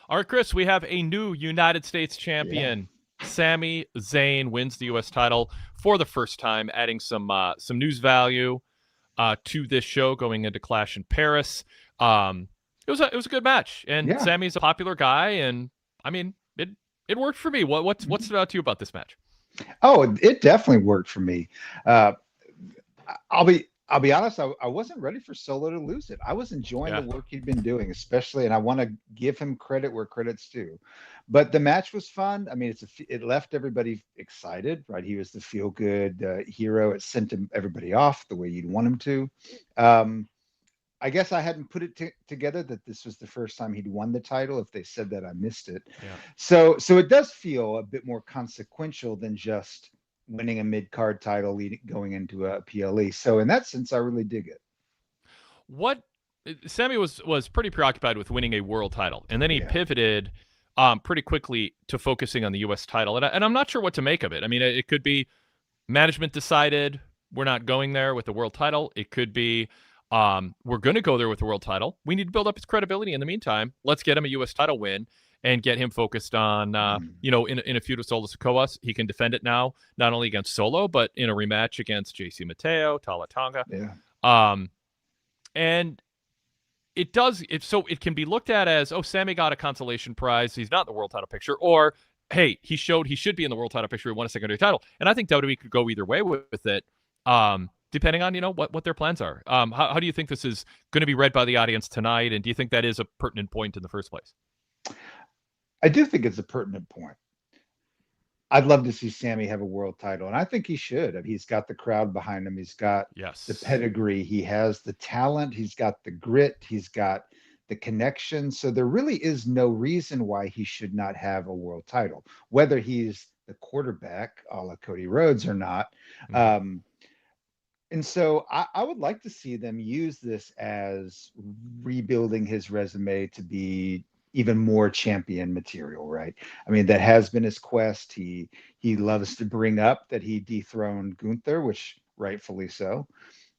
All right, Chris, we have a new United States Yeah. champion. Sami Zayn wins the U.S. title for the first time, adding some news value to this show going into Clash in Paris. It was a good match, and Yeah. Sami's a popular guy, and I mean it worked for me. What Mhm. stood out to you about this match? Oh, it definitely worked for me. Uh, I'll be honest. I wasn't ready for Solo to lose it. I was enjoying the Yeah, work he'd been doing, especially, and I want to give him credit where credit's due. But the match was fun. I mean, it left everybody excited, right? He was the feel good hero. It sent everybody off the way you'd want him to. Um, I guess I hadn't put it together that this was the first time he'd won the title. If they said that, I missed it. yeah. So it does feel a bit more consequential than just winning a mid card title going into a PLE. So in that sense, I really dig it. What Sami was pretty preoccupied with winning a world title, and then he Yeah. pivoted pretty quickly to focusing on the U.S. title, and I'm not sure what to make of it. I mean, it could be management decided we're not going there with the world title. It could be we're going to go there with the world title. We need to build up his credibility in the meantime. Let's get him a U.S. title win and get him focused on, Mm. in a feud with Solo Sikoa. He can defend it now, not only against Solo, but in a rematch against JC Mateo, Tala Tonga. Yeah. Um, and it can be looked at as, oh, Sami got a consolation prize. He's not in the world title picture. Or, hey, he showed he should be in the world title picture. He won a secondary title. And I think WWE could go either way with it, depending on, what their plans are. How do you think this is going to be read by the audience tonight? And do you think that is a pertinent point in the first place? I do think it's a pertinent point. I'd love to see Sammy have a world title, and I think he should. I mean, he's got the crowd behind him. He's got the Yes. pedigree. He has the talent. He's got the grit. He's got the connection. So there really is no reason why he should not have a world title, whether he's the quarterback, a la Cody Rhodes, or not. Mm-hmm. Um, and so I would like to see them use this as rebuilding his resume to be even more champion material, right? I mean, that has been his quest. He loves to bring up that he dethroned Gunther, which rightfully so.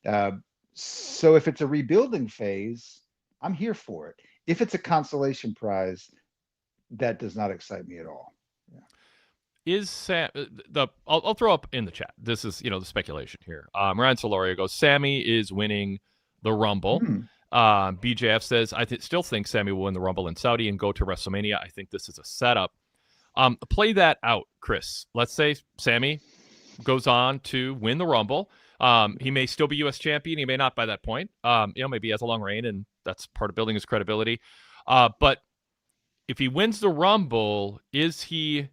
Uh, so if it's a rebuilding phase, I'm here for it. If it's a consolation prize, that does not excite me at all. Yeah. Is Sam I'll throw up in the chat. This is the speculation here. Ryan Solorio goes, Sammy is winning the Rumble. Hmm. BJF says, still think Sammy will win the Rumble in Saudi and go to WrestleMania. I think this is a setup. Play that out, Chris. Let's say Sammy goes on to win the Rumble. He may still be U.S. champion. He may not by that point. Maybe he has a long reign, and that's part of building his credibility. But if he wins the Rumble, is he,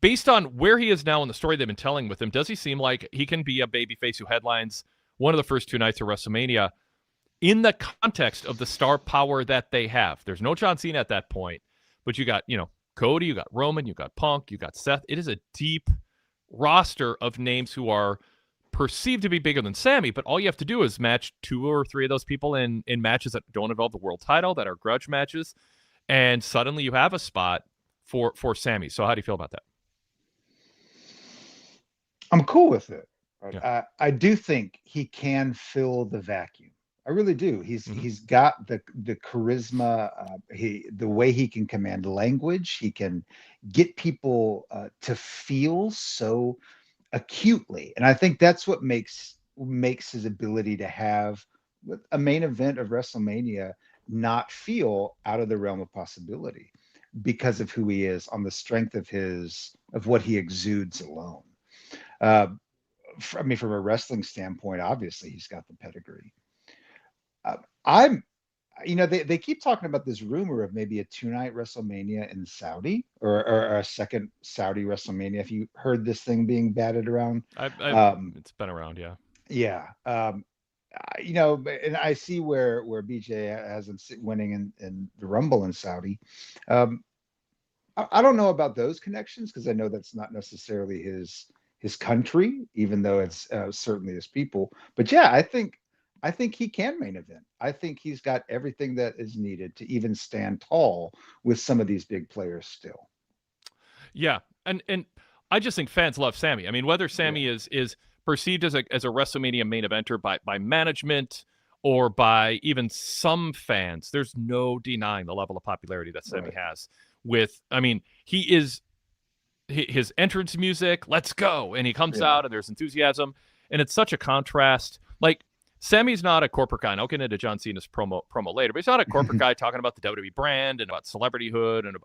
based on where he is now in the story they've been telling with him, does he seem like he can be a babyface who headlines one of the first two nights of WrestleMania in the context of the star power that they have? There's no John Cena at that point, but you got, Cody, you got Roman, you got Punk, you got Seth. It is a deep roster of names who are perceived to be bigger than Sammy, but all you have to do is match two or three of those people in matches that don't involve the world title, that are grudge matches, and suddenly you have a spot for Sammy. So how do you feel about that? I'm cool with it. Right? Yeah. I do think he can fill the vacuum. I really do. Mm-hmm. He's got the charisma. The way he can command language. He can get people to feel so acutely, and I think that's what makes his ability to have a main event of WrestleMania not feel out of the realm of possibility because of who he is on the strength of what he exudes alone. Uh, I mean, from a wrestling standpoint, obviously he's got the pedigree. Uh, I'm, they keep talking about this rumor of maybe a two-night WrestleMania in Saudi or a second Saudi WrestleMania. If you heard this thing being batted around, It's been around, yeah. yeah. And I see where BJ has him winning in the Rumble in Saudi. Um, I don't know about those connections because I know that's not necessarily his country, even though it's certainly his people. But yeah, I think he can main event. I think he's got everything that is needed to even stand tall with some of these big players still. Yeah, and I just think fans love Sammy. I mean, whether Yeah. Sammy is perceived as a WrestleMania main eventer by management or by even some fans. There's no denying the level of popularity that Sami has. He is his entrance music, let's go, and he comes out and there's enthusiasm, and it's such a contrast. Like, Sami's not a corporate guy, and I'll get into John Cena's promo later, but he's not a corporate guy talking about the WWE brand and about celebrityhood, and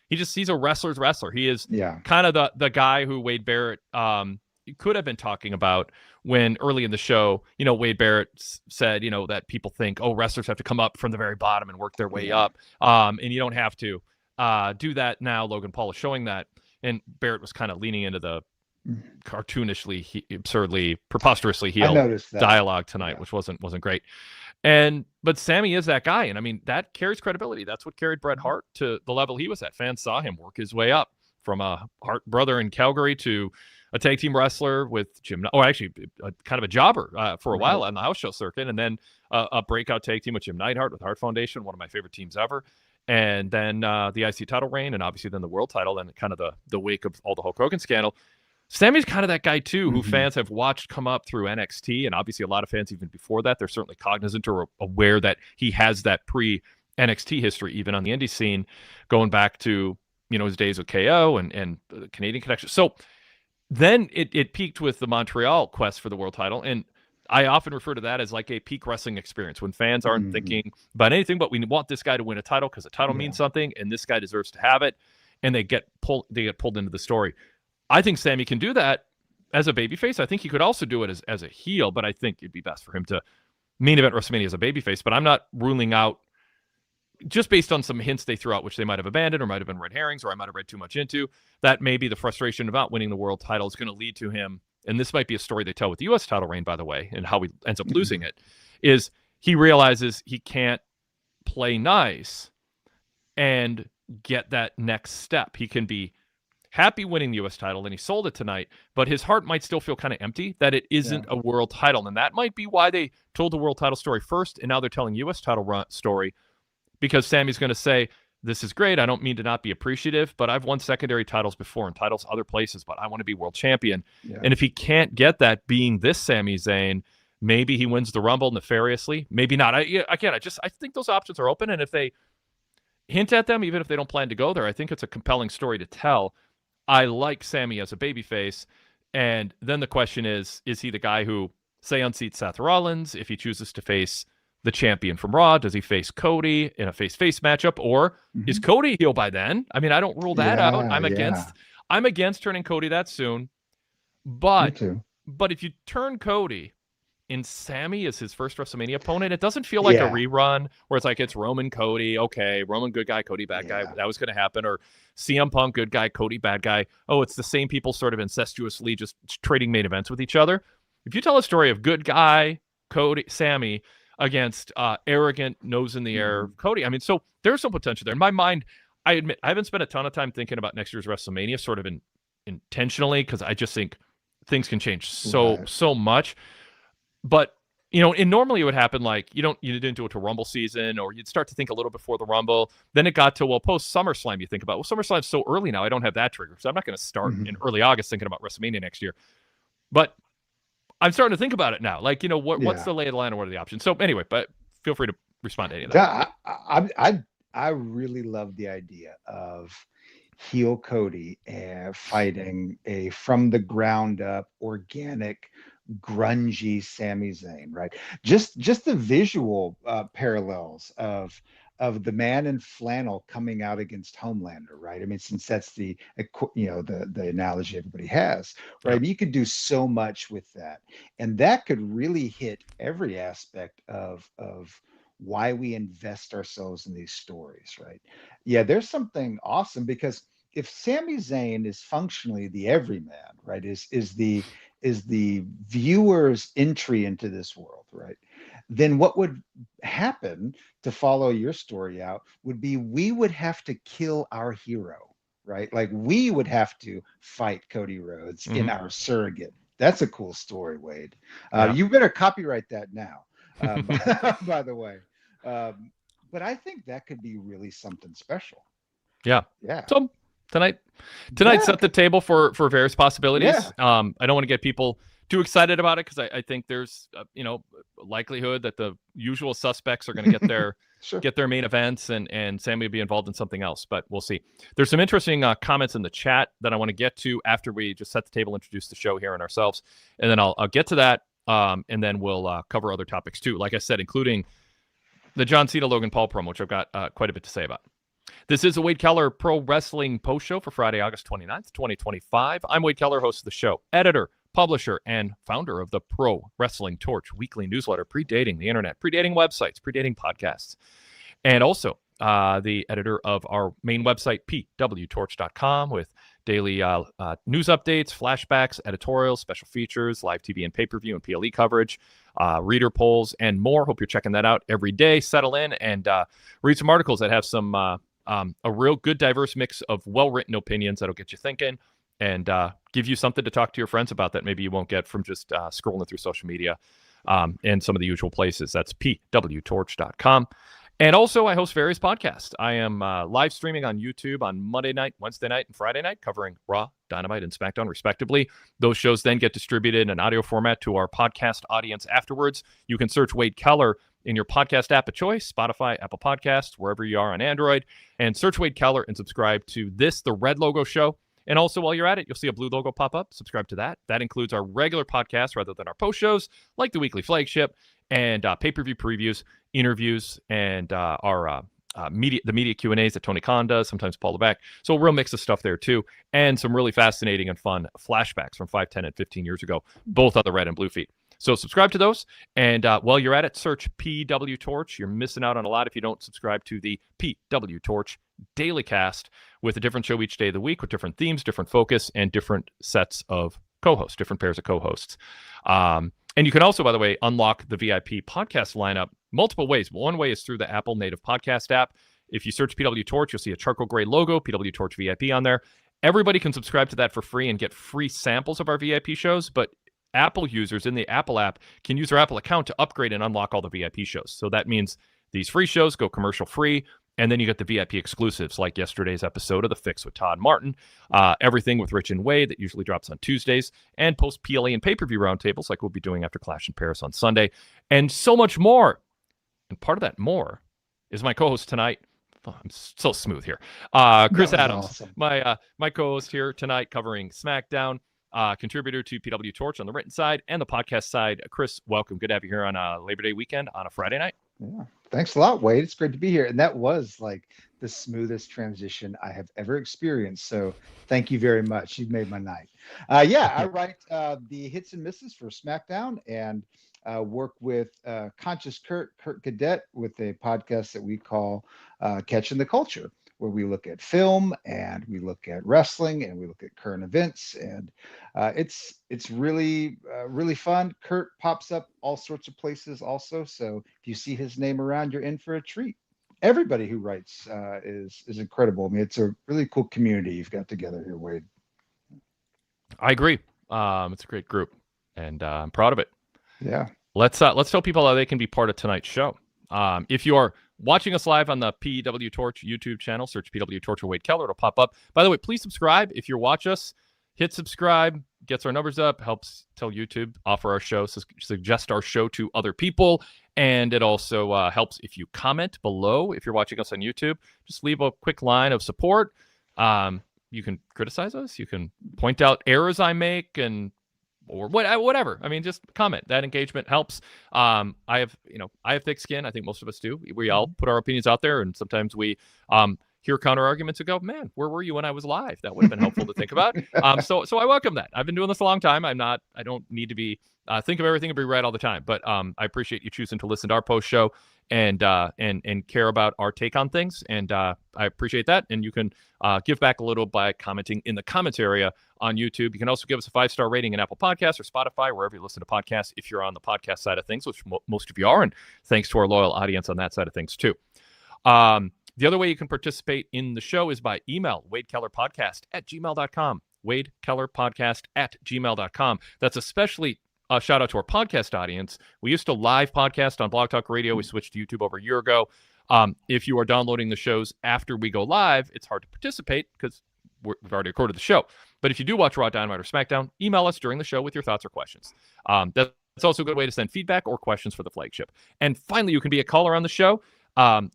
he's a wrestler's wrestler. He is kind of the guy who Wade Barrett could have been talking about when early in the show, Wade Barrett said, that people think, oh, wrestlers have to come up from the very bottom and work their way up, and you don't have to do that now. Logan Paul is showing that, and Barrett was kind of leaning into the cartoonishly, absurdly, preposterously heel dialogue tonight, which wasn't great. But Sami is that guy, and that carries credibility. That's what carried Bret Hart to the level he was at. Fans saw him work his way up from a Hart brother in Calgary to a tag team wrestler with kind of a jobber for a while on the house show circuit, and then a breakout tag team with Jim Neidhart with Hart Foundation, one of my favorite teams ever. And then the IC title reign, and obviously then the world title, and kind of the wake of all the Hulk Hogan scandal. Sami's kind of that guy too, who fans have watched come up through NXT, and obviously a lot of fans even before that. They're certainly cognizant or aware that he has that pre-NXT history, even on the indie scene, going back to his days with KO and the Canadian connection. So then it peaked with the Montreal quest for the world title, and I often refer to that as like a peak wrestling experience when fans aren't thinking about anything, but we want this guy to win a title because a title means something, and this guy deserves to have it, and they get pulled into the story. I think Sami can do that as a babyface. I think he could also do it as a heel, but I think it'd be best for him to main event WrestleMania as a babyface. But I'm not ruling out, just based on some hints they threw out, which they might have abandoned or might have been red herrings, or I might have read too much into, that maybe the frustration about winning the world title is going to lead to him. And this might be a story they tell with the U.S. title reign, by the way, and how he ends up losing it, is he realizes he can't play nice and get that next step. He can be happy winning the U.S. title, and he sold it tonight, but his heart might still feel kind of empty that it isn't a world title. And that might be why they told the world title story first, and now they're telling U.S. title story, because Sami's going to say, this is great. I don't mean to not be appreciative, but I've won secondary titles before and titles other places, but I want to be world champion. And if he can't get that being this Sami Zayn, maybe he wins the Rumble nefariously. Maybe not. I think those options are open, and if they hint at them, even if they don't plan to go there, I think it's a compelling story to tell. I like Sami as a babyface, and then the question is he the guy who, say, unseats Seth Rollins if he chooses to face the champion from Raw? Does he face Cody in a face-face matchup, or is Cody heel by then? I don't rule that out. I'm against turning Cody that soon, but if you turn Cody and Sami is his first WrestleMania opponent, it doesn't feel like a rerun where it's like it's Roman Cody. Okay, Roman good guy, Cody bad guy. That was going to happen. Or CM Punk good guy, Cody bad guy. Oh, it's the same people sort of incestuously just trading main events with each other. If you tell a story of good guy Cody, Sami against arrogant nose in the air Cody, so there's some potential there. In my mind, I admit I haven't spent a ton of time thinking about next year's WrestleMania, sort of intentionally, because I just think things can change so much. But and normally it would happen like you didn't do it to Rumble season, or you'd start to think a little before the Rumble. Then it got to post SummerSlam. You think about SummerSlam's so early now. I don't have that trigger, so I'm not going to start in early August thinking about WrestleMania next year. But I'm starting to think about it now. Like what's the lay of the land, or what are the options? So anyway, but feel free to respond to any of that. I really love the idea of heel Cody fighting a from the ground up organic, grungy Sami Zayn, right? Just the visual parallels of the man in flannel coming out against Homelander, right? Since that's the analogy everybody has, right? You could do so much with that, and that could really hit every aspect of why we invest ourselves in these stories, right? There's something awesome, because if Sami Zayn is functionally the everyman, right, is the viewer's entry into this world, right, then what would happen, to follow your story out, would be we would have to kill our hero, right? Like we would have to fight Cody Rhodes in our surrogate. That's a cool story, Wade. You better copyright that now, by the way. But I think that could be really something special. Yeah. So tonight set the table for various possibilities. I don't want to get people too excited about it because I think there's likelihood that the usual suspects are going to get their Sure. get their main events and Sami will be involved in something else, but we'll see. There's some interesting comments in the chat that I want to get to after we just set the table, introduce the show here and ourselves, and then I'll get to that, and then we'll cover other topics too. Like I said, including the John Cena Logan Paul promo, which I've got quite a bit to say about. This is a Wade Keller Pro Wrestling post show for Friday, August 29th, 2025. I'm Wade Keller, host of the show, editor, publisher, and founder of the Pro Wrestling Torch weekly newsletter, predating the internet, predating websites, predating podcasts, and also the editor of our main website, PWTorch.com, with daily news updates, flashbacks, editorials, special features, live TV and pay-per-view and PLE coverage, reader polls, and more. Hope you're checking that out every day. Settle in and read some articles that have some a real good diverse mix of well-written opinions that'll get you thinking and give you something to talk to your friends about that maybe you won't get from just scrolling through social media and some of the usual places. That's PWTorch.com. And also, I host various podcasts. I am live streaming on YouTube on Monday night, Wednesday night, and Friday night, covering Raw, Dynamite, and SmackDown, respectively. Those shows then get distributed in an audio format to our podcast audience afterwards. You can search Wade Keller in your podcast app of choice, Spotify, Apple Podcasts, wherever you are on Android, and search Wade Keller and subscribe to this, the red logo show. And also, while you're at it, you'll see a blue logo pop up. Subscribe to that. That includes our regular podcasts rather than our post shows, like the weekly flagship and pay-per-view previews, interviews, and our media Q&As that Tony Khan does, sometimes Paul Levesque. So a real mix of stuff there, too, and some really fascinating and fun flashbacks from 5, 10, and 15 years ago, both on the red and blue feed. So subscribe to those, and while you're at it, search PW Torch. You're missing out on a lot if you don't subscribe to the PW Torch Daily Cast, with a different show each day of the week, with different themes, different focus, and different sets of co-hosts, different pairs of co-hosts. And you can also, by the way, unlock the VIP podcast lineup multiple ways. One way is through the Apple native podcast app. If you search PW Torch, you'll see a charcoal gray logo, PW Torch VIP on there. Everybody can subscribe to that for free and get free samples of our VIP shows, but Apple users in the Apple app can use their Apple account to upgrade and unlock all the VIP shows. So that means these free shows go commercial free, and then you get the VIP exclusives like yesterday's episode of The Fix with Todd Martin, everything with Rich and Wade that usually drops on Tuesdays, and post PLA and pay-per-view roundtables like we'll be doing after Clash in Paris on Sunday, and so much more. And part of that more is my co-host tonight. Oh, I'm so smooth here. Chris Adams, awesome. My co-host here tonight, covering SmackDown, contributor to PW Torch on the written side and the podcast side. Chris, welcome. Good to have you here on a Labor Day weekend on a Friday night. Yeah, thanks a lot, Wade. It's great to be here. And that was like the smoothest transition I have ever experienced. So thank you very much. You've made my night. I write the hits and misses for SmackDown and work with Conscious Kurt Cadet with a podcast that we call Catching the Culture, where we look at film and we look at wrestling and we look at current events, and it's really really fun. Kurt pops up all sorts of places also, so if you see his name around, you're in for a treat. Everybody who writes is incredible. I mean, it's a really cool community you've got together here, Wade. I agree. It's a great group, and I'm proud of it. Yeah. Let's tell people how they can be part of tonight's show. If you are watching us live on the PW Torch YouTube channel, search PW Torch or Wade Keller. It'll pop up. By the way, please subscribe. If you watch us, hit subscribe, gets our numbers up, helps tell YouTube, offer our show, suggest our show to other people. And it also helps if you comment below. If you're watching us on YouTube, just leave a quick line of support. You can criticize us. You can point out errors I make or whatever. I mean, just comment. That engagement helps. I have thick skin. I think most of us do. We all put our opinions out there, and sometimes we hear counter arguments and go, "Man, where were you when I was live?" That would have been helpful to think about. So I welcome that. I've been doing this a long time. I don't need to be think of everything and be right all the time. But I appreciate you choosing to listen to our post show and care about our take on things. And I appreciate that. And you can give back a little by commenting in the comments area on YouTube. You can also give us a 5-star rating in Apple Podcasts or Spotify, wherever you listen to podcasts, if you're on the podcast side of things, which most of you are. And thanks to our loyal audience on that side of things, too. The other way you can participate in the show is by email, wadekellerpodcast@gmail.com. wadekellerpodcast@gmail.com. That's especially a shout out to our podcast audience. We used to live podcast on Blog Talk Radio. We switched to YouTube over a year ago. If you are downloading the shows after we go live, it's hard to participate because we've already recorded the show. But if you do watch Raw, Dynamite, or SmackDown, email us during the show with your thoughts or questions. That's also a good way to send feedback or questions for the flagship. And finally, you can be a caller on the show.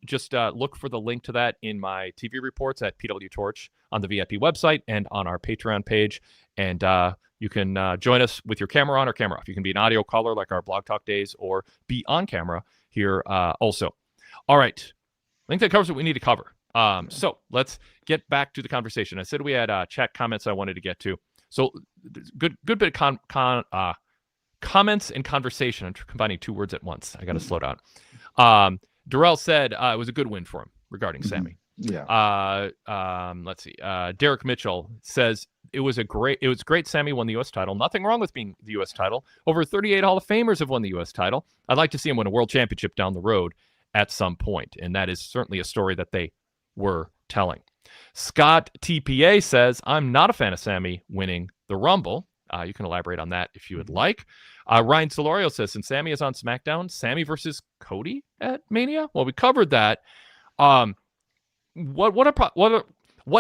Just look for the link to that in my TV reports at PWTorch on the VIP website and on our Patreon page. And you can join us with your camera on or camera off. You can be an audio caller like our Blog Talk days or be on camera here also. All right. I think that covers what we need to cover. So let's get back to the conversation. I said we had chat comments I wanted to get to. So good bit of comments and conversation. I'm combining two words at once. I got to slow down. Darrell said it was a good win for him regarding Sami. Yeah. Let's see. Derek Mitchell says it was great Sami won the U.S. title. Nothing wrong with being the U.S. title. Over 38 Hall of Famers have won the U.S. title. I'd like to see him win a world championship down the road at some point, and that is certainly a story that they were telling. Scott TPA says, I'm not a fan of Sami winning the Rumble. You can elaborate on that if you would like. Ryan Solorio says, since Sami is on SmackDown, Sami versus Cody at Mania? Well, we covered that. What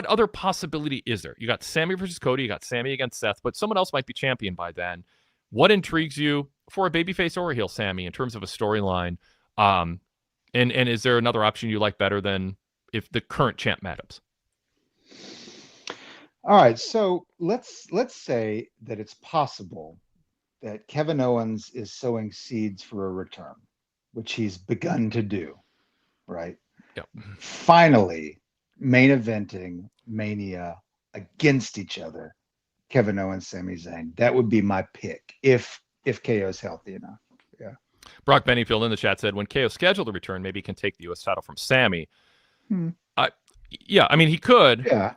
other possibility is there? You got Sami versus Cody, you got Sami against Seth, but someone else might be champion by then. What intrigues you for a babyface or a heel Sami in terms of a storyline? And is there another option you like better than if the current champ matchups? All right, so let's say that it's possible that Kevin Owens is sowing seeds for a return, which he's begun to do, right? Yep. Finally, main eventing Mania against each other, Kevin Owens, Sami Zayn. That would be my pick if KO is healthy enough. Yeah. Brock Bennyfield in the chat said, when KO scheduled a return, maybe he can take the U.S. title from Sami. Yeah, I mean, he could. Yeah.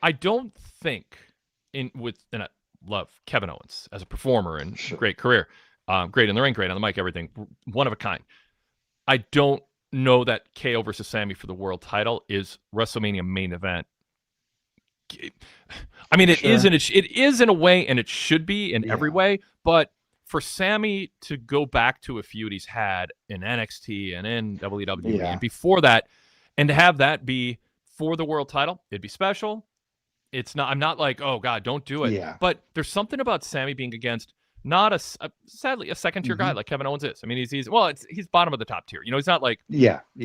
I don't think and I love Kevin Owens as a performer and great career, great in the ring, great on the mic, everything, one of a kind. I don't know that KO versus Sami for the world title is WrestleMania main event. I mean, it is in a way, and it should be in every way. But for Sami to go back to a feud he's had in NXT and in WWE and before that, and to have that be for the world title, it'd be special. It's not. I'm not like, oh God, don't do it. Yeah. But there's something about Sami being against not sadly a second tier guy like Kevin Owens is. I mean, he's bottom of the top tier. You know, he's not like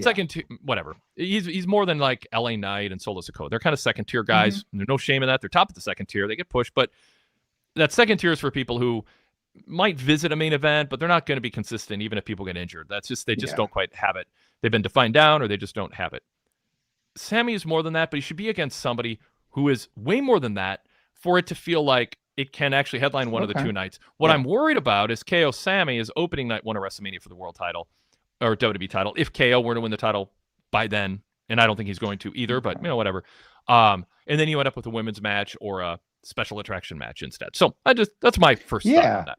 second tier, whatever. He's more than like LA Knight and Solo Sikoa. They're kind of second tier guys. There's no shame in that. They're top of the second tier. They get pushed, but that second tier is for people who might visit a main event, but they're not going to be consistent even if people get injured. That's just they just don't quite have it. They've been defined down, or they just don't have it. Sami is more than that, but he should be against somebody who is way more than that for it to feel like it can actually headline one of the two nights. What I'm worried about is KO Sami is opening night one of WrestleMania for the world title or WWE title. If KO were to win the title by then, and I don't think he's going to either, but whatever. And then you end up with a women's match or a special attraction match instead. So that's my first thought on that.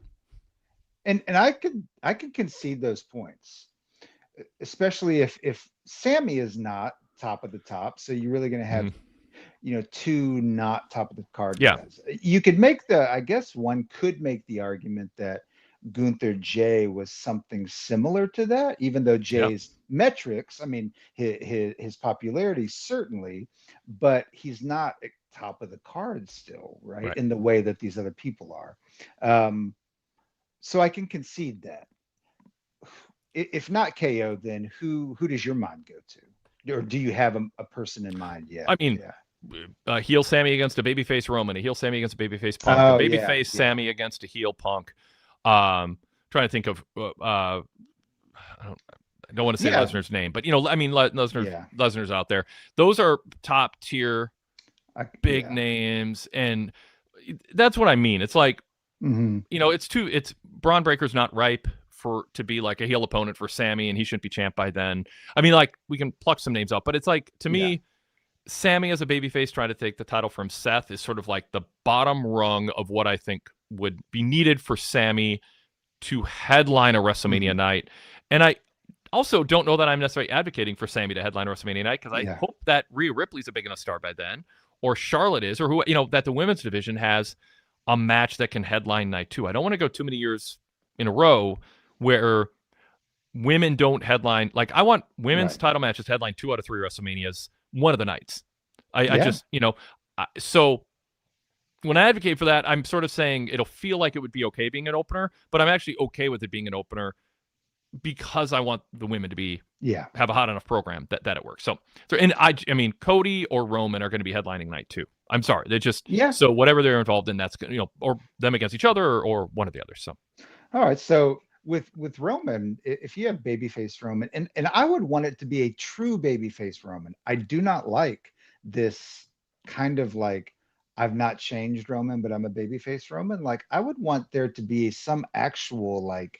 And I could concede those points, especially if Sami is not top of the top. So you're really going to have two not top of the card guys. You could make I guess one could make the argument that Gunther Jay was something similar to that, even though Jay's metrics, I mean, his popularity certainly, but he's not at top of the card still, right? In the way that these other people are. So I can concede that. If not KO, then who does your mind go to? Or do you have a person in mind yet? I mean, heel Sami against a babyface Roman, a heel Sami against a babyface Punk, a babyface Sami against a heel Punk. Trying to think of I don't want to say Lesnar's name, but I mean Lesnar's out there. Those are top tier big names, and that's what I mean. It's like it's Braun Breaker's not ripe to be like a heel opponent for Sami, and he shouldn't be champ by then. I mean, like, we can pluck some names up, but it's like, to me, Sami as a babyface trying to take the title from Seth is sort of like the bottom rung of what I think would be needed for Sami to headline a WrestleMania night. And I also don't know that I'm necessarily advocating for Sami to headline a WrestleMania night, because I hope that Rhea Ripley's a big enough star by then, or Charlotte is, or who, that the women's division has a match that can headline night too. I don't want to go too many years in a row where women don't headline. Like, I want women's title matches headline 2 out of 3 WrestleManias one of the nights. I just, so when I advocate for that, I'm sort of saying it'll feel like it would be okay being an opener, but I'm actually okay with it being an opener because I want the women to have a hot enough program that it works. So and I mean, Cody or Roman are going to be headlining night too. I'm sorry, they just so whatever they're involved in, that's or them against each other or one of the others. So all right, so with Roman, if you have babyface Roman, and I would want it to be a true babyface Roman. I do not like this kind of like I've not changed Roman, but I'm a babyface Roman. Like I would want there to be some actual like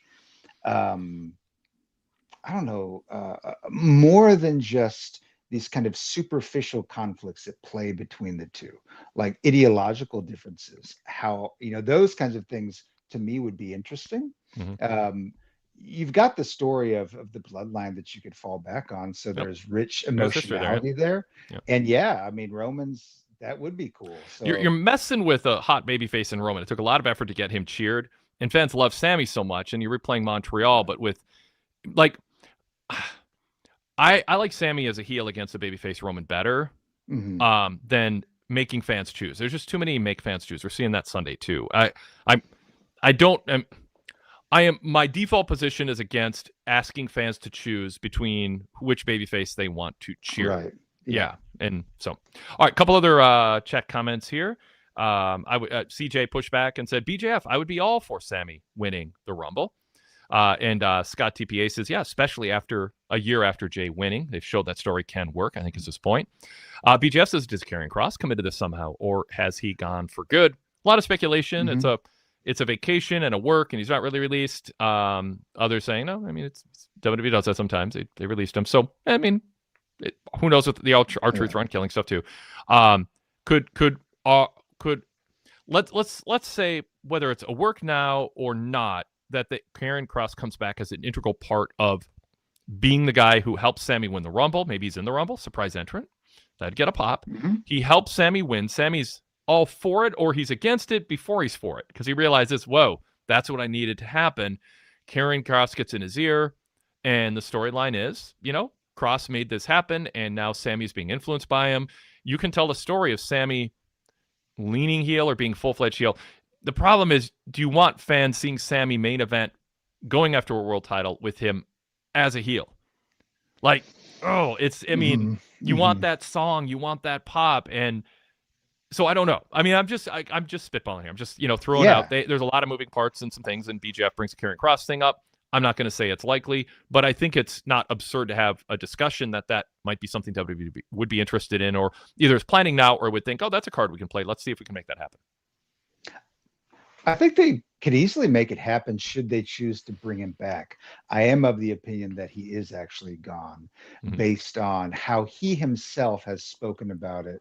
I don't know, more than just these kind of superficial conflicts at play between the two, like ideological differences, how, those kinds of things to me would be interesting. You've got the story of the bloodline that you could fall back on. So there's rich emotionality there. And I mean, Roman's, that would be cool. So you're messing with a hot babyface in Roman. It took a lot of effort to get him cheered, and fans love Sami so much, and you're replaying Montreal, but with like, I like Sami as a heel against a babyface Roman better than making fans choose. There's just too many make fans choose. We're seeing that Sunday too. My default position is against asking fans to choose between which babyface they want to cheer. Right. Yeah. And so, all right, a couple other chat comments here. CJ pushed back and said, BJF, I would be all for Sami winning the Rumble. And Scott TPA says, yeah, especially after a year after Jay winning. They've showed that story can work, I think is his point. BJF says, does Karrion Kross come into this somehow, or has he gone for good? A lot of speculation. It's a vacation and a work, and he's not really released. Others saying, no, I mean, it's WWE does that sometimes. They released him. So, I mean, who knows with the R-Truth run killing stuff too. Let's say whether it's a work now or not, that the Karrion Kross comes back as an integral part of being the guy who helps Sami win the Rumble. Maybe he's in the Rumble, surprise entrant. That'd get a pop. He helps Sami win. Sami's all for it, or he's against it before he's for it, because he realizes, whoa, that's what I needed to happen. Karrion Kross gets in his ear, and the storyline is, Kross made this happen, and now Sami's being influenced by him. You can tell the story of Sami leaning heel or being full-fledged heel. The problem is, do you want fans seeing Sami main event going after a world title with him as a heel? Like, you want that song, you want that pop, and so I don't know. I mean, I'm just spitballing here. I'm just, throwing out. There's a lot of moving parts and some things, and BJF brings the Karrion Kross thing up. I'm not going to say it's likely, but I think it's not absurd to have a discussion that might be something WWE would be interested in, or either is planning now or would think, oh, that's a card we can play. Let's see if we can make that happen. I think they could easily make it happen should they choose to bring him back. I am of the opinion that he is actually gone based on how he himself has spoken about it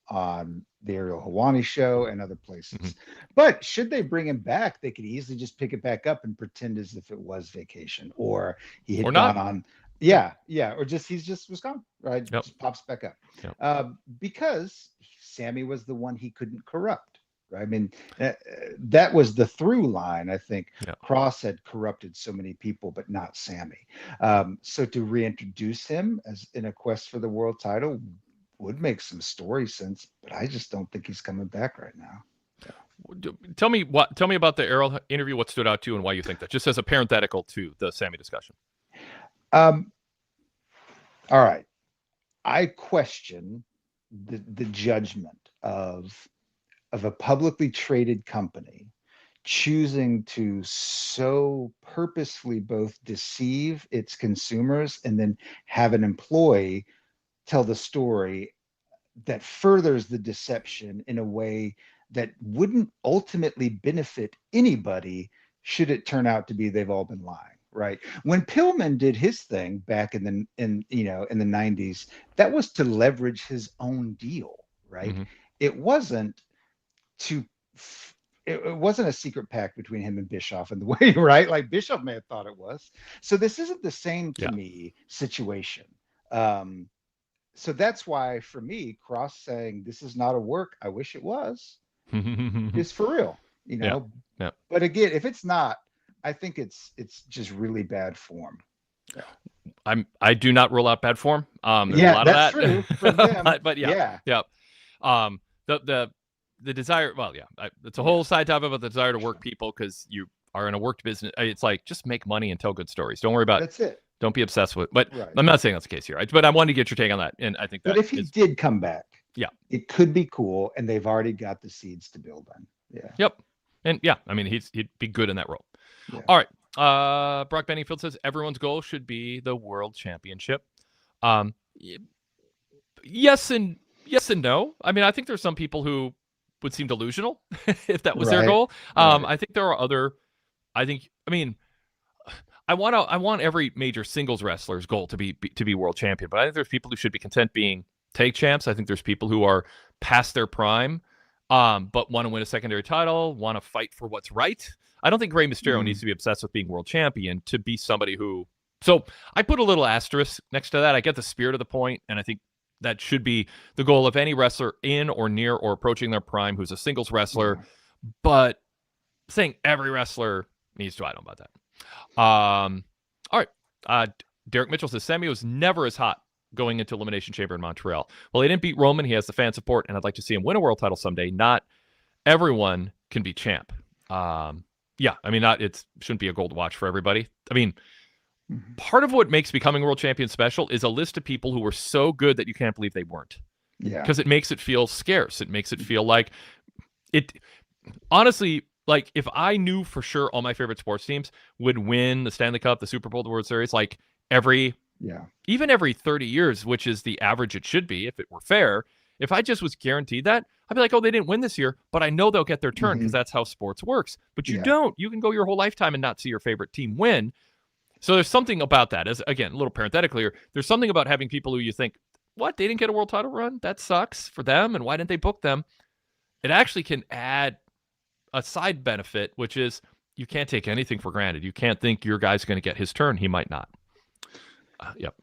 on the Ariel Helwani show and other places. But should they bring him back, they could easily just pick it back up and pretend as if it was vacation, or he had gone on. Or just he was gone, right? Just pops back up. Because Sami was the one he couldn't corrupt. Right? I mean, that was the through line. I think Kross had corrupted so many people, but not Sami. So to reintroduce him as in a quest for the world title would make some story sense, but I just don't think he's coming back right now. Tell me about the Errol interview. What stood out to you and why you think that? Just as a parenthetical to the Sami discussion. All right, I question the judgment of a publicly traded company choosing to so purposefully both deceive its consumers and then have an employee tell the story that furthers the deception in a way that wouldn't ultimately benefit anybody should it turn out to be they've all been lying. Right. When Pillman did his thing back in the 90s, that was to leverage his own deal. Right. It wasn't it wasn't a secret pact between him and Bischoff in the way, right? Like Bischoff may have thought it was. So this isn't the same to me situation. So that's why for me, Kross saying this is not a work, I wish it was, is for real, But again, if it's not, I think it's just really bad form. I do not rule out bad form. There's a lot that's of that. True for them. but yeah. the desire. Well, yeah, it's a whole side topic about the desire to work people because you are in a worked business. It's like just make money and tell good stories. Don't worry about. That's it. Don't be obsessed with. But Right. I'm not saying that's the case here. But I wanted to get your take on that, and I think that. But if he did come back, yeah, it could be cool, and they've already got the seeds to build on. Yeah. Yep. And yeah, I mean he'd be good in that role. Yeah. All right. Brock Benningfield says everyone's goal should be the world championship. Yes and no. I mean, I think there's some people who would seem delusional if that was their goal. I think there are other. I mean, I want every major singles wrestler's goal to be world champion, but I think there's people who should be content being tag champs. I think there's people who are past their prime, but want to win a secondary title, want to fight for what's right. I don't think Rey Mysterio needs to be obsessed with being world champion to be somebody who. So I put a little asterisk next to that. I get the spirit of the point, and I think that should be the goal of any wrestler in or near or approaching their prime who's a singles wrestler. Yeah. But saying every wrestler needs to, I don't know about that. All right. Derek Mitchell says Sami was never as hot going into Elimination Chamber in Montreal. Well, he didn't beat Roman. He has the fan support, and I'd like to see him win a world title someday. Not everyone can be champ. Yeah, I mean, it shouldn't be a gold watch for everybody. I mean, part of what makes becoming world champion special is a list of people who were so good that you can't believe they weren't. Yeah. Because it makes it feel scarce. It makes it feel like it. Honestly, like if I knew for sure all my favorite sports teams would win the Stanley Cup, the Super Bowl, the World Series, like even every 30 years, which is the average it should be if it were fair. If I just was guaranteed that, I'd be like, oh, they didn't win this year, but I know they'll get their turn because that's how sports works. But you don't. You can go your whole lifetime and not see your favorite team win. So there's something about that. As again, a little parenthetically here, there's something about having people who you think, what, they didn't get a world title run? That sucks for them, and why didn't they book them? It actually can add a side benefit, which is you can't take anything for granted. You can't think your guy's going to get his turn. He might not. Yep.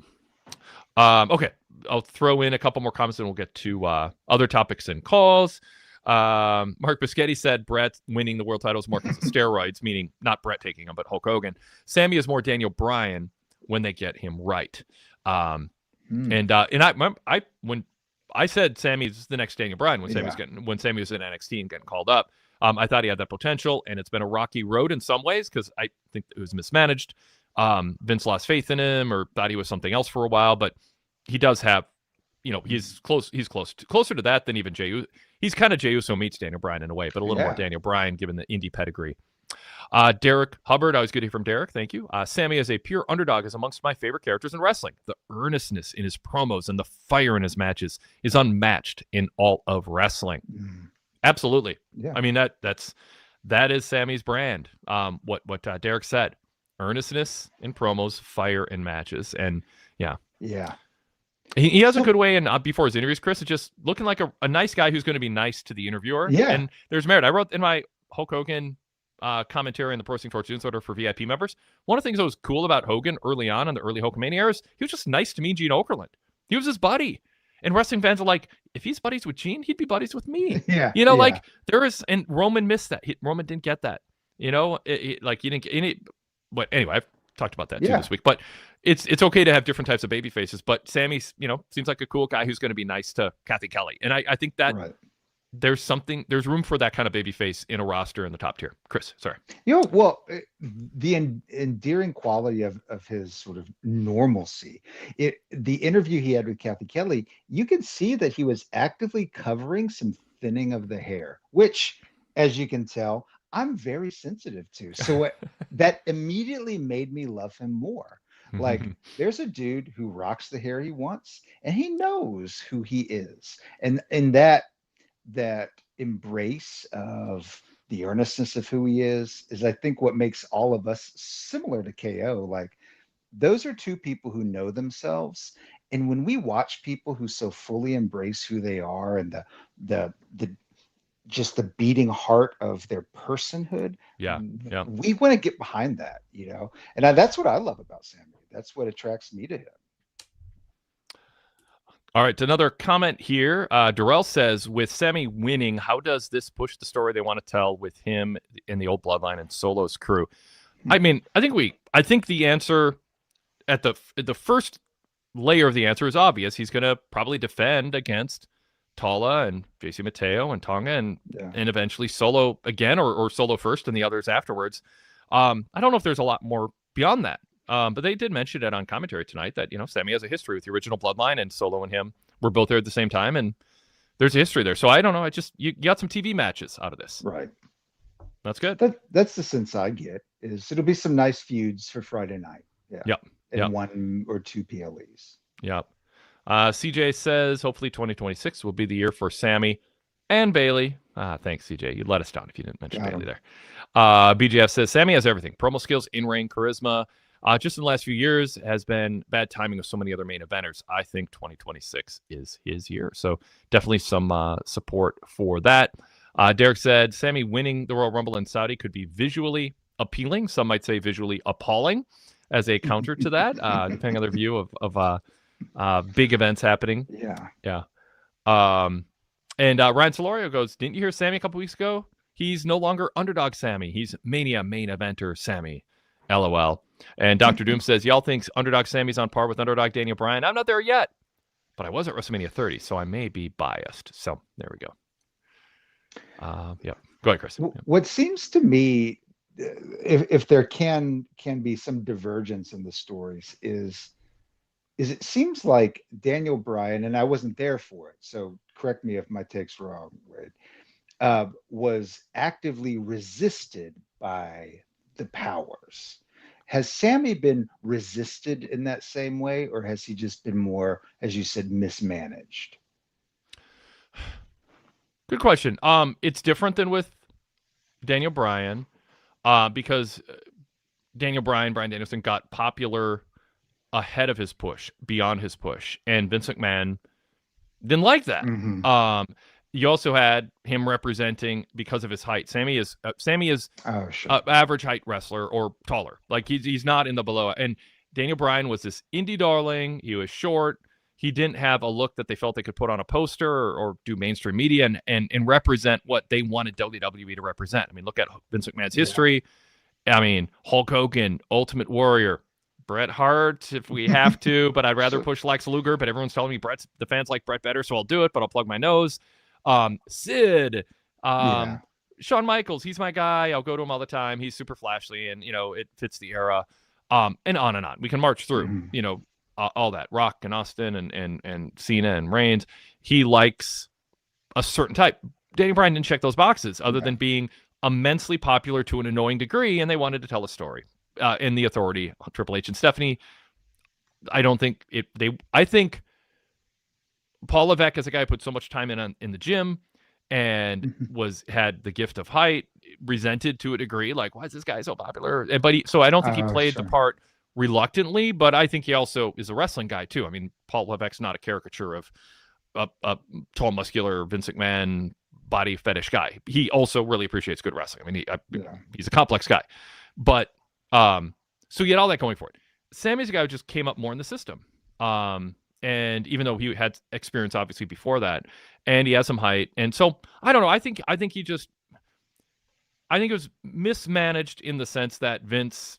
Okay. I'll throw in a couple more comments and we'll get to other topics and calls. Mark Biscotti said Brett winning the world title is more because of steroids, meaning not Brett taking them, but Hulk Hogan. Sami is more Daniel Bryan when they get him right. And I remember when I said Sami's the next Daniel Bryan when Sami was in NXT and getting called up. I thought he had that potential, and it's been a rocky road in some ways because I think it was mismanaged. Vince lost faith in him or thought he was something else for a while, but he does have, he's closer to that than even Jey Uso. He's kind of Jey Uso meets Daniel Bryan in a way, but a little more Daniel Bryan given the indie pedigree. Derek Hubbard, always good to hear from Derek. Thank you. Sami as a pure underdog is amongst my favorite characters in wrestling. The earnestness in his promos and the fire in his matches is unmatched in all of wrestling. Absolutely. Yeah. I mean, that is Sami's brand. What Derek said, earnestness in promos, fire in matches. And yeah. He has a good way, and before his interviews, Chris, is just looking like a nice guy who's going to be nice to the interviewer. Yeah. And there's merit. I wrote in my Hulk Hogan commentary in the Pro Wrestling Torch newsletter for VIP members. One of the things that was cool about Hogan early on in the early Hulkamania eras, he was just nice to me and Gene Okerlund. He was his buddy. And wrestling fans are like, if he's buddies with Gene, he'd be buddies with me. Like there is, and Roman missed that. Roman didn't get that. He didn't get any. But anyway, I've talked about that too this week. But it's okay to have different types of baby faces. But Sami, seems like a cool guy who's going to be nice to Kathy Kelly. And I think that there's room for that kind of baby face in a roster in the top tier. Chris, sorry. The endearing quality of his sort of normalcy. The interview he had with Kathy Kelly, you can see that he was actively covering some thinning of the hair, which, as you can tell, I'm very sensitive to. So that immediately made me love him more. Like, there's a dude who rocks the hair he wants, and he knows who he is. And that embrace of the earnestness of who he is I think what makes all of us similar to KO. Like, those are two people who know themselves. And when we watch people who so fully embrace who they are and the just the beating heart of their personhood, we want to get behind that, and that's what I love about Sami. That's what attracts me to him. All right, another comment here. Darrell says, with Sami winning, how does this push the story they want to tell with him in the old bloodline and Solo's crew? I mean, I think the answer the first layer of the answer is obvious. He's going to probably defend against Tala and JC Mateo and Tonga and eventually Solo again or Solo first and the others afterwards. I don't know if there's a lot more beyond that. But they did mention it on commentary tonight that, Sami has a history with the original Bloodline, and Solo and him were both there at the same time, and there's a history there. So I don't know. You got some TV matches out of this. Right. That's good. That's the sense I get, is it'll be some nice feuds for Friday night. Yeah. Yep. And 1 or 2 PLEs. Yep. CJ says, hopefully 2026 will be the year for Sami and Bayley. Thanks, CJ. You let us down if you didn't mention Bayley there. BGF says, Sami has everything. Promo skills, in-ring, charisma. Just in the last few years has been bad timing with so many other main eventers. I think 2026 is his year. So definitely some support for that. Derek said, Sami winning the Royal Rumble in Saudi could be visually appealing. Some might say visually appalling as a counter to that, depending on their view of big events happening. Yeah. And Ryan Solorio goes, didn't you hear Sami a couple weeks ago? He's no longer underdog Sami. He's Mania main eventer Sami. LOL. And Dr. Doom says, y'all think underdog Sami's on par with underdog Daniel Bryan? I'm not there yet, but I was at WrestleMania 30, so I may be biased. So there we go. Yeah. Go ahead, Chris. What seems to me, if there can be some divergence in the stories, is it seems like Daniel Bryan, and I wasn't there for it, so correct me if my take's wrong, Wade, was actively resisted by the powers. Has Sami been resisted in that same way, or has he just been more, as you said, mismanaged? Good question. It's different than with Daniel Bryan, because Bryan Danielson got popular ahead of his push, beyond his push, and Vince McMahon didn't like that. Mm-hmm. You also had him representing because of his height. Sami is average height wrestler or taller. Like he's not in the below. And Daniel Bryan was this indie darling. He was short. He didn't have a look that they felt they could put on a poster or do mainstream media and represent what they wanted WWE to represent. I mean, look at Vince McMahon's history. I mean, Hulk Hogan, Ultimate Warrior, Bret Hart, if we have to, but I'd rather push Lex Luger. But everyone's telling me the fans like Bret better, so I'll do it. But I'll plug my nose. Sid, Shawn Michaels, he's my guy. I'll go to him all the time. He's super flashy, and it fits the era. And on and on. We can march through, all that. Rock and Austin and Cena and Reigns. He likes a certain type. Daniel Bryan didn't check those boxes, other than being immensely popular to an annoying degree, and they wanted to tell a story. In the Authority, Triple H and Stephanie, I think Paul Levesque as a guy who put so much time in the gym and had the gift of height, resented to a degree, like, why is this guy so popular? So I don't think he played the part reluctantly, but I think he also is a wrestling guy too. I mean, Paul Levesque's not a caricature of a tall, muscular Vince McMahon body fetish guy. He also really appreciates good wrestling. I mean, he's a complex guy, but so you had all that going for it. Sami's a guy who just came up more in the system. And even though he had experience obviously before that, and he has some height, and so I don't know. I think it was mismanaged in the sense that Vince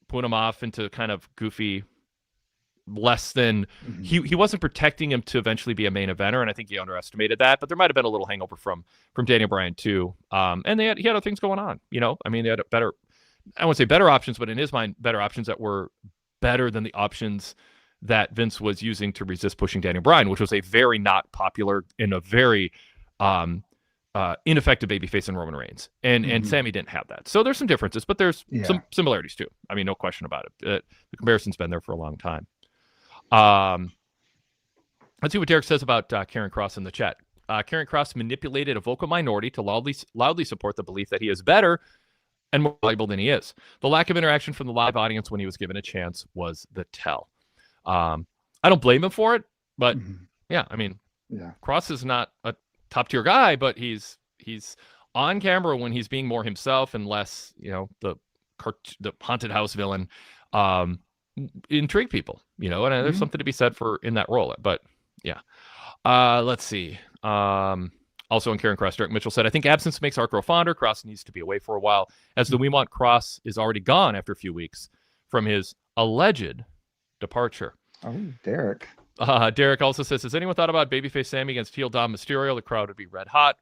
put him off into kind of goofy, less than he wasn't protecting him to eventually be a main eventer, and I think he underestimated that. But there might have been a little hangover from Daniel Bryan too. And he had other things going on. I mean, they had I won't say better options, but in his mind, better options that were better than the options that Vince was using to resist pushing Daniel Bryan, which was a very not popular and a very ineffective babyface in Roman Reigns. And Sami didn't have that. So there's some differences, but there's some similarities too. I mean, no question about it. The comparison's been there for a long time. Let's see what Derek says about Karen Cross in the chat. Karen Cross manipulated a vocal minority to loudly support the belief that he is better and more valuable than he is. The lack of interaction from the live audience when he was given a chance was the tell. I don't blame him for it, but I mean, Cross is not a top tier guy, but he's on camera when he's being more himself and less, the haunted house villain, intrigue people, and there's something to be said for in that role. But let's see. Also on Karen Cross, Derek Mitchell said, I think absence makes art grow fonder. Cross needs to be away for a while, as the We Want Cross is already gone after a few weeks from his alleged departure. Oh, Derek. Derek also says, has anyone thought about babyface Sami against heel Dom Mysterio? The crowd would be red hot.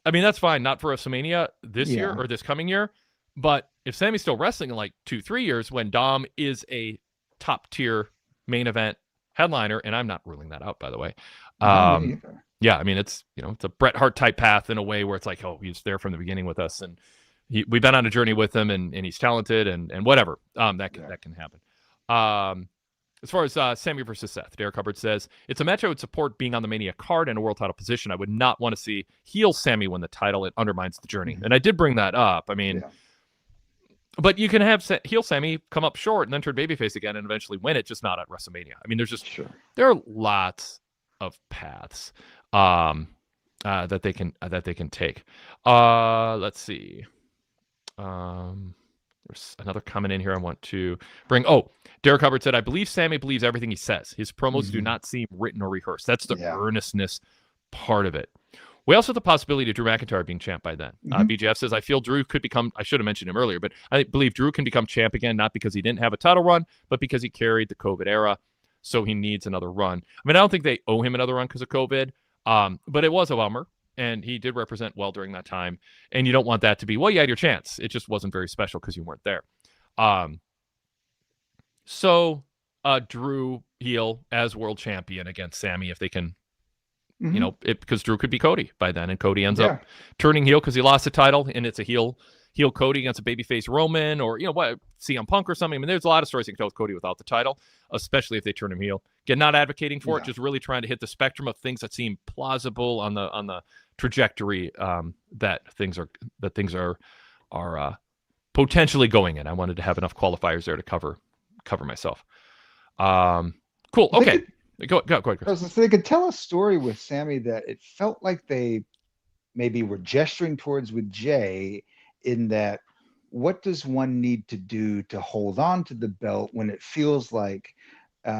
I mean, that's fine. Not for WrestleMania this year or this coming year. But if Sami's still wrestling in like 2-3 years when Dom is a top tier main event headliner, and I'm not ruling that out, by the way. Yeah, I mean, it's a Bret Hart type path in a way where it's like, oh, he's there from the beginning with us, and we've been on a journey with him, and he's talented, and whatever. That can happen. As far as Sami versus Seth, Derek Hubbard says, it's a match I would support being on the Mania card in a world title position. I would not want to see heel Sami win the title. It undermines the journey. And I did bring that up. I mean, but you can have heel Sami come up short and then turn babyface again and eventually win it, just not at WrestleMania. I mean, there's just there are lots of paths that they can take. Let's see. There's another comment in here I want to bring. Oh, Derek Hubbard said, I believe Sami believes everything he says. His promos do not seem written or rehearsed. That's the earnestness part of it. We also have the possibility of Drew McIntyre being champ by then. BJF says, I feel Drew could become, I should have mentioned him earlier, but I believe Drew can become champ again, not because he didn't have a title run, but because he carried the COVID era. So he needs another run. I mean, I don't think they owe him another run because of COVID, but it was a bummer. And he did represent well during that time. And you don't want that to be, well, you had your chance. It just wasn't very special because you weren't there. So Drew heel as world champion against Sami if they can, because Drew could be Cody by then. And Cody ends up turning heel because he lost the title. And it's a heel Cody against a babyface Roman or, CM Punk or something. I mean, there's a lot of stories you can tell with Cody without the title, especially if they turn him heel. Again, not advocating for it, just really trying to hit the spectrum of things that seem plausible on the trajectory that things are potentially going in. I wanted to have enough qualifiers there to cover myself. Cool. Okay. Go ahead, Chris. So they could tell a story with Sami that it felt like they maybe were gesturing towards with Jay in that what does one need to do to hold on to the belt when it feels like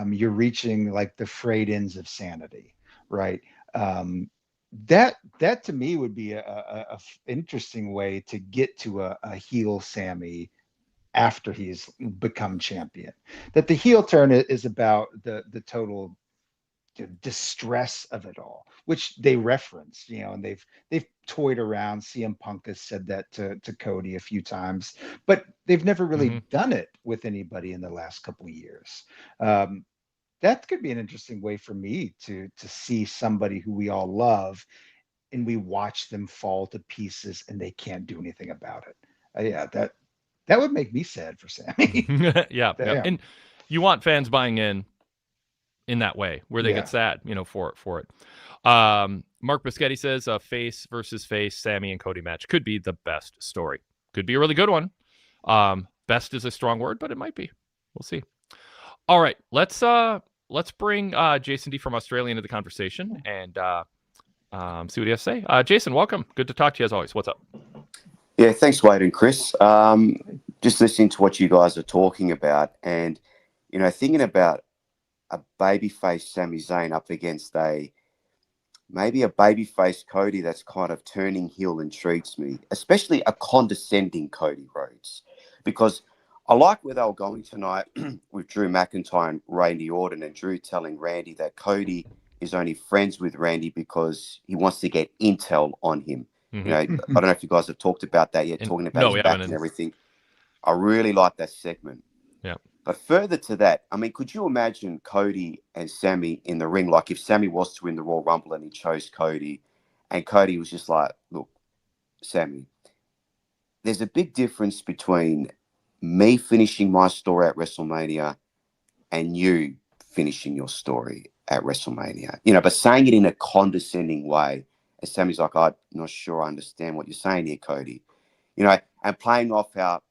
you're reaching like the frayed ends of sanity, right? That to me would be a interesting way to get to a heel Sami after he's become champion. That the heel turn is about the total distress of it all, which they reference, and they've toyed around. CM Punk has said that to Cody a few times, but they've never really done it with anybody in the last couple of years. That could be an interesting way for me to see somebody who we all love and we watch them fall to pieces and they can't do anything about it. That would make me sad for Sami. Yeah. And you want fans buying in that way where they get sad, for it. Mark Biscotti says face versus face Sami and Cody match could be the best story. Could be a really good one. Best is a strong word, but it might be. We'll see. All right, let's bring Jason D from Australia into the conversation and see what he has to say. Jason, welcome. Good to talk to you as always. What's up? Yeah, thanks, Wade and Chris. Just listening to what you guys are talking about, and thinking about a babyface Sami Zayn up against maybe a babyface Cody that's kind of turning heel intrigues me, especially a condescending Cody Rhodes, because I like where they were going tonight with Drew McIntyre and Randy Orton, and Drew telling Randy that Cody is only friends with Randy because he wants to get intel on him. I don't know if you guys have talked about that yet, talking about his back and everything. I really like that segment. Yeah. But further to that, I mean, could you imagine Cody and Sami in the ring? Like if Sami was to win the Royal Rumble and he chose Cody, and Cody was just like, look, Sami, there's a big difference between me finishing my story at WrestleMania and you finishing your story at WrestleMania. But saying it in a condescending way. And Sami's like, I'm not sure I understand what you're saying here, Cody. And playing off how,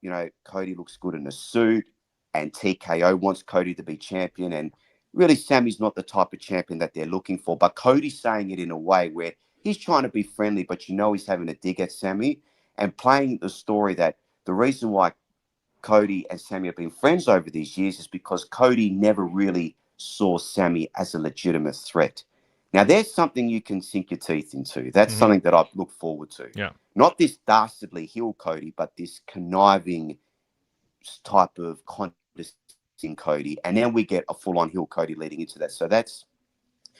Cody looks good in a suit and TKO wants Cody to be champion. And really, Sami's not the type of champion that they're looking for. But Cody's saying it in a way where he's trying to be friendly, but he's having a dig at Sami and playing the story that the reason why Cody and Sami have been friends over these years is because Cody never really saw Sami as a legitimate threat. Now, there's something you can sink your teeth into. That's something that I look forward to. Yeah. Not this dastardly heel Cody, but this conniving type of condescending Cody. And then we get a full-on heel Cody leading into that. So that's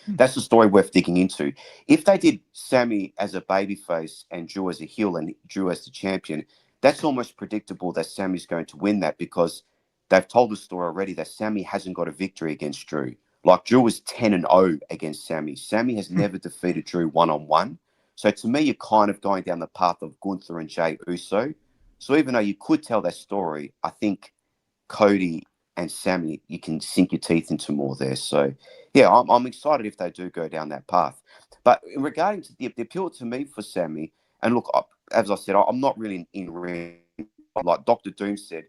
That's the story worth digging into. If they did Sami as a babyface and Drew as a heel and Drew as the champion, that's almost predictable that Sami's going to win that, because they've told the story already that Sami hasn't got a victory against Drew. Like, Drew is 10-0 against Sami. Sami has never defeated Drew one-on-one. So to me, you're kind of going down the path of Gunther and Jey Uso. So even though you could tell that story, I think Cody and Sami, you can sink your teeth into more there. So, yeah, I'm excited if they do go down that path. But in regarding to the appeal to me for Sami, and look, as I said, I'm not really in ring. Like Dr. Doom said,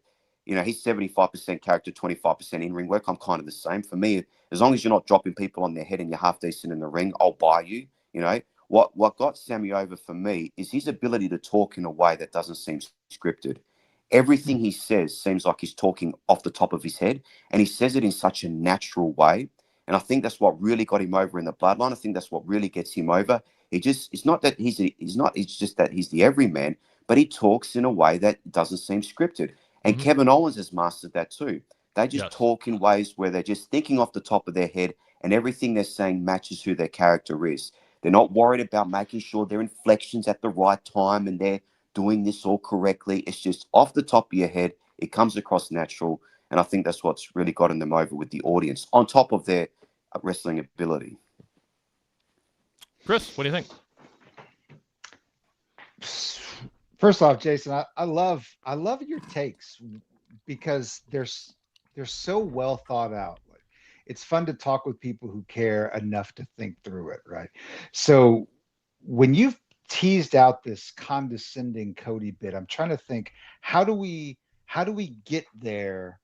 you know, he's 75% character, 25% in-ring work. I'm kind of the same. For me, as long as you're not dropping people on their head and you're half decent in the ring, I'll buy you. You know, what got Sami over for me is his ability to talk in a way that doesn't seem scripted. Everything he says seems like he's talking off the top of his head, and he says it in such a natural way. And I think that's what really got him over in the bloodline. I think that's what really gets him over. It's not that it's just that he's the everyman, but he talks in a way that doesn't seem scripted. And Kevin Owens has mastered that too. They just talk in ways where they're just thinking off the top of their head, and everything they're saying matches who their character is. They're not worried about making sure their inflections at the right time and they're doing this all correctly. It's just off the top of your head. It comes across natural. And I think that's what's really gotten them over with the audience, on top of their wrestling ability. Chris, what do you think? First off, Jason, I love your takes because they're so well thought out. It's fun to talk with people who care enough to think through it, right? So when you've teased out this condescending Cody bit, I'm trying to think, how do we get there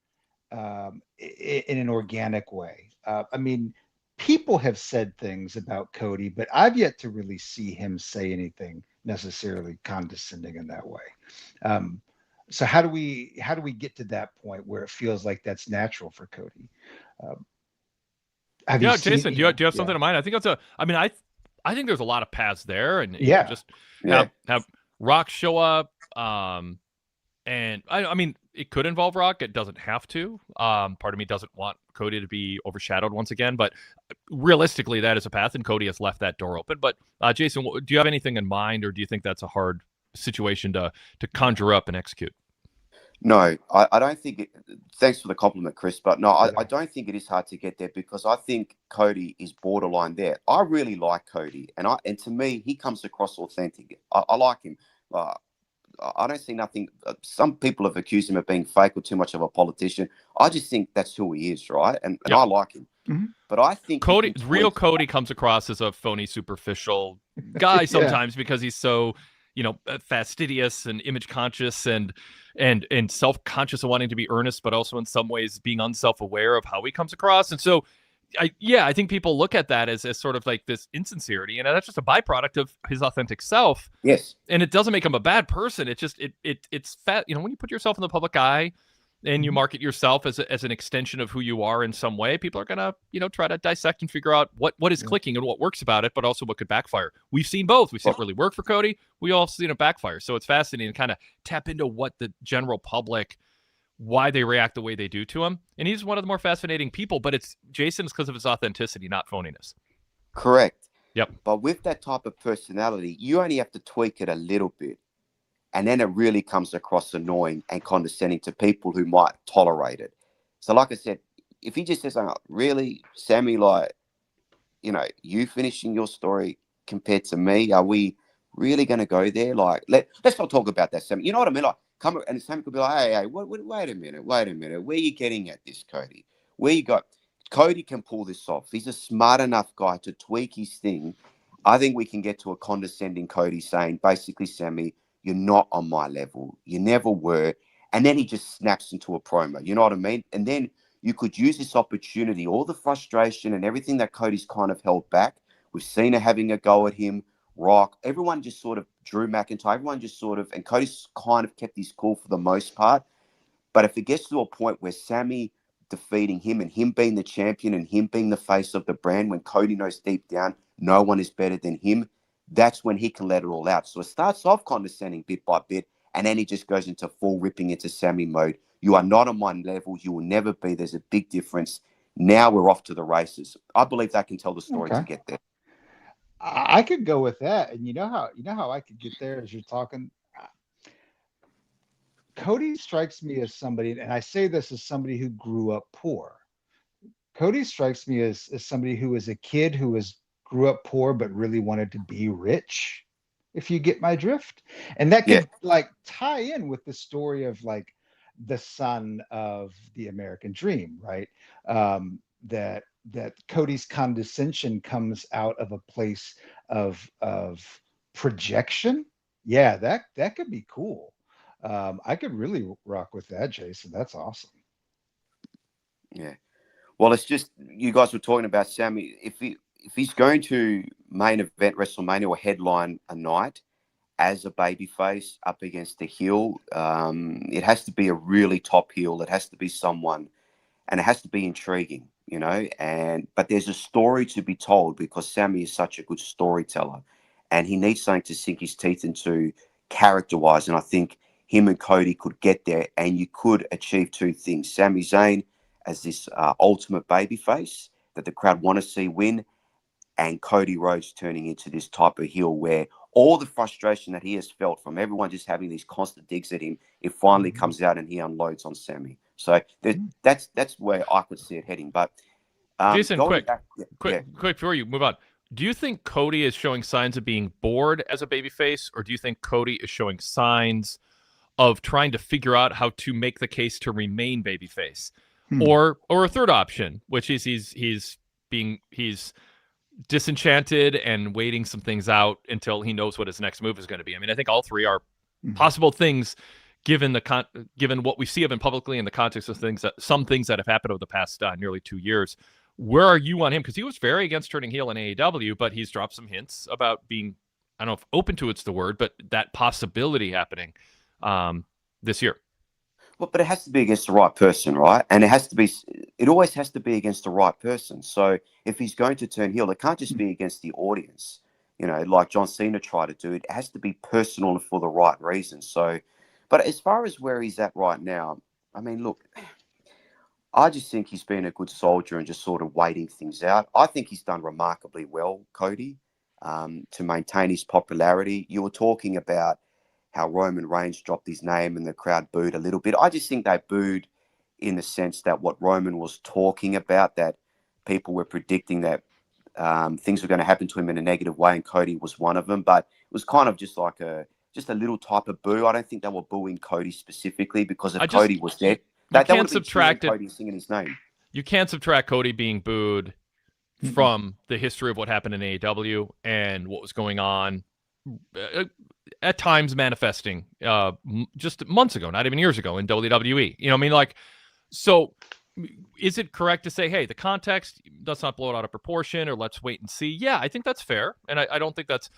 in an organic way? I mean, people have said things about Cody, but I've yet to really see him say anything necessarily condescending in that way. So how do we get to that point where it feels like that's natural for Cody? Jason, do you have something in mind? I think I think there's a lot of paths there, and you just have Rock show up, and I mean, it could involve Rock. It doesn't have to. Part of me doesn't want Cody to be overshadowed once again, but realistically, that is a path, and Cody has left that door open. But Jason, do you have anything in mind, or do you think that's a hard situation to conjure up and execute? No, I don't think it. Thanks for the compliment, Chris. But no, I don't think it is hard to get there, because I think Cody is borderline there. I really like Cody, and to me, he comes across authentic. I like him. I don't see nothing. Some people have accused him of being fake or too much of a politician. I just think that's who he is, right? And I like him. Mm-hmm. But I think real Cody comes across as a phony, superficial guy sometimes because he's so, fastidious and image conscious and self-conscious of wanting to be earnest, but also in some ways being unself-aware of how he comes across. And so, I think people look at that as sort of like this insincerity, and that's just a byproduct of his authentic self. Yes. And it doesn't make him a bad person. It's just, it's fat. When you put yourself in the public eye and you market yourself as an extension of who you are in some way, people are going to, try to dissect and figure out what is clicking and what works about it, but also what could backfire. We've seen both. We've seen it really work for Cody. We all seen it backfire. So it's fascinating to kind of tap into what the general public, why they react the way they do to him. And he's one of the more fascinating people, but it's because of his authenticity, not phoniness. Correct. Yep. But with that type of personality, you only have to tweak it a little bit. And then it really comes across annoying and condescending to people who might tolerate it. So like I said, if he just says, really, Sami, you finishing your story compared to me, are we really going to go there? Let's not talk about that, Sami. You know what I mean? Come and Sami could be like, hey, wait a minute. Where are you getting at this, Cody? Where you got? Cody can pull this off. He's a smart enough guy to tweak his thing. I think we can get to a condescending Cody saying, basically, Sami, you're not on my level. You never were. And then he just snaps into a promo. You know what I mean? And then you could use this opportunity, all the frustration and everything that Cody's kind of held back, with Cena having a go at him, Rock, everyone just sort of, Drew McIntyre, everyone just sort of, and Cody's kind of kept his cool for the most part. But if it gets to a point where Sami defeating him and him being the champion and him being the face of the brand, when Cody knows deep down no one is better than him, that's when he can let it all out. So it starts off condescending bit by bit, and then he just goes into full ripping into Sami mode. You are not on my level. You will never be. There's a big difference. now we're off to the races. I believe they can tell the story Okay. to get there. I could go with that, and you know how I could get there as you're talking. Cody strikes me as somebody, and I say this as somebody who grew up poor. Cody strikes me as somebody who was a kid who grew up poor but really wanted to be rich, if you get my drift. And that Yeah. could like tie in with the story of like the son of the American dream, right? That Cody's condescension comes out of a place of projection. Yeah, that could be cool. I could really rock with that, Jason. That's awesome. Yeah. Well, it's just you guys were talking about Sami. If he's going to main event WrestleMania or headline a night as a babyface up against a heel, it has to be a really top heel. It has to be someone, and it has to be intriguing, you know. But there's a story to be told because Sami is such a good storyteller, and he needs something to sink his teeth into character-wise. And I think him and Cody could get there, and you could achieve two things: Sami Zayn as this ultimate babyface that the crowd want to see win, and Cody Rhodes turning into this type of heel where all the frustration that he has felt from everyone just having these constant digs at him, it finally comes out and he unloads on Sami. So that's where I could see it heading. But Jason, quick yeah. before you move on, do you think Cody is showing signs of being bored as a babyface, or do you think Cody is showing signs of trying to figure out how to make the case to remain babyface? Or a third option, which is he's disenchanted and waiting some things out until he knows what his next move is going to be. I mean, I think all three are possible things given what we see of him publicly in the context of some things that have happened over the past nearly 2 years. Where are you on him? Because he was very against turning heel in AEW, but he's dropped some hints about being, I don't know if open to it's the word, but that possibility happening this year. Well, but it has to be against the right person, right? And it always has to be against the right person. So if he's going to turn heel, it can't just be against the audience, you know, like John Cena tried to do. It has to be personal and for the right reasons. So, but as far as where he's at right now, I mean, look, I just think he's been a good soldier and just sort of waiting things out. I think he's done remarkably well, Cody, to maintain his popularity. You were talking about how Roman Reigns dropped his name and the crowd booed a little bit. I just think they booed in the sense that what Roman was talking about, that people were predicting that things were going to happen to him in a negative way, and Cody was one of them. But it was kind of just like a little type of boo. I don't think they were booing Cody specifically because if Cody was dead, they would have been cheering Cody singing his name. You can't subtract Cody being booed from the history of what happened in AEW and what was going on at times manifesting just months ago, not even years ago in WWE. You know what I mean? Like, so is it correct to say, hey, the context, let's not blow it out of proportion or let's wait and see? Yeah, I think that's fair. And I don't think that's,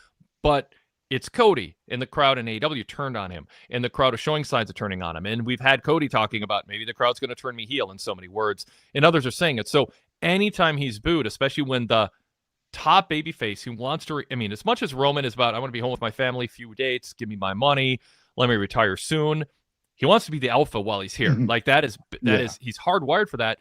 but it's Cody, and the crowd in AEW turned on him, and the crowd is showing signs of turning on him. And we've had Cody talking about maybe the crowd's going to turn me heel in so many words, and others are saying it. So anytime he's booed, especially when the top babyface who wants to, I mean, as much as Roman is about, I want to be home with my family, few dates, give me my money, let me retire soon. He wants to be the alpha while he's here. Like that is he's hardwired for that.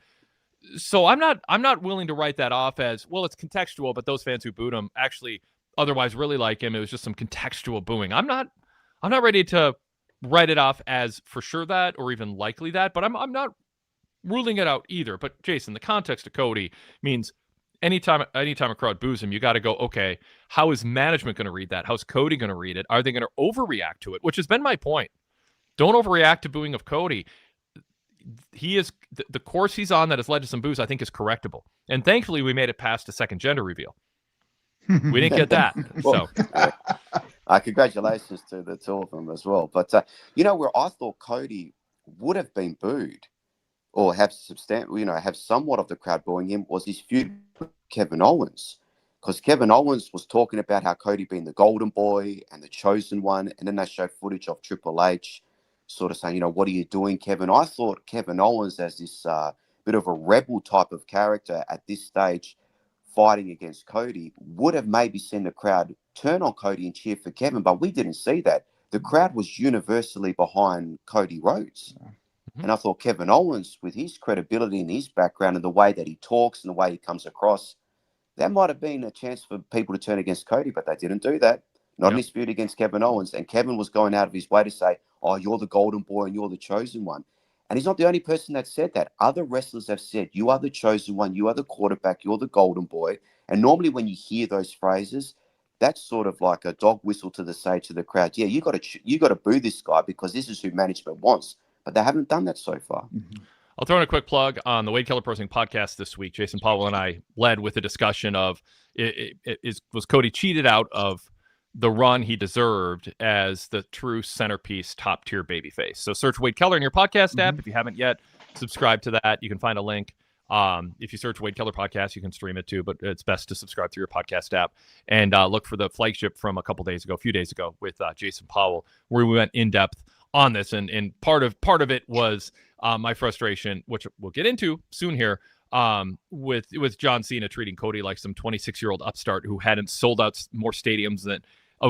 So I'm not willing to write that off as, well, it's contextual, but those fans who booed him actually otherwise really like him. It was just some contextual booing. I'm not ready to write it off as for sure that, or even likely that, but I'm not ruling it out either. But Jason, the context of Cody means anytime a crowd boos him, you got to go, okay, how is management going to read that? How's Cody going to read it? Are they going to overreact to it? Which has been my point. Don't overreact to booing of Cody. He is the course he's on that has led to some boos, I think, is correctable. And thankfully, we made it past the second gender reveal. We didn't get that. Well, congratulations to the two of them as well. But, where I thought Cody would have been booed or have somewhat of the crowd booing him was his feud with Kevin Owens. Because Kevin Owens was talking about how Cody being the golden boy and the chosen one. And then they showed footage of Triple H sort of saying, what are you doing, Kevin? I thought Kevin Owens as this bit of a rebel type of character at this stage fighting against Cody would have maybe seen the crowd turn on Cody and cheer for Kevin, but we didn't see that. The crowd was universally behind Cody Rhodes. And I thought Kevin Owens, with his credibility and his background and the way that he talks and the way he comes across, that might have been a chance for people to turn against Cody, but they didn't do that. Not in his feud against Kevin Owens. And Kevin was going out of his way to say, oh, you're the golden boy and you're the chosen one. And he's not the only person that said that. Other wrestlers have said, you are the chosen one, you are the quarterback, you're the golden boy. And normally when you hear those phrases, that's sort of like a dog whistle to say to the crowd, yeah, you got to boo this guy because this is who management wants. But they haven't done that so far. Mm-hmm. I'll throw in a quick plug on the Wade Keller Pro Wrestling podcast this week. Jason Powell and I led with a discussion of was Cody cheated out of the run he deserved as the true centerpiece, top-tier babyface. So search Wade Keller in your podcast app. If you haven't yet, subscribe to that. You can find a link. If you search Wade Keller Podcast, you can stream it too, but it's best to subscribe through your podcast app and look for the flagship from a few days ago with Jason Powell, where we went in depth on this. And part of it was my frustration, which we'll get into soon here, with John Cena treating Cody like some 26-year-old upstart who hadn't sold out more stadiums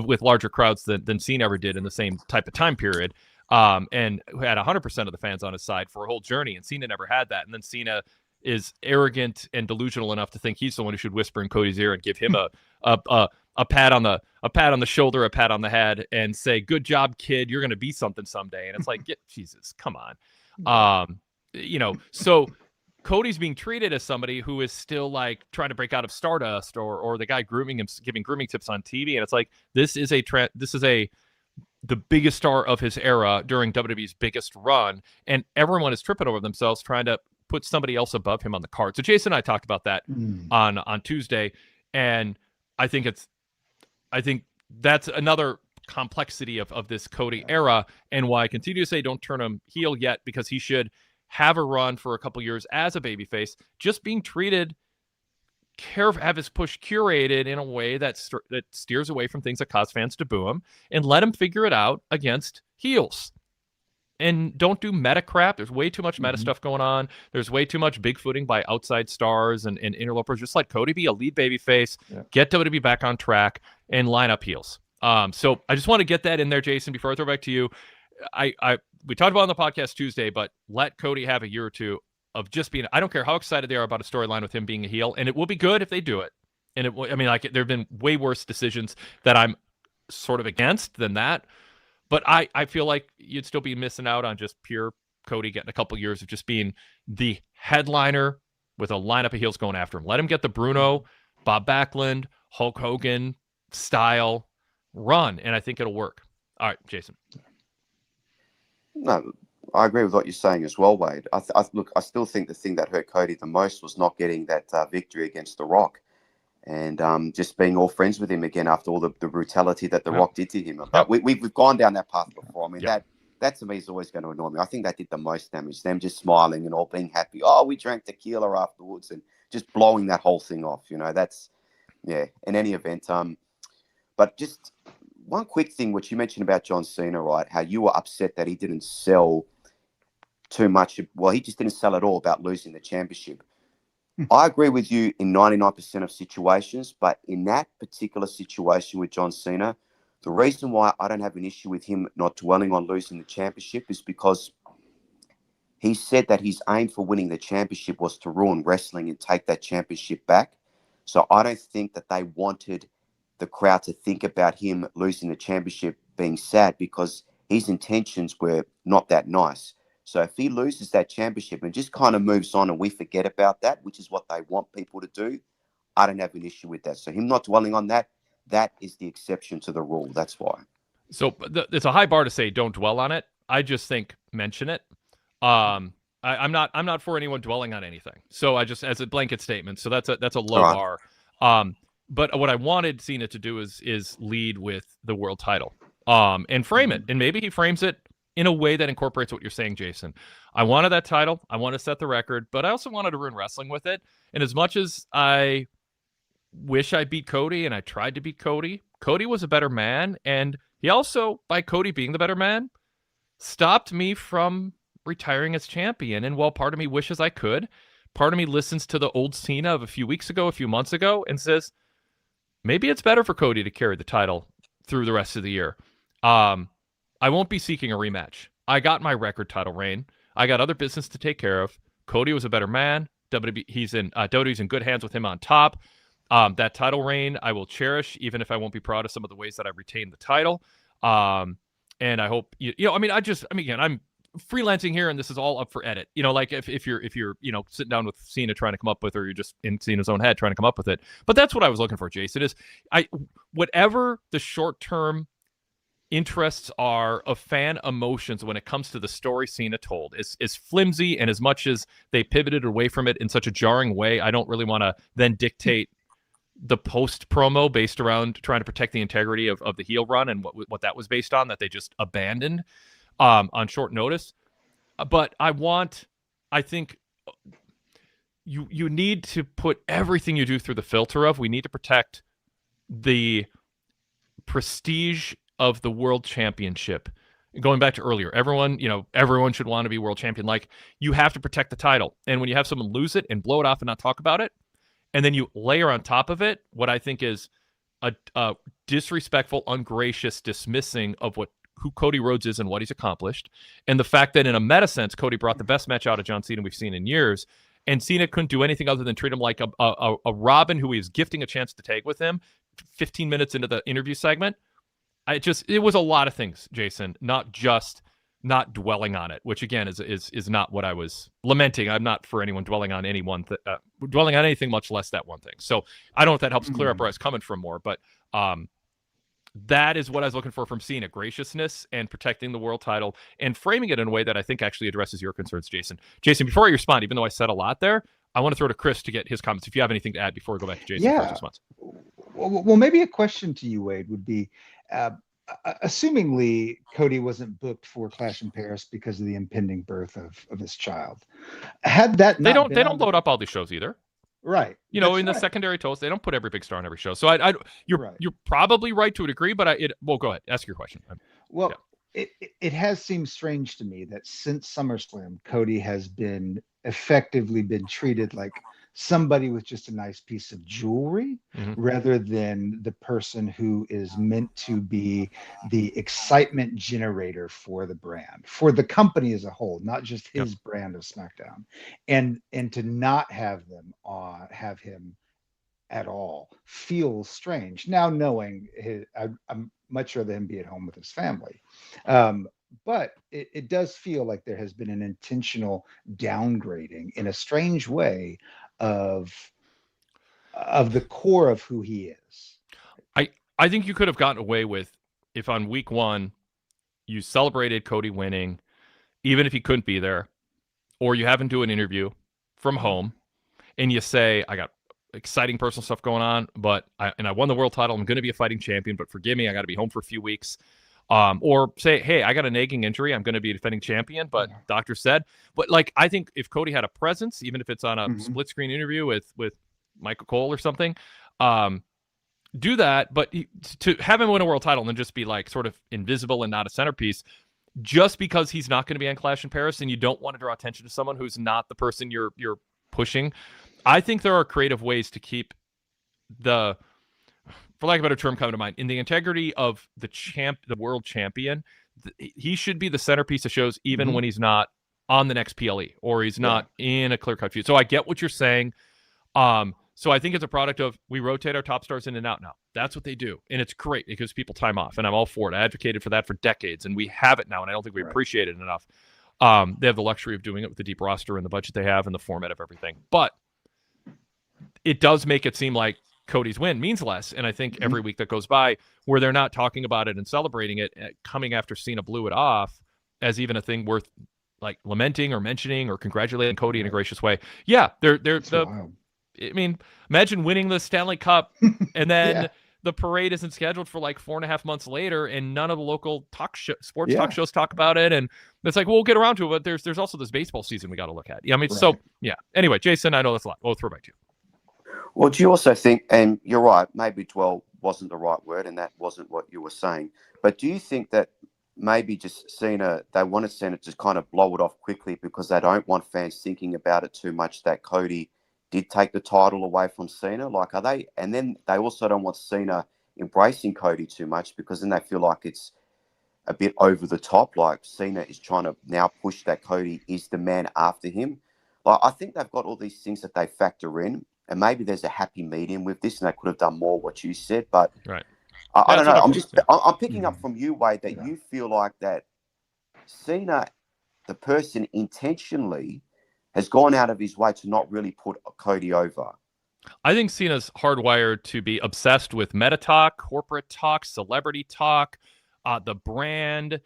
with larger crowds than Cena ever did in the same type of time period, and who had 100% of the fans on his side for a whole journey, and Cena never had that. And then Cena is arrogant and delusional enough to think he's the one who should whisper in Cody's ear and give him a pat on the shoulder, a pat on the head, and say, "Good job, kid. You're going to be something someday." And it's like, Jesus, come on. So Cody's being treated as somebody who is still like trying to break out of Stardust, or the guy grooming him, giving grooming tips on TV. And it's like, this is the biggest star of his era during WWE's biggest run, and everyone is tripping over themselves trying to put somebody else above him on the card. So Jason and I talked about that on Tuesday, and I think that's another complexity of this Cody era, and why I continue to say don't turn him heel yet, because he should have a run for a couple years as a babyface, just being treated, have his push curated in a way that steers away from things that cause fans to boo him, and let him figure it out against heels. And don't do meta crap. There's way too much meta stuff going on. There's way too much bigfooting by outside stars and interlopers. Just let Cody be a lead babyface, get WWE back on track, and line up heels. So I just want to get that in there, Jason, before I throw it back to you. We talked about it on the podcast Tuesday, but let Cody have a year or two of just being, I don't care how excited they are about a storyline with him being a heel, and it will be good if they do it. And there have been way worse decisions that I'm sort of against than that. But I feel like you'd still be missing out on just pure Cody getting a couple years of just being the headliner with a lineup of heels going after him. Let him get the Bruno, Bob Backlund, Hulk Hogan style run, and I think it'll work. All right, Jason. No, I agree with what you're saying as well, Wade. I still think the thing that hurt Cody the most was not getting that victory against The Rock, and just being all friends with him again after all the brutality that The Rock did to him. But we've gone down that path before. I mean, that to me is always going to annoy me. I think that did the most damage. Them just smiling and all being happy. Oh, we drank tequila afterwards, and just blowing that whole thing off. That's, in any event. But just one quick thing, which you mentioned about John Cena, right? How you were upset that he didn't sell too much. Well, he just didn't sell at all about losing the championship. I agree with you in 99% of situations, but in that particular situation with John Cena, the reason why I don't have an issue with him not dwelling on losing the championship is because he said that his aim for winning the championship was to ruin wrestling and take that championship back. So I don't think that they wanted the crowd to think about him losing the championship being sad, because his intentions were not that nice. So if he loses that championship and just kind of moves on and we forget about that, which is what they want people to do, I don't have an issue with that. So him not dwelling on that, that is the exception to the rule. That's why. So it's a high bar to say don't dwell on it. I just think mention it. I'm not for anyone dwelling on anything. So I just, as a blanket statement. So that's a low bar. But what I wanted Cena to do is lead with the world title, and frame it. And maybe he frames it in a way that incorporates what you're saying, Jason. I wanted that title. I want to set the record, but I also wanted to ruin wrestling with it. And as much as I wish I beat Cody, and I tried to beat Cody, Cody was a better man. And he also, by Cody being the better man, stopped me from retiring as champion. And while part of me wishes I could, part of me listens to the old Cena of a few weeks ago, a few months ago, and says, maybe it's better for Cody to carry the title through the rest of the year. I won't be seeking a rematch. I got my record title reign. I got other business to take care of. Cody was a better man. WWE's in good hands with him on top. That title reign I will cherish, even if I won't be proud of some of the ways that I retained the title. And I hope again, I'm freelancing here, and this is all up for edit. Like if you're sitting down with Cena trying to come up with, or you're just in Cena's own head trying to come up with it. But that's what I was looking for, Jason. Is whatever the short term interests are of fan emotions when it comes to the story Cena told is flimsy, and as much as they pivoted away from it in such a jarring way, I don't really want to then dictate the post promo based around trying to protect the integrity of the heel run and what that was based on, that they just abandoned on short notice. But I think you need to put everything you do through the filter of, we need to protect the prestige of the world championship. Going back to earlier, everyone should want to be world champion. Like, you have to protect the title. And when you have someone lose it and blow it off and not talk about it, and then you layer on top of it what I think is a disrespectful, ungracious dismissing of who Cody Rhodes is and what he's accomplished, and the fact that in a meta sense, Cody brought the best match out of John Cena we've seen in years, and Cena couldn't do anything other than treat him like a Robin who he was gifting a chance to tag with him 15 minutes into the interview segment. It was a lot of things, Jason, not just not dwelling on it, which again is not what I was lamenting. I'm not for anyone dwelling on dwelling on anything, much less that one thing. So I don't know if that helps clear up where I was coming from more, but that is what I was looking for from Cena: graciousness and protecting the world title and framing it in a way that I think actually addresses your concerns, Jason. Jason, before I respond, even though I said a lot there, I want to throw to Chris to get his comments. If you have anything to add before we go back to Jason for his response. Well, maybe a question to you, Wade, would be, assumingly Cody wasn't booked for Clash in Paris because of the impending birth of his child. Had that not they don't load up all these shows either. Right. The secondary toast, they don't put every big star on every show. So you're probably right to a degree, but go ahead, ask your question. Well, yeah. It has seemed strange to me that since SummerSlam, Cody has been effectively treated like somebody with just a nice piece of jewelry, rather than the person who is meant to be the excitement generator for the brand, for the company as a whole, not just his brand of SmackDown. And to not have him at all feels strange. Now, knowing I'm much rather him be at home with his family. But it does feel like there has been an intentional downgrading in a strange way of the core of who he is. I think you could have gotten away with if on week one you celebrated Cody winning, even if he couldn't be there, or you have him do an interview from home and you say, I got exciting personal stuff going on, but I won the world title. I'm going to be a fighting champion, but forgive me, I got to be home for a few weeks. Or say, hey, I got a nagging injury. I'm going to be a defending champion, but doctor said. But I think if Cody had a presence, even if it's on a split screen interview with Michael Cole or something, do that. But to have him win a world title and then just be sort of invisible and not a centerpiece, just because he's not going to be on Clash in Paris and you don't want to draw attention to someone who's not the person you're pushing. I think there are creative ways to keep the, for lack of a better term coming to mind, in the integrity of the world champion. He should be the centerpiece of shows, even when he's not on the next PLE or he's not in a clear-cut feud. So I get what you're saying. So I think it's a product of, we rotate our top stars in and out now. That's what they do. And it's great. It gives people time off. And I'm all for it. I advocated for that for decades. And we have it now. And I don't think we appreciate it enough. They have the luxury of doing it with the deep roster and the budget they have and the format of everything. But it does make it seem like Cody's win means less. And I think every week that goes by where they're not talking about it and celebrating it, coming after Cena blew it off as even a thing worth lamenting or mentioning or congratulating Cody in a gracious way. Yeah, I mean, imagine winning the Stanley Cup and then the parade isn't scheduled for 4.5 months later, and none of the local sports talk shows talk about it. And it's we'll get around to it, but there's also this baseball season we got to look at. Anyway, Jason, I know that's a lot. We'll throw back to you. Well, do you also think, and you're right, maybe dwell wasn't the right word, and that wasn't what you were saying, but do you think that maybe just they wanted Cena to kind of blow it off quickly because they don't want fans thinking about it too much, that Cody did take the title away from Cena? Are they, and then they also don't want Cena embracing Cody too much because then they feel like it's a bit over the top. Like Cena is trying to now push that Cody is the man after him. Like I think they've got all these things that they factor in, and maybe there's a happy medium with this, and they could have done more what you said. But Right. I don't know. Yeah. I'm picking up from you, Wade, that you feel like that Cena, the person intentionally, has gone out of his way to not really put Cody over. I think Cena's hardwired to be obsessed with meta talk, corporate talk, celebrity talk, the brand.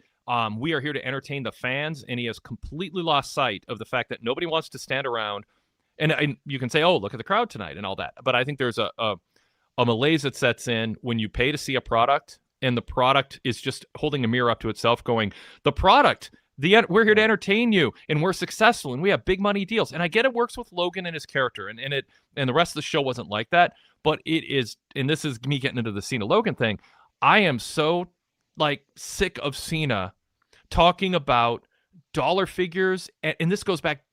We are here to entertain the fans, and he has completely lost sight of the fact that nobody wants to stand around. And you can say, oh, look at the crowd tonight and all that. But I think there's a malaise that sets in when you pay to see a product, and the product is just holding a mirror up to itself going, the product, we're here to entertain you, and we're successful, and we have big money deals. And I get it works with Logan and his character, and the rest of the show wasn't like that. But it is, and this is me getting into the Cena Logan thing. I am so sick of Cena talking about dollar figures, and this goes back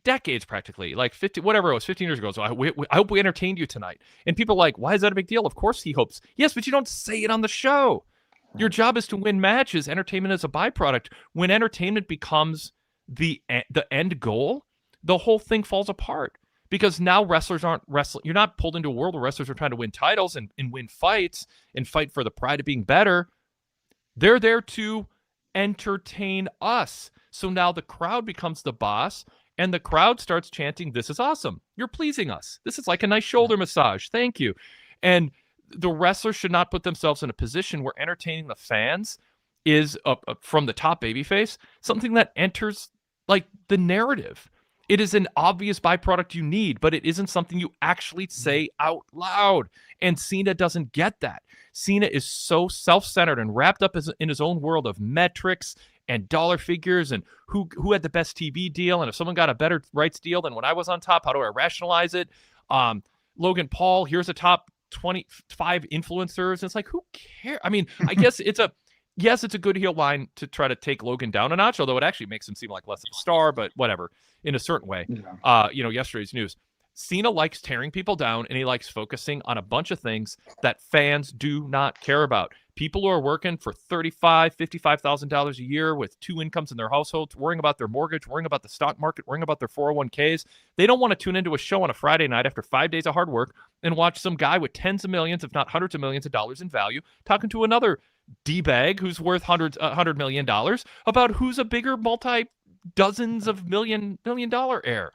decades practically, like 15 years ago. So I hope we entertained you tonight. And people are like, why is that a big deal? Of course he hopes. Yes, but you don't say it on the show. Your job is to win matches. Entertainment is a byproduct. When entertainment becomes the end goal, the whole thing falls apart. Because now wrestlers aren't wrestling. You're not pulled into a world where wrestlers are trying to win titles and win fights and fight for the pride of being better. They're there to entertain us. So now the crowd becomes the boss, and the crowd starts chanting, this is awesome. You're pleasing us. This is like a nice shoulder massage. Thank you. And the wrestlers should not put themselves in a position where entertaining the fans is, from the top babyface, something that enters the narrative. It is an obvious byproduct you need, but it isn't something you actually say out loud. And Cena doesn't get that. Cena is so self-centered and wrapped up in his own world of metrics and dollar figures and who had the best TV deal, and if someone got a better rights deal than when I was on top, how do I rationalize it? Logan Paul, here's a top 25 influencers. And it's like, who cares? I mean, I guess it's a good heel line to try to take Logan down a notch, although it actually makes him seem like less of a star, but whatever, in a certain way. Yeah. Yesterday's news. Cena likes tearing people down, and he likes focusing on a bunch of things that fans do not care about. People who are working for $35,000, $55,000 a year with 2 incomes in their households, worrying about their mortgage, worrying about the stock market, worrying about their 401ks. They don't want to tune into a show on a Friday night after 5 days of hard work and watch some guy with tens of millions, if not hundreds of millions of dollars in value, talking to another D-bag who's worth $100 million about who's a bigger multi-dozens of million-dollar heir.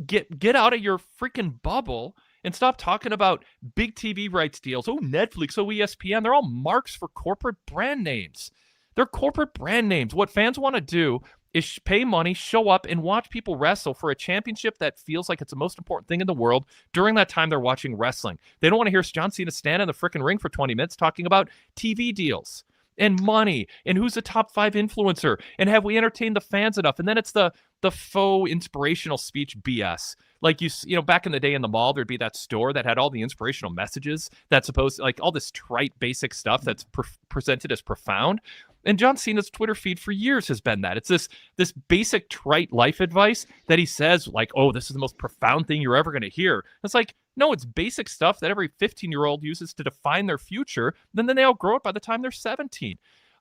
Get out of your freaking bubble and stop talking about big TV rights deals. Oh, Netflix, oh, ESPN. They're all marks for corporate brand names. They're corporate brand names. What fans want to do is pay money, show up, and watch people wrestle for a championship that feels like it's the most important thing in the world during that time they're watching wrestling. They don't want to hear John Cena stand in the freaking ring for 20 minutes talking about TV deals and money and who's the top 5 influencer and have we entertained the fans enough. And then it's the faux inspirational speech BS. Like back in the day in the mall, there'd be that store that had all the inspirational messages that's supposed to, all this trite basic stuff that's presented as profound. And John Cena's Twitter feed for years has been that. It's this basic trite life advice that he says oh, this is the most profound thing you're ever going to hear. It's like, no, it's basic stuff that every 15-year-old uses to define their future. Then they all grow it by the time they're 17.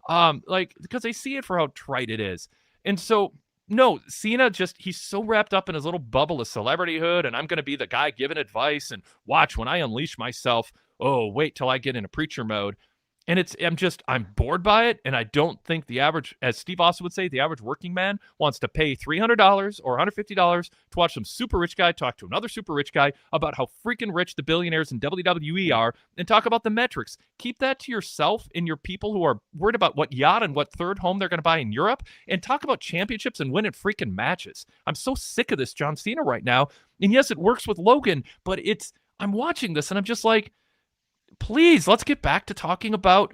Because they see it for how trite it is. And so, no, Cena he's so wrapped up in his little bubble of celebrityhood, and I'm going to be the guy giving advice, and watch when I unleash myself. Oh, wait till I get into preacher mode. And I'm bored by it. And I don't think the average, as Steve Austin would say, the average working man wants to pay $300 or $150 to watch some super rich guy talk to another super rich guy about how freaking rich the billionaires in WWE are and talk about the metrics. Keep that to yourself and your people who are worried about what yacht and what third home they're going to buy in Europe, and talk about championships and winning freaking matches. I'm so sick of this John Cena right now. And yes, it works with Logan, but I'm watching this and I'm just like, please, let's get back to talking about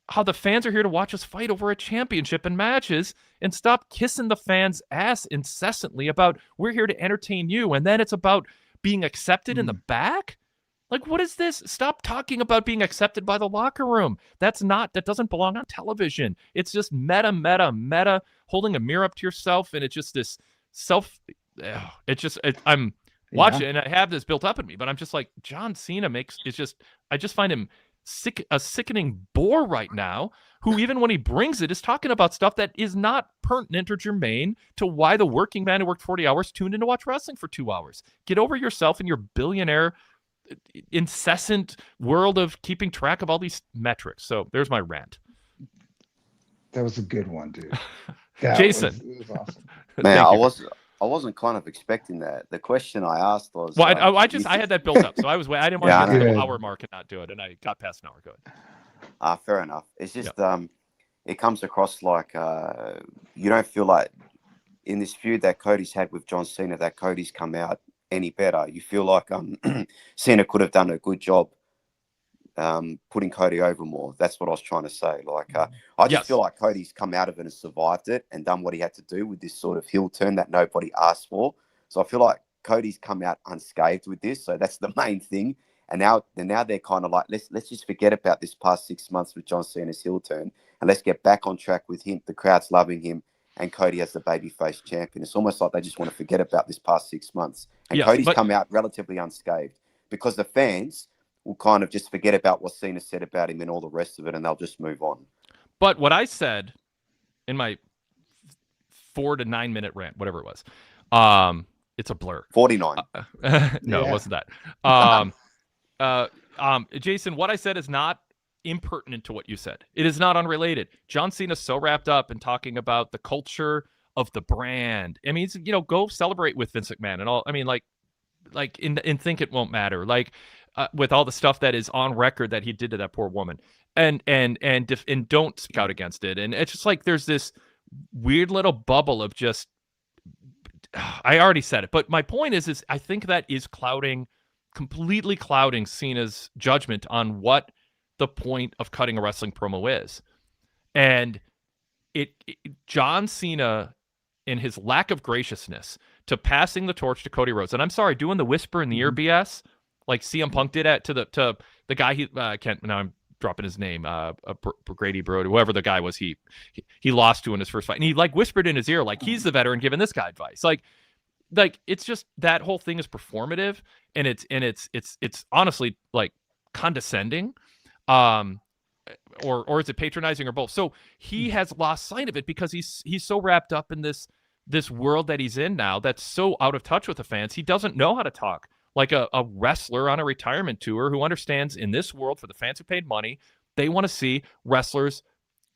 how the fans are here to watch us fight over a championship and matches, and stop kissing the fans' ass incessantly about we're here to entertain you, and then it's about being accepted in the back. What is this? Stop talking about being accepted by the locker room. That doesn't belong on television. It's just meta, holding a mirror up to yourself, and it's just this I'm watching, and I have this built up in me, but I'm just like, John Cena I just find him a sickening bore right now, who even when he brings it is talking about stuff that is not pertinent or germane to why the working man who worked 40 hours tuned in to watch wrestling for 2 hours. Get over yourself and your billionaire incessant world of keeping track of all these metrics. So there's my rant. That was a good one, dude. Jason. Was awesome. Man, I wasn't kind of expecting that. The question I asked was, well, I had that built up, so I didn't want to get to the hour mark and not do it, and I got past an hour. Good. Fair enough. It's just it comes across like you don't feel like in this feud that Cody's had with John Cena that Cody's come out any better. You feel like Cena could have done a good job putting Cody over more. That's what I was trying to say. Like I just feel like Cody's come out of it and survived it and done what he had to do with this sort of heel turn that nobody asked for. So I feel like Cody's come out unscathed with this. So that's the main thing. And now they're kind of like, let's just forget about this past 6 months with John Cena's heel turn and let's get back on track with him. The crowd's loving him and Cody as the babyface champion. It's almost like they just want to forget about this past 6 months. And Cody's come out relatively unscathed because the fans will kind of just forget about what Cena said about him and all the rest of it, and they'll just move on. But what I said in my 4 to 9 minute rant, whatever it was, it's a blur. 49. No, it wasn't that. Jason, what I said is not impertinent to what you said. It is not unrelated. John Cena's so wrapped up in talking about the culture of the brand. I mean, go celebrate with Vince McMahon and all. I mean, like and think it won't matter. Like with all the stuff that is on record that he did to that poor woman, and don't speak out against it. And it's just like there's this weird little bubble of just. I already said it, but my point is I think that is completely clouding Cena's judgment on what the point of cutting a wrestling promo is. And John Cena, in his lack of graciousness to passing the torch to Cody Rhodes, and I'm sorry, doing the whisper in the ear BS like CM Punk did to the guy now I'm dropping his name, Brady Brody, whoever the guy was he lost to in his first fight, and he like whispered in his ear like he's the veteran giving this guy advice. Like it's just that whole thing is performative, and it's honestly like condescending. Or is it patronizing or both? So he has lost sight of it because he's so wrapped up in this world that he's in now that's so out of touch with the fans. He doesn't know how to talk like a wrestler on a retirement tour who understands in this world for the fans who paid money, they want to see wrestlers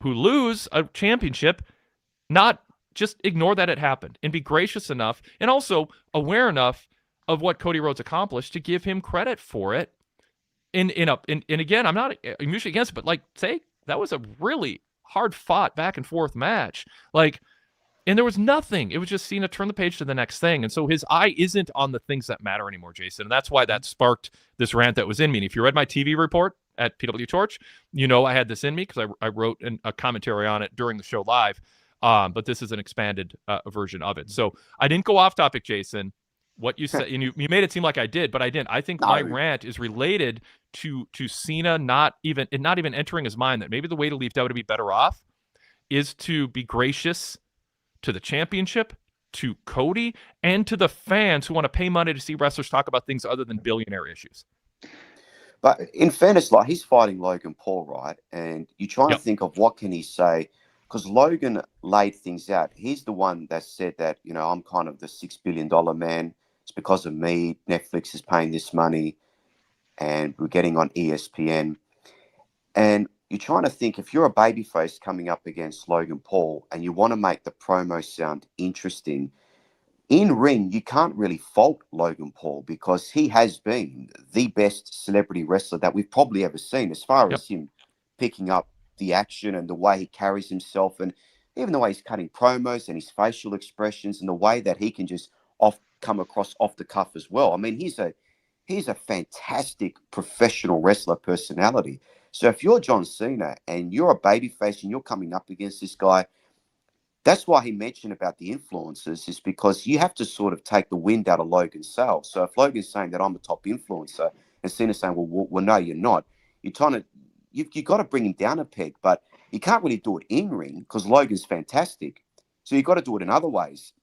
who lose a championship not just ignore that it happened and be gracious enough and also aware enough of what Cody Rhodes accomplished to give him credit for it. And again, I'm usually against it, but like say that was a really hard fought back and forth match. Like, and there was nothing. It was just Cena turn the page to the next thing. And so his eye isn't on the things that matter anymore, Jason. And that's why that sparked this rant that was in me. And if you read my TV report at PWTorch, I had this in me because I wrote a commentary on it during the show live. But this is an expanded version of it. So I didn't go off topic, Jason. What you said, and you made it seem like I did, but I didn't. I think my rant is related to Cena not even entering his mind that maybe the way to leave WWE better off is to be gracious to the championship, to Cody, and to the fans who want to pay money to see wrestlers talk about things other than billionaire issues. But in fairness, like he's fighting Logan Paul, right? And you're trying to think of what can he say, because Logan laid things out. He's the one that said that, I'm kind of the $6 billion man. It's because of me. Netflix is paying this money and we're getting on ESPN. And you're trying to think, if you're a babyface coming up against Logan Paul and you want to make the promo sound interesting, in ring, you can't really fault Logan Paul because he has been the best celebrity wrestler that we've probably ever seen as far as him picking up the action and the way he carries himself and even the way he's cutting promos and his facial expressions and the way that he can just come across off the cuff as well. I mean, he's a fantastic professional wrestler personality. So if you're John Cena and you're a babyface and you're coming up against this guy, that's why he mentioned about the influencers, is because you have to sort of take the wind out of Logan's sails. So if Logan's saying that I'm a top influencer and Cena's saying, well, no, you're not. You've got to bring him down a peg, but you can't really do it in ring because Logan's fantastic. So you've got to do it in other ways.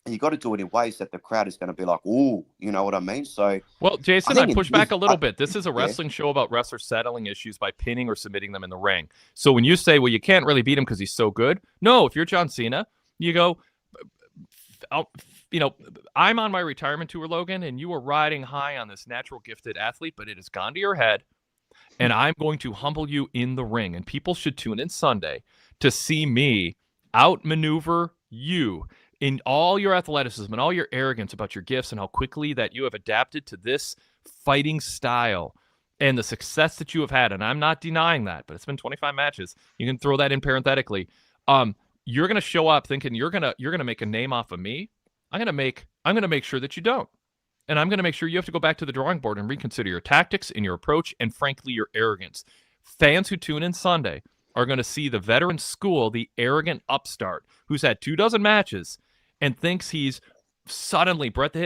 And you got to do it in ways that the crowd is going to be like, "Ooh," you know what I mean? So, Well, Jason, I push back a little bit. This is a yeah. wrestling show about wrestlers settling issues by pinning or submitting them in the ring. So when you say, well, you can't really beat him because he's so good. No, if you're John Cena, you go, I'm on my retirement tour, Logan, and you are riding high on this natural gifted athlete, but it has gone to your head, and I'm going to humble you in the ring. And people should tune in Sunday to see me outmaneuver you in all your athleticism and all your arrogance about your gifts and how quickly that you have adapted to this fighting style and the success that you have had. And I'm not denying that, but it's been 25 matches. You can throw that in parenthetically. You're going to show up thinking you're going to make a name off of me. I'm going to make sure that you don't. And I'm going to make sure you have to go back to the drawing board and reconsider your tactics and your approach and, frankly, your arrogance. Fans who tune in Sunday are going to see the veteran school, the arrogant upstart who's had 24 matches and thinks he's suddenly Bret the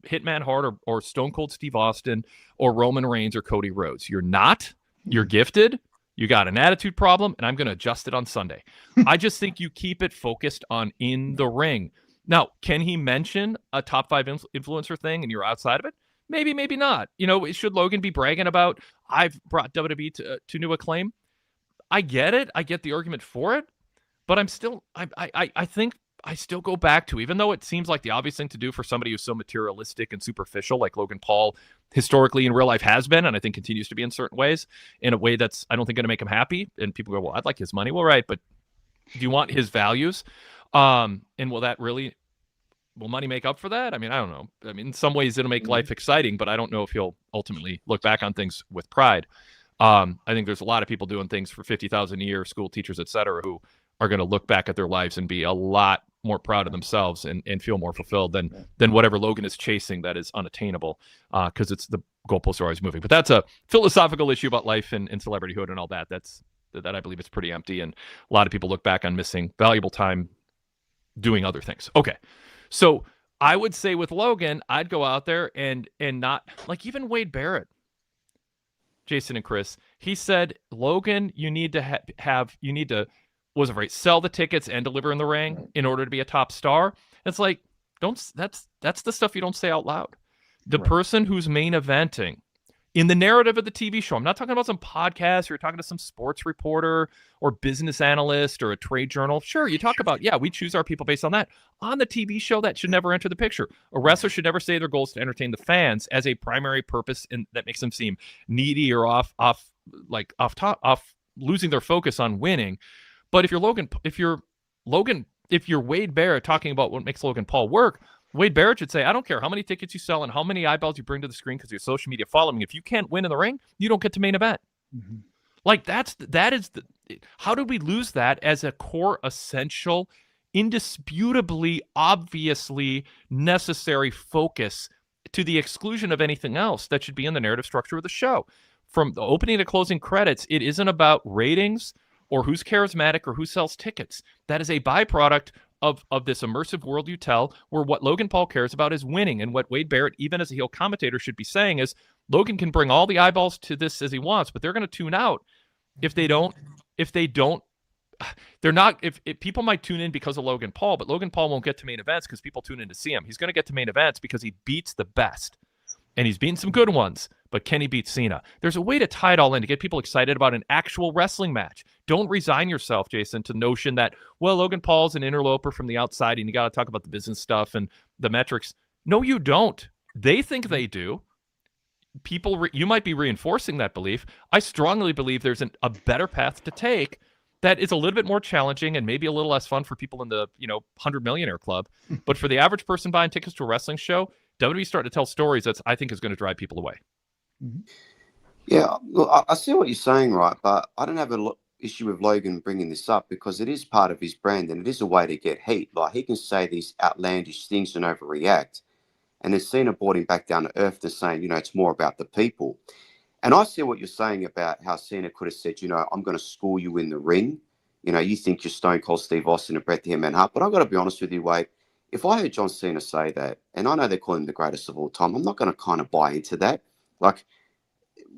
Hitman Hart or Stone Cold Steve Austin or Roman Reigns or Cody Rhodes. You're not. You're gifted. You got an attitude problem, and I'm going to adjust it on Sunday. I just think you keep it focused on in the ring. Now, can he mention a top 5 influencer thing and you're outside of it? Maybe, maybe not. Should Logan be bragging about, I've brought WWE to new acclaim? I get it. I get the argument for it. But I think I still go back to, even though it seems like the obvious thing to do for somebody who's so materialistic and superficial, like Logan Paul historically in real life has been, and I think continues to be in certain ways, in a way that's, I don't think, going to make him happy. And people go, well, I'd like his money. Well, right, but do you want his values? And will money make up for that? I mean, I don't know. I mean, in some ways it'll make life exciting, but I don't know if he'll ultimately look back on things with pride. I think there's a lot of people doing things for $50,000 a year, school teachers, et cetera, who are going to look back at their lives and be a lot more proud of themselves and feel more fulfilled than whatever Logan is chasing that is unattainable, because it's the goalposts are always moving. But that's a philosophical issue about life and celebrityhood and all that. That I believe is pretty empty, and a lot of people look back on missing valuable time doing other things. Okay, so I would say with Logan, I'd go out there and not, like, even Wade Barrett, Jason and Chris, he said, Logan, you need to sell the tickets and deliver in the ring in order to be a top star. It's like, that's the stuff you don't say out loud. The person who's main eventing in the narrative of the TV show, I'm not talking about some podcast, or you're talking to some sports reporter or business analyst or a trade journal. Sure, you talk about, we choose our people based on that. On the TV show, that should never enter the picture. A wrestler should never say their goal is to entertain the fans as a primary purpose, and that makes them seem needy or off losing their focus on winning. But if you're Wade Barrett talking about what makes Logan Paul work, Wade Barrett should say, I don't care how many tickets you sell and how many eyeballs you bring to the screen because your social media following. If you can't win in the ring, you don't get to main event. Mm-hmm. Like how did we lose that as a core, essential, indisputably, obviously necessary focus to the exclusion of anything else that should be in the narrative structure of the show? From the opening to closing credits, it isn't about ratings or who's charismatic or who sells tickets. That is a byproduct of this immersive world you tell, where what Logan Paul cares about is winning. And what Wade Barrett, even as a heel commentator, should be saying is, Logan can bring all the eyeballs to this as he wants, but they're going to tune out if people might tune in because of Logan Paul, but Logan Paul won't get to main events because people tune in to see him. He's going to get to main events because he beats the best. And he's beaten some good ones, but can he beat Cena? There's a way to tie it all in, to get people excited about an actual wrestling match. Don't resign yourself, Jason, to the notion that, well, Logan Paul's an interloper from the outside and you got to talk about the business stuff and the metrics. No, you don't. They think they do. You might be reinforcing that belief. I strongly believe there's a better path to take that is a little bit more challenging and maybe a little less fun for people in the 100 millionaire club. But for the average person buying tickets to a wrestling show, WWE's starting to tell stories that I think is going to drive people away. Yeah, look, I see what you're saying, right? But I don't have an issue with Logan bringing this up because it is part of his brand and it is a way to get heat. Like, he can say these outlandish things and overreact. And then Cena brought him back down to earth to saying, it's more about the people. And I see what you're saying about how Cena could have said, I'm going to school you in the ring. You think you're Stone Cold Steve Austin and Bret the Hitman Hart. But I've got to be honest with you, Wade. If I heard John Cena say that, and I know they call him the greatest of all time, I'm not going to kind of buy into that. Like,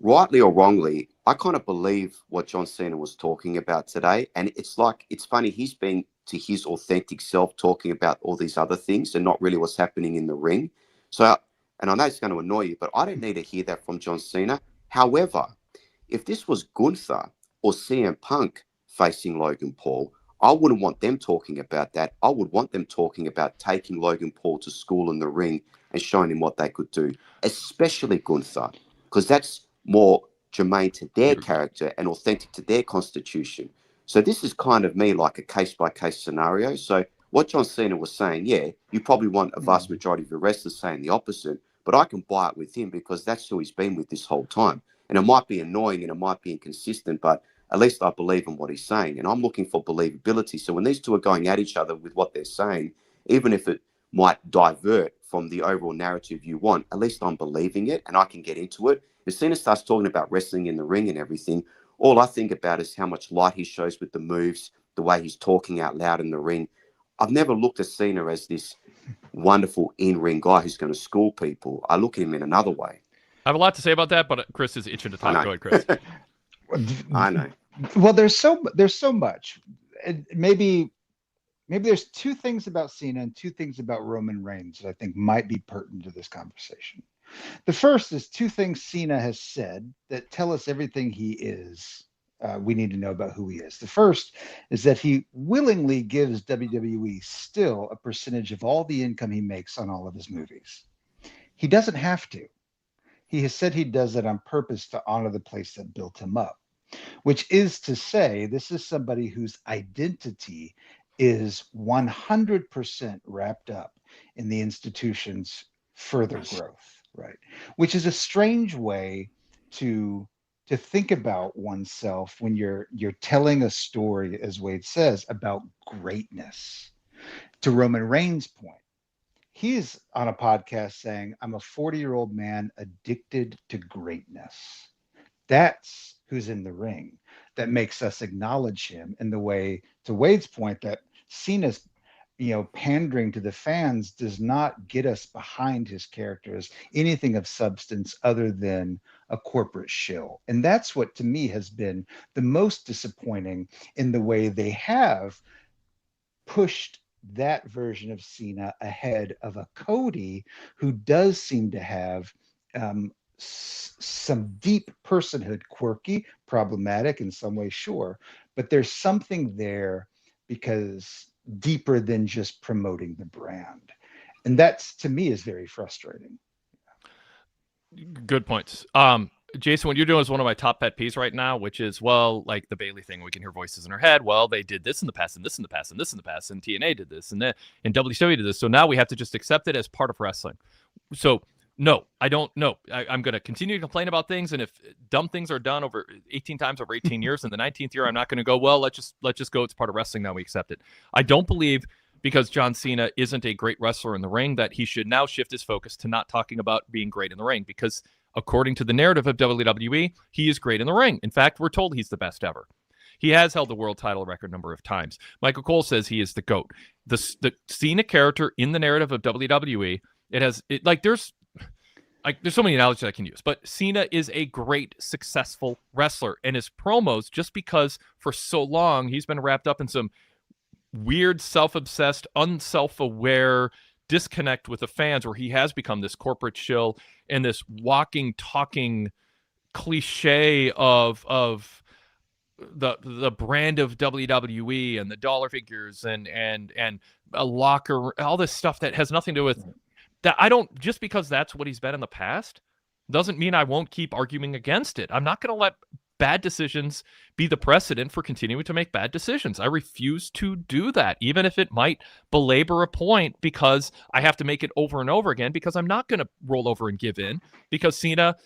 rightly or wrongly, I kind of believe what John Cena was talking about today. And it's funny, he's been to his authentic self, talking about all these other things and not really what's happening in the ring. So, and I know it's going to annoy you, but I don't need to hear that from John Cena. However, if this was Gunther or CM Punk facing Logan Paul, I wouldn't want them talking about that. I would want them talking about taking Logan Paul to school in the ring and showing him what they could do, especially Gunther, because that's more germane to their character and authentic to their constitution. So this is kind of me like a case-by-case scenario. So what John Cena was saying, yeah, you probably want a vast majority of your wrestlers saying the opposite, but I can buy it with him because that's who he's been with this whole time. And it might be annoying and it might be inconsistent, but at least I believe in what he's saying. And I'm looking for believability. So when these two are going at each other with what they're saying, even if it might divert from the overall narrative you want, at least I'm believing it and I can get into it. If Cena starts talking about wrestling in the ring and everything, all I think about is how much light he shows with the moves, the way he's talking out loud in the ring. I've never looked at Cena as this wonderful in-ring guy who's going to school people. I look at him in another way. I have a lot to say about that, but Chris is itching to talk. Go ahead, Chris. I know. Well, there's so much. Maybe there's two things about Cena and two things about Roman Reigns that I think might be pertinent to this conversation. The first is two things Cena has said that tell us everything he is. We need to know about who he is. The first is that he willingly gives WWE still a percentage of all the income he makes on all of his movies. He doesn't have to. He has said he does it on purpose to honor the place that built him up, which is to say this is somebody whose identity is 100% wrapped up in the institution's further growth, right? Which is a strange way to think about oneself when you're telling a story, as Wade says, about greatness. To Roman Reigns' point, he's on a podcast saying, I'm a 40-year-old man addicted to greatness. That's who's in the ring. That makes us acknowledge him in the way, to Wade's point, that Cena's pandering to the fans does not get us behind his character as anything of substance other than a corporate shill. And that's what, to me, has been the most disappointing in the way they have pushed that version of Cena ahead of a Cody who does seem to have some deep personhood, quirky, problematic in some ways, sure, but there's something there because deeper than just promoting the brand. And that's, to me, is very frustrating. Good points. Jason, what you're doing is one of my top pet peeves right now, which is, well, like the Bailey thing, we can hear voices in our head. Well, they did this in the past and this in the past and this in the past, and TNA did this and that, and WCW did this. So now we have to just accept it as part of wrestling. So no, I don't know. I'm going to continue to complain about things, and if dumb things are done over 18 times over 18 years, in the 19th year, I'm not going to go, well, let's just go. It's part of wrestling now. We accept it. I don't believe because John Cena isn't a great wrestler in the ring that he should now shift his focus to not talking about being great in the ring, because according to the narrative of WWE, he is great in the ring. In fact, we're told he's the best ever. He has held the world title a record number of times. Michael Cole says he is the GOAT. The Cena character in the narrative of WWE, there's so many analogies I can use, but Cena is a great, successful wrestler, and his promos, just because for so long he's been wrapped up in some weird, self-obsessed, unself-aware disconnect with the fans, where he has become this corporate shill and this walking, talking cliche of the brand of WWE and the dollar figures and a locker, all this stuff that has nothing to do with that. I don't, just because that's what he's been in the past doesn't mean I won't keep arguing against it. I'm not going to let bad decisions be the precedent for continuing to make bad decisions. I refuse to do that, even if it might belabor a point, because I have to make it over and over again, because I'm not going to roll over and give in, because Cena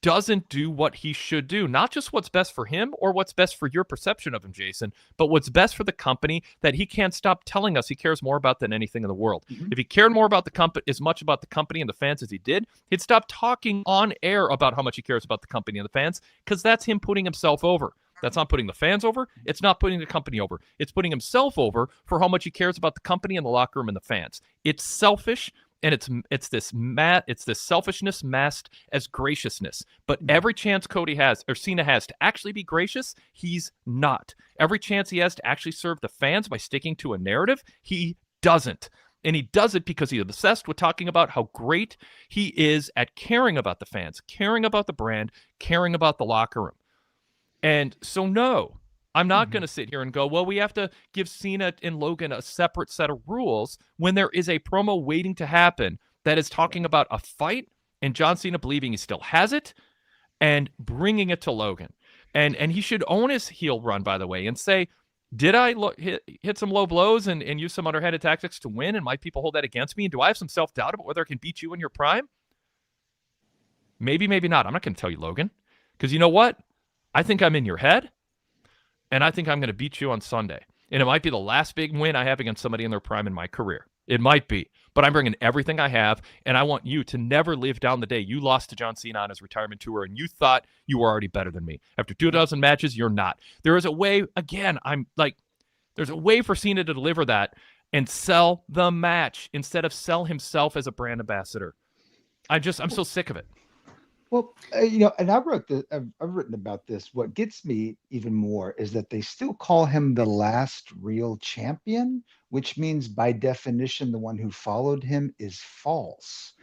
doesn't do what he should do. Not just what's best for him or what's best for your perception of him, Jason, but what's best for the company that he can't stop telling us he cares more about than anything in the world. Mm-hmm. If he cared more about the company, as much about the company and the fans as he did, he'd stop talking on air about how much he cares about the company and the fans, because that's him putting himself over. That's not putting the fans over. It's not putting the company over. It's putting himself over for how much he cares about the company and the locker room and the fans. It's selfish, and it's this selfishness masked as graciousness. But every chance Cody has, or Cena has, to actually be gracious, he's not. Every chance he has to actually serve the fans by sticking to a narrative, he doesn't. And he does it because he's obsessed with talking about how great he is at caring about the fans, caring about the brand, caring about the locker room. And so, no, I'm not going to sit here and go, well, we have to give Cena and Logan a separate set of rules when there is a promo waiting to happen that is talking about a fight and John Cena believing he still has it and bringing it to Logan. And he should own his heel run, by the way, and say, did I hit some low blows and use some underhanded tactics to win? And might people hold that against me? And do I have some self-doubt about whether I can beat you in your prime? Maybe, maybe not. I'm not going to tell you, Logan. Because you know what? I think I'm in your head. And I think I'm going to beat you on Sunday. And it might be the last big win I have against somebody in their prime in my career. It might be. But I'm bringing everything I have. And I want you to never live down the day you lost to John Cena on his retirement tour and you thought you were already better than me. After 2 dozen matches, you're not. There is a way, again, there's a way for Cena to deliver that and sell the match instead of sell himself as a brand ambassador. I'm so sick of it. Well, and I've written about this. What gets me even more is that they still call him the last real champion, which means by definition, the one who followed him is false,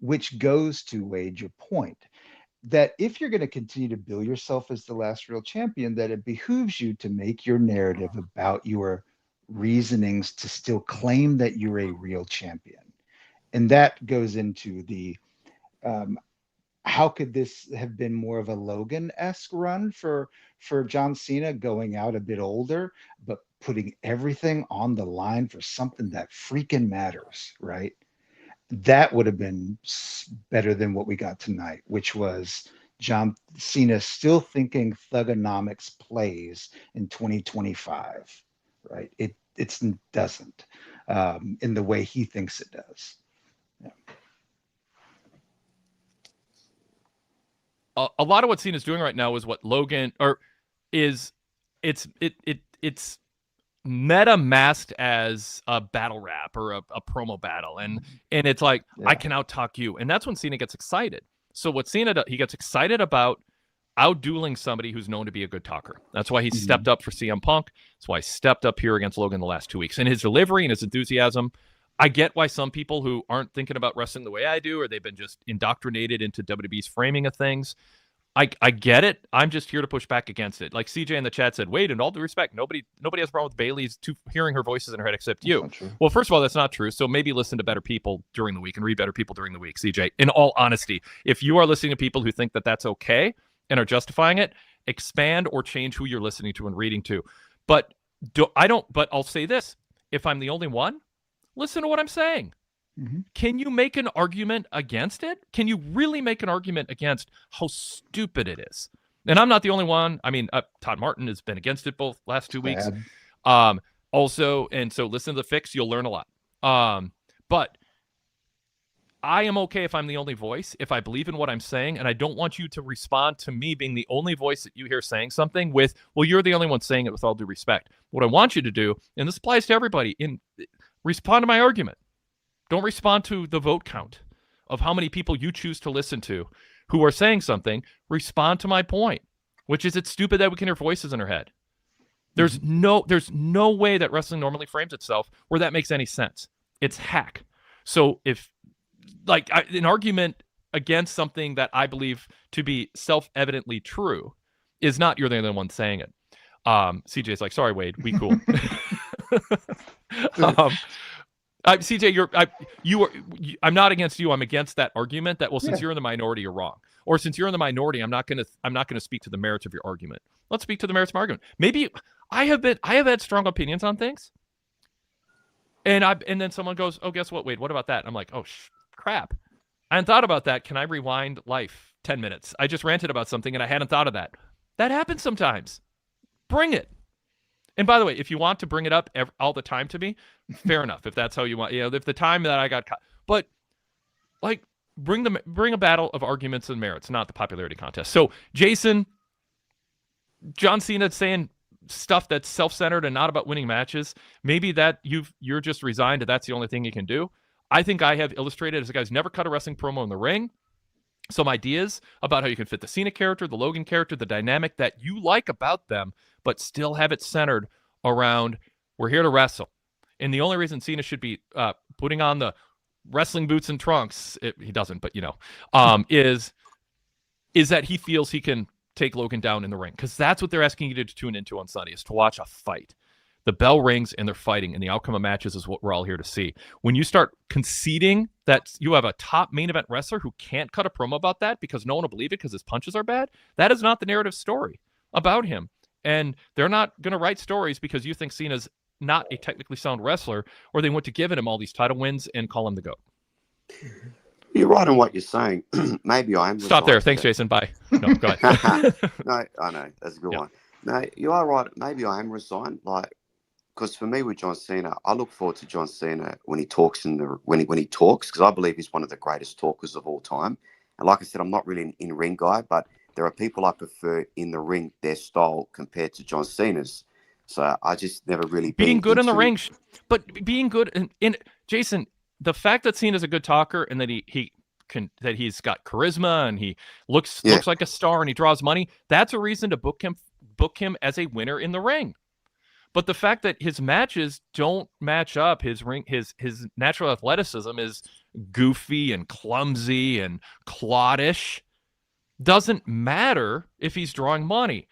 which goes to, Wade, your point, that if you're going to continue to bill yourself as the last real champion, that it behooves you to make your narrative about your reasonings to still claim that you're a real champion. And that goes into the, how could this have been more of a Logan-esque run for John Cena, going out a bit older, but putting everything on the line for something that freaking matters, right? That would have been better than what we got tonight, which was John Cena still thinking thugonomics plays in 2025, right? It doesn't in the way he thinks it does. Yeah. A lot of what Cena's doing right now is what Logan it's meta masked as a battle rap or a promo battle, and it's like, I can out talk you, and that's when Cena gets excited. So what Cena does, he gets excited about out-dueling somebody who's known to be a good talker. That's why he stepped up for CM Punk. That's why he stepped up here against Logan the last 2 weeks. And his delivery and his enthusiasm, I get why some people who aren't thinking about wrestling the way I do, or they've been just indoctrinated into WWE's framing of things, I get it. I'm just here to push back against it. Like CJ in the chat said, Wade, in all due respect, nobody has a problem with Bayley's hearing her voices in her head except you. Well, first of all, that's not true. So maybe listen to better people during the week and read better people during the week, CJ. In all honesty, if you are listening to people who think that that's okay and are justifying it, expand or change who you're listening to and reading to. But I'll say this. If I'm the only one, listen to what I'm saying. Can you make an argument against it? Can you really make an argument against how stupid it is? And I'm not the only one. I mean, Todd Martin has been against it both last 2 weeks. Also, and so listen to the fix. You'll learn a lot. But I am okay if I'm the only voice, if I believe in what I'm saying, and I don't want you to respond to me being the only voice that you hear saying something with, well, you're the only one saying it, with all due respect. What I want you to do, and this applies to everybody, respond to my argument. Don't respond to the vote count of how many people you choose to listen to who are saying something. Respond to my point, which is it's stupid that we can hear voices in our head. There's no way that wrestling normally frames itself where that makes any sense. It's hack. So if an argument against something that I believe to be self-evidently true is not you're the only one saying it. CJ's like, sorry, Wade, we cool. CJ, I'm not against you. I'm against that argument that, well, since you're in the minority, you're wrong. Or since you're in the minority, I'm not going to speak to the merits of your argument. Let's speak to the merits of my argument. Maybe I have had strong opinions on things. And then someone goes, oh, guess what, Wade, what about that? And I'm like, oh, crap. I hadn't thought about that. Can I rewind life 10 minutes? I just ranted about something and I hadn't thought of that. That happens sometimes. Bring it. And by the way, if you want to bring it up all the time to me, fair enough. If that's how you want, if the time that I got caught, but bring a battle of arguments and merits, not the popularity contest. So Jason, John Cena saying stuff that's self-centered and not about winning matches. Maybe that you're just resigned to that's the only thing you can do. I think I have illustrated, as a guy who's never cut a wrestling promo in the ring, some ideas about how you can fit the Cena character, the Logan character, the dynamic that you like about them, but still have it centered around, we're here to wrestle. And the only reason Cena should be putting on the wrestling boots and trunks, he doesn't, but is that he feels he can take Logan down in the ring, because that's what they're asking you to tune into on Sunday, is to watch a fight. The bell rings and they're fighting, and the outcome of matches is what we're all here to see. When you start conceding that you have a top main event wrestler who can't cut a promo about that because no one will believe it because his punches are bad, that is not the narrative story about him. And they're not going to write stories because you think Cena's not a technically sound wrestler, or they want to give him all these title wins and call him the GOAT. You're right on what you're saying. Maybe I am. Stop there. Thanks, Jason. Bye. No, go ahead. No, I know. That's a good one. No, you are right. Maybe I am resigned. Because for me with John Cena, I look forward to John Cena when he talks when he talks, because I believe he's one of the greatest talkers of all time. And like I said, I'm not really an in-ring guy, but there are people I prefer in the ring, their style compared to John Cena's. So I just never really being good in the ring, but being good in Jason. The fact that Cena's a good talker and that he's got charisma and he looks like a star and he draws money, that's a reason to book him as a winner in the ring. But the fact that his matches don't match up, his natural athleticism is goofy and clumsy and cloddish, doesn't matter if he's drawing money.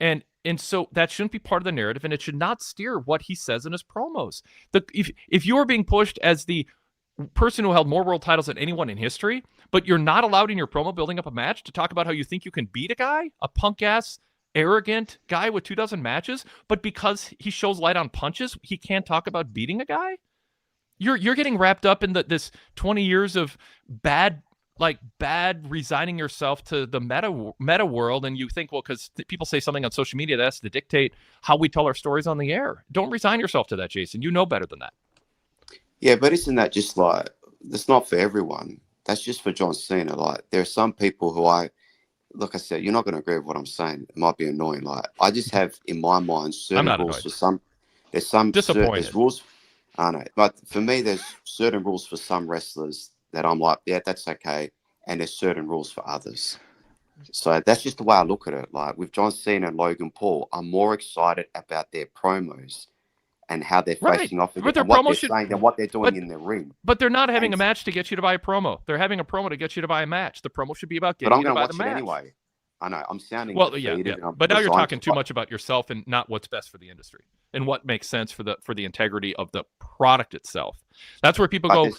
And so that shouldn't be part of the narrative, and it should not steer what he says in his promos. If you're being pushed as the person who held more world titles than anyone in history, but you're not allowed in your promo building up a match to talk about how you think you can beat a guy, a punk-ass, arrogant guy with 24 matches, but because he shows light on punches, he can't talk about beating a guy? You're getting wrapped up in this 20 years of bad resigning yourself to the meta world, and you think, well, because people say something on social media, that's to dictate how we tell our stories on the air. Don't resign yourself to that, Jason. You know better than that. Yeah, but isn't that just that's not for everyone. That's just for John Cena. There are some people who like I said, you're not going to agree with what I'm saying. It might be annoying. I just have in my mind certain rules for some. There's some disappointed. There's rules. I know, but for me, there's certain rules for some wrestlers that I'm like, yeah, that's okay, and there's certain rules for others. So that's just the way I look at it. With John Cena and Logan Paul, I'm more excited about their promos and how they're facing off against and what they're saying and what they're doing in the ring. But they're not having a match to get you to buy a promo. They're having a promo to get you to buy a match. The promo should be about getting you to buy the match. But I'm going to watch it anyway. I know. I'm sounding defeated. Yeah. But now you're talking too much about yourself and not what's best for the industry and what makes sense for the integrity of the product itself. That's where people go.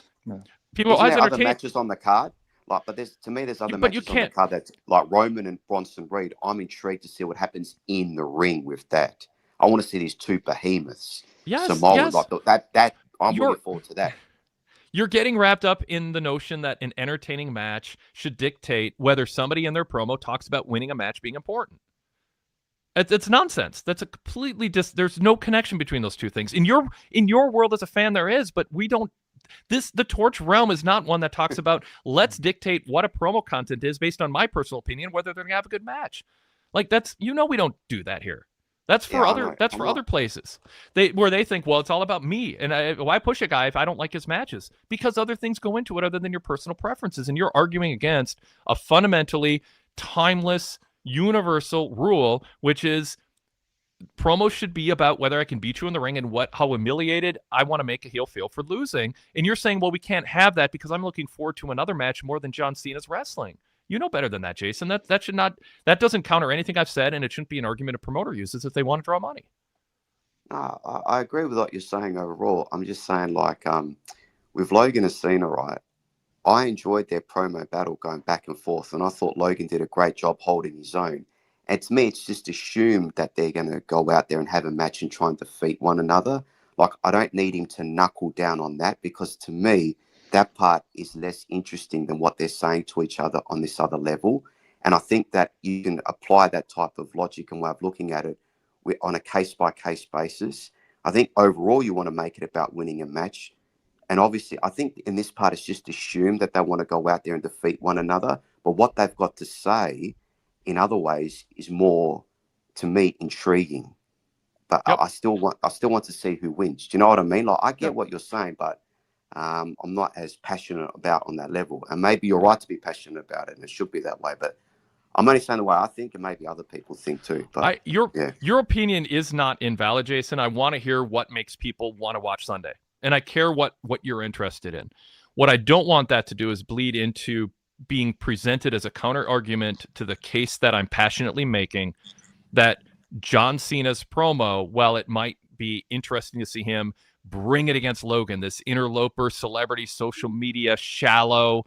People there other matches on the card. But there's other matches on the card that's like Roman and Bronson Reed. I'm intrigued to see what happens in the ring with that. I want to see these two behemoths. Yes, that I'm looking forward to that. You're getting wrapped up in the notion that an entertaining match should dictate whether somebody in their promo talks about winning a match being important. It's nonsense. That's a completely there's no connection between those two things. In your world as a fan, there is, but we don't. The Torch realm is not one that talks about let's dictate what a promo content is based on my personal opinion, whether they're gonna have a good match. We don't do that here. That's for other places. Where they think, well, it's all about me, and why push a guy if I don't like his matches? Because other things go into it other than your personal preferences, and you're arguing against a fundamentally timeless, universal rule, which is promos should be about whether I can beat you in the ring and how humiliated I want to make a heel feel for losing. And you're saying, well, we can't have that because I'm looking forward to another match more than John Cena's wrestling. You know better than that, Jason. That doesn't counter anything I've said, and it shouldn't be an argument a promoter uses if they want to draw money. I agree with what you're saying overall. I'm just saying, with Logan and Cena, right? I enjoyed their promo battle going back and forth, and I thought Logan did a great job holding his own. And to me, it's just assumed that they're going to go out there and have a match and try and defeat one another. I don't need him to knuckle down on that, because to me, that part is less interesting than what they're saying to each other on this other level. And I think that you can apply that type of logic and way of looking at it on a case-by-case basis. I think overall you want to make it about winning a match. And obviously, I think in this part, it's just assumed that they want to go out there and defeat one another. But what they've got to say in other ways is more, to me, intriguing. But I still want to see who wins. Do you know what I mean? I get what you're saying, but I'm not as passionate about on that level. And maybe you're right to be passionate about it, and it should be that way. But I'm only saying the way I think, and maybe other people think too. But your opinion is not invalid, Jason. I want to hear what makes people want to watch Sunday, and I care what you're interested in. What I don't want that to do is bleed into being presented as a counter argument to the case that I'm passionately making, that John Cena's promo, while it might be interesting to see him bring it against Logan, this interloper, celebrity, social media, shallow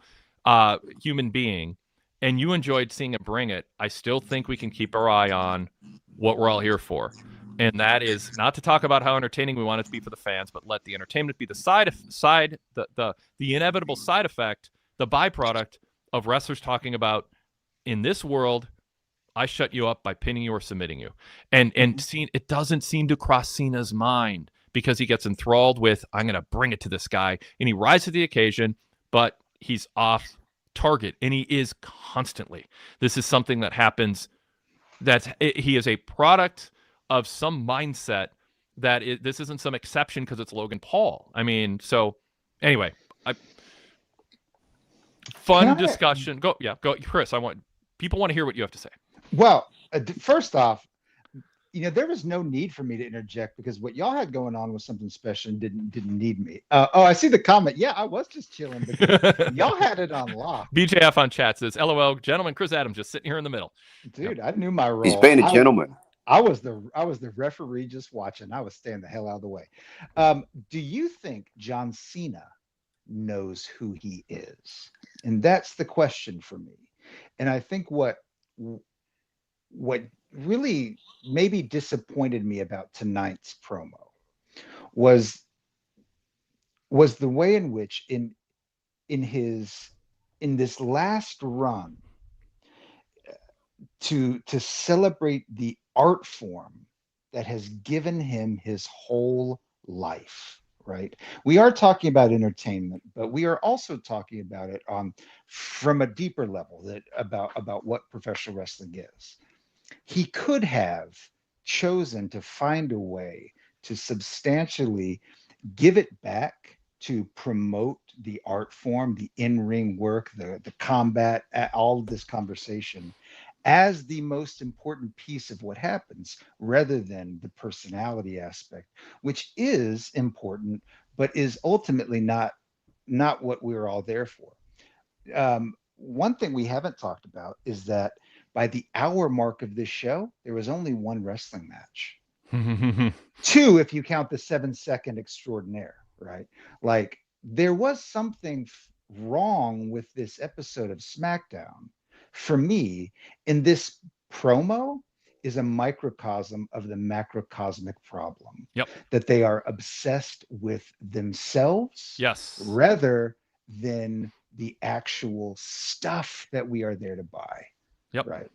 human being, and you enjoyed seeing him bring it, I still think we can keep our eye on what we're all here for. And that is not to talk about how entertaining we want it to be for the fans, but let the entertainment be the inevitable side effect, the byproduct of wrestlers talking about, in this world, I shut you up by pinning you or submitting you. And it doesn't seem to cross Cena's mind, because he gets enthralled with, I'm going to bring it to this guy, and he rises to the occasion, but he's off target, and he is constantly. This is something that happens, he is a product of some mindset that this isn't some exception because it's Logan Paul. I mean, so anyway, fun discussion. Go, Chris. People want to hear what you have to say. Well, first off, there was no need for me to interject, because what y'all had going on was something special and didn't need me. I see the comment. Yeah, I was just chilling, but y'all had it on lock. BJF on chat says, LOL, gentlemen, Chris Adams just sitting here in the middle. Dude, I knew my role. He's being a gentleman. I was the referee just watching. I was staying the hell out of the way. Do you think John Cena knows who he is? And that's the question for me. And I think what really maybe disappointed me about tonight's promo was the way in which in this last run to celebrate the art form that has given him his whole life, right? We are talking about entertainment, but we are also talking about it from a deeper level, about what professional wrestling is. He could have chosen to find a way to substantially give it back to promote the art form, the in-ring work, the combat, all of this conversation as the most important piece of what happens, rather than the personality aspect, which is important, but is ultimately not what we're all there for. One thing we haven't talked about is that by the hour mark of this show, there was only one wrestling match. Two, if you count the 7-second extraordinaire, right? Like, there was something wrong with this episode of SmackDown. For me, in this promo is a microcosm of the macrocosmic problem. Yep. That they are obsessed with themselves, yes, rather than the actual stuff that we are there to buy. Yep. Right.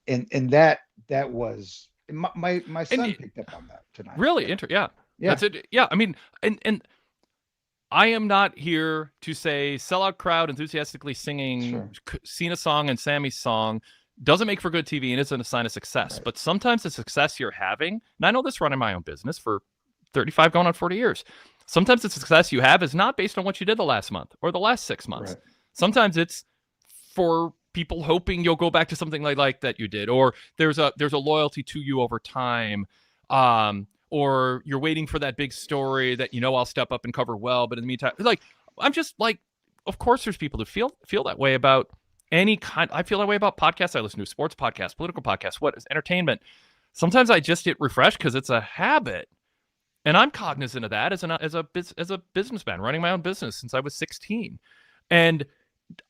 And that was my son picked up on that tonight. Really interesting. Yeah. That's it. Yeah. I mean, and I am not here to say sellout crowd enthusiastically singing Cena song and Sami's song doesn't make for good TV and isn't a sign of success. Right. But sometimes the success you're having, and I know this running my own business for 35 going on 40 years, sometimes the success you have is not based on what you did the last month or the last 6 months. Right. Sometimes it's for people hoping you'll go back to something like that you did, or there's a loyalty to you over time. Or you're waiting for that big story that, I'll step up and cover well. But in the meantime, I'm just like, of course there's people that feel that way about any kind. I feel that way about podcasts. I listen to sports podcasts, political podcasts, what is entertainment. Sometimes I just get refreshed because it's a habit. And I'm cognizant of that as a businessman running my own business since I was 16. And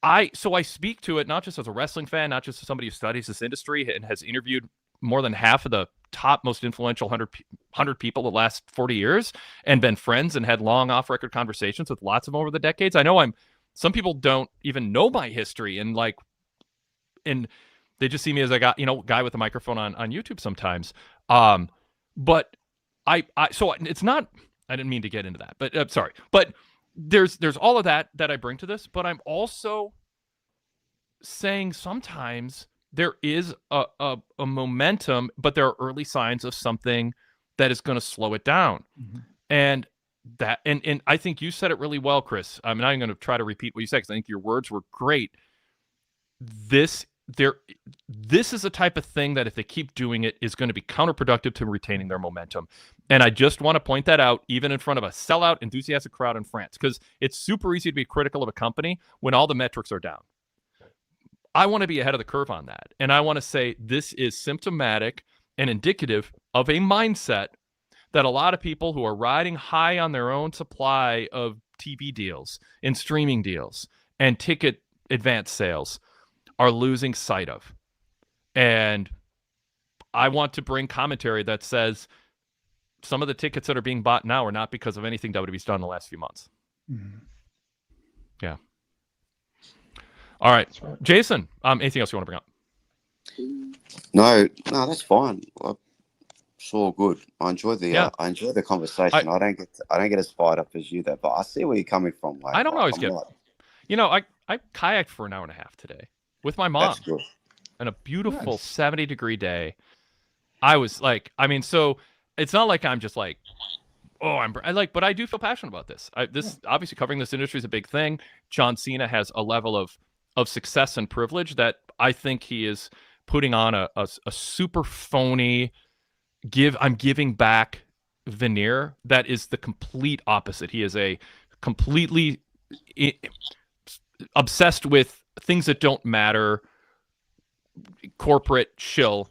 I speak to it not just as a wrestling fan, not just as somebody who studies this industry and has interviewed more than half of the top most influential 100 people the last 40 years and been friends and had long off-record conversations with lots of them over the decades. I know some people don't even know my history and they just see me as a guy with a microphone on YouTube sometimes. But so it's not, I didn't mean to get into that, but I'm sorry. But there's all of that I bring to this, but I'm also saying sometimes there is a momentum, but there are early signs of something that is going to slow it down. Mm-hmm. And that, and I think you said it really well, Chris. I'm not going to try to repeat what you said because I think your words were great. This is a type of thing that if they keep doing it is going to be counterproductive to retaining their momentum. And I just want to point that out, even in front of a sellout, enthusiastic crowd in France, because it's super easy to be critical of a company when all the metrics are down. I want to be ahead of the curve on that. And I want to say this is symptomatic and indicative of a mindset that a lot of people who are riding high on their own supply of TV deals and streaming deals and ticket advance sales are losing sight of. And I want to bring commentary that says some of the tickets that are being bought now are not because of anything WWE's done in the last few months. Mm-hmm. Yeah. All right. Right. Jason, anything else you want to bring up? No, that's fine. It's all good. I enjoy the conversation. I don't get as fired up as you there, but I see where you're coming from. Wade. I don't always get. I kayaked for an hour and a half today with my mom. That's good. On a beautiful 70-degree day. I was like, so it's not like I'm just like, but I do feel passionate about this. Obviously covering this industry is a big thing. John Cena has a level of success and privilege that I think he is putting on a super phony I'm giving back veneer that is the complete opposite. He is a completely obsessed with things that don't matter, corporate shill.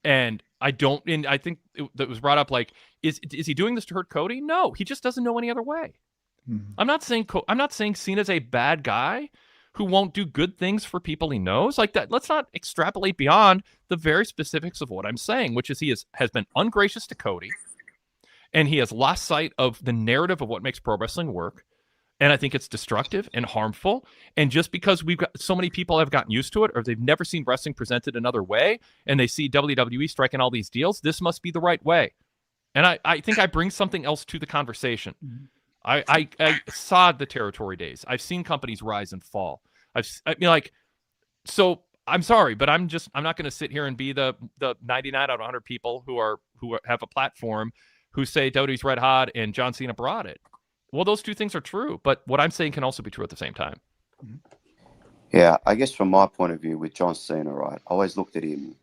And I think that was brought up, like, is he doing this to hurt Cody? No, he just doesn't know any other way. Mm-hmm. I'm not saying Cena's a bad guy who won't do good things for people he knows. Like that, let's not extrapolate beyond the very specifics of what I'm saying, which is he has been ungracious to Cody, and he has lost sight of the narrative of what makes pro wrestling work. And I think it's destructive and harmful. And just because we've got so many people have gotten used to it, or they've never seen wrestling presented another way, and they see WWE striking all these deals, this must be the right way. And I think I bring something else to the conversation. Mm-hmm. I saw the territory days. I've seen companies rise and fall. So I'm sorry, but I'm not going to sit here and be the 99 out of 100 people who have a platform who say WWE's red hot and John Cena brought it. Well, those two things are true, but what I'm saying can also be true at the same time. Yeah, I guess from my point of view with John Cena, right, I always looked at him,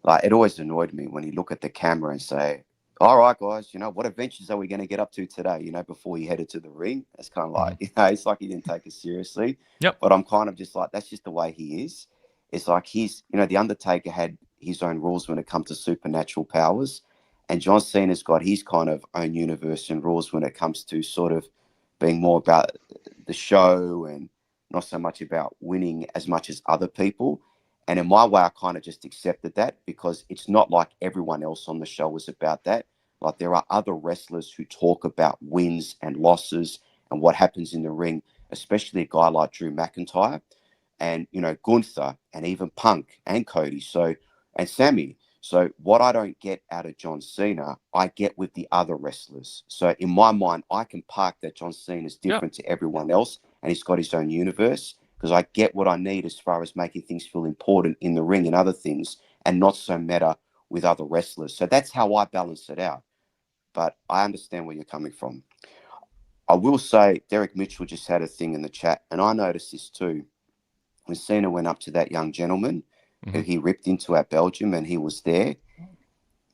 like, it always annoyed me when he look at the camera and say, all right, guys, what adventures are we going to get up to today, before he headed to the ring? It's kind of like, it's like he didn't take it seriously. Yep. But I'm kind of just like, that's just the way he is. It's like The Undertaker had his own rules when it comes to supernatural powers. And John Cena's got his kind of own universe and rules when it comes to sort of being more about the show and not so much about winning as much as other people. And in my way, I kind of just accepted that because it's not like everyone else on the show was about that. Like there are other wrestlers who talk about wins and losses and what happens in the ring, especially a guy like Drew McIntyre and, Gunther and even Punk and Cody. And Sami. So what I don't get out of John Cena, I get with the other wrestlers. So in my mind, I can park that John Cena is different to everyone else and he's got his own universe because I get what I need as far as making things feel important in the ring and other things and not so meta with other wrestlers. So that's how I balance it out. But I understand where you're coming from. I will say Derek Mitchell just had a thing in the chat and I noticed this too. When Cena went up to that young gentleman, who he ripped into at Belgium and he was there,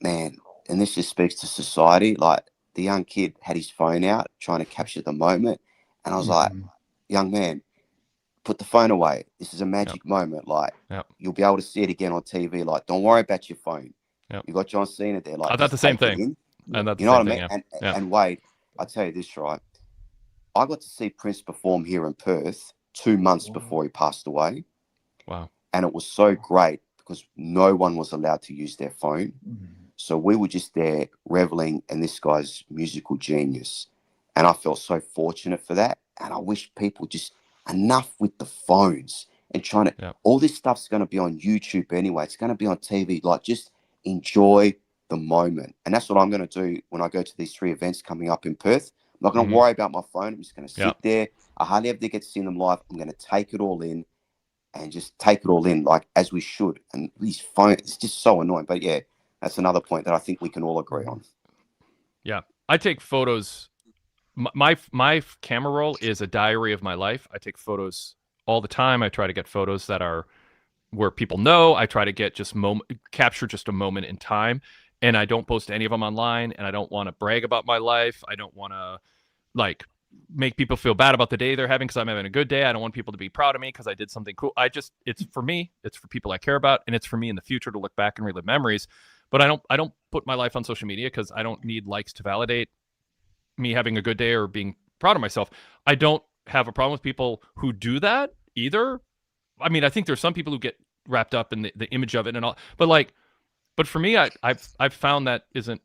man, and this just speaks to society. Like the young kid had his phone out trying to capture the moment. And I was like, young man, put the phone away. This is a magic moment. Like you'll be able to see it again on TV. Like, don't worry about your phone. You got John Cena there. Like, I thought the same thing. And that's you know what I mean? And Wade, I tell you this, right? I got to see Prince perform here in Perth 2 months before he passed away. Wow. And it was so great because no one was allowed to use their phone. So we were just there reveling in this guy's musical genius. And I felt so fortunate for that. And I wish people just enough with the phones and trying to, all this stuff's going to be on YouTube anyway. It's going to be on TV. Like just enjoy the moment. And that's what I'm going to do when I go to these 3 events coming up in Perth. I'm not going to worry about my phone. I'm just going to sit there. I hardly ever get to see them live. I'm going to take it all in. And just take it all in, like as we should. And these phones, it's just so annoying. But yeah, that's another point that I think we can all agree on. Yeah, I take photos my camera roll is a diary of my life. I take photos all the time. I try to get photos that are where people know. I try to get capture just a moment in time, and I don't post any of them online. And I don't want to brag about my life. I don't want to like make people feel bad about the day they're having because I'm having a good day. I don't want people to be proud of me because I did something cool. It's for me. It's for people I care about, and it's for me in the future to look back and relive memories. But I don't put my life on social media because I don't need likes to validate me having a good day or being proud of myself. I don't have a problem with people who do that either. I mean, I think there's some people who get wrapped up in the image of it and all, but for me, I've found that isn't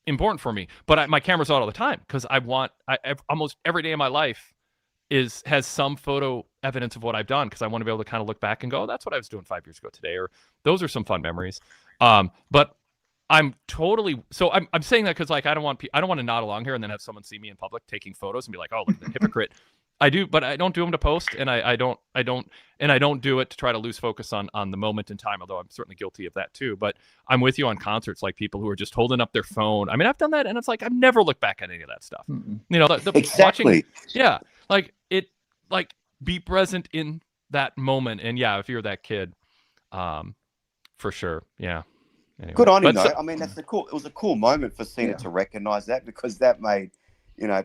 important for me. But my camera's out all the time because almost every day of my life has some photo evidence of what I've done because I want to be able to kind of look back and go, oh, that's what I was doing 5 years ago today, or those are some fun memories. But I'm saying that because like I don't want to nod along here and then have someone see me in public taking photos and be like, oh, look at the hypocrite. I do, but I don't do them to post, and I don't do it to try to lose focus on the moment in time. Although I'm certainly guilty of that too. But I'm with you on concerts, like people who are just holding up their phone. I mean, I've done that, and it's like I've never looked back at any of that stuff. Mm-mm. You know, the Exactly. watching, like be present in that moment, and yeah, if you're that kid, for sure, yeah. Anyway. Good on him, though. I mean, it was a cool moment for Cena to recognize that, because that made,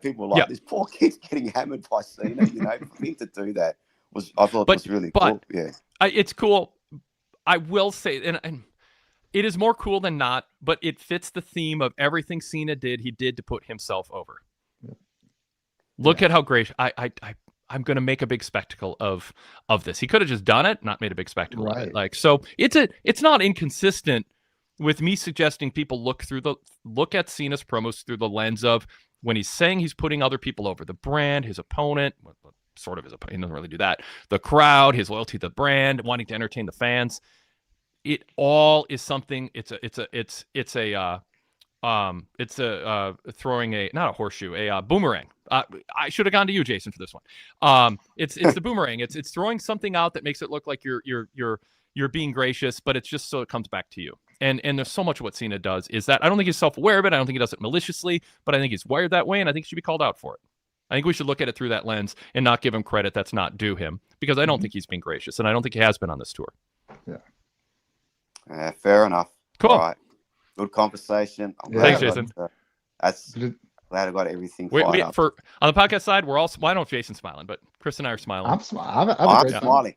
people were like, this poor kid's getting hammered by Cena. For him to do that was really cool. Yeah, it's cool. I will say, and it is more cool than not, but it fits the theme of everything Cena did. He did to put himself over. Yeah. Look at how great I'm going to make a big spectacle of this. He could have just done it, not made a big spectacle of it. Like, so it's not inconsistent with me suggesting people look at Cena's promos through the lens of when he's saying he's putting other people over, the brand, his opponent, sort of his opponent, he doesn't really do that, the crowd, his loyalty to the brand, wanting to entertain the fans. It all is something. It's throwing not a horseshoe, a boomerang. I should have gone to you, Jason, for this one. It's the boomerang. It's throwing something out that makes it look like you're being gracious, but it's just so it comes back to you. And there's so much of what Cena does is that I don't think he's self-aware of it. I don't think he does it maliciously, but I think he's wired that way, and I think he should be called out for it. I think we should look at it through that lens and not give him credit that's not due him, because I don't think he's being gracious, and I don't think he has been on this tour. Yeah. Fair enough. Cool. All right. Good conversation. Thanks, Jason. That's glad I got everything. On the podcast side, we're all. Well, I don't know if Jason's smiling, but Chris and I are smiling. I'm smiling. I'm smiling. I'm smiling.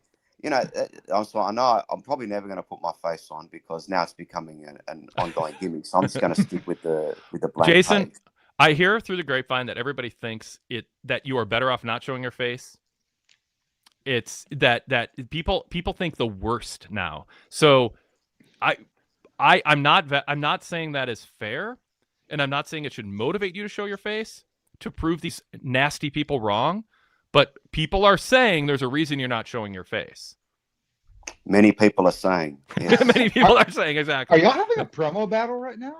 I know I'm probably never going to put my face on because now it's becoming an ongoing gimmick. So I'm just going to stick with the blank Jason, page. I hear through the grapevine that everybody thinks that you are better off not showing your face. It's that people think the worst now. So I'm not saying that is fair, and I'm not saying it should motivate you to show your face to prove these nasty people wrong. But people are saying there's a reason you're not showing your face. Many people are saying. Yes. Many people are saying, exactly. Are y'all having a promo battle right now?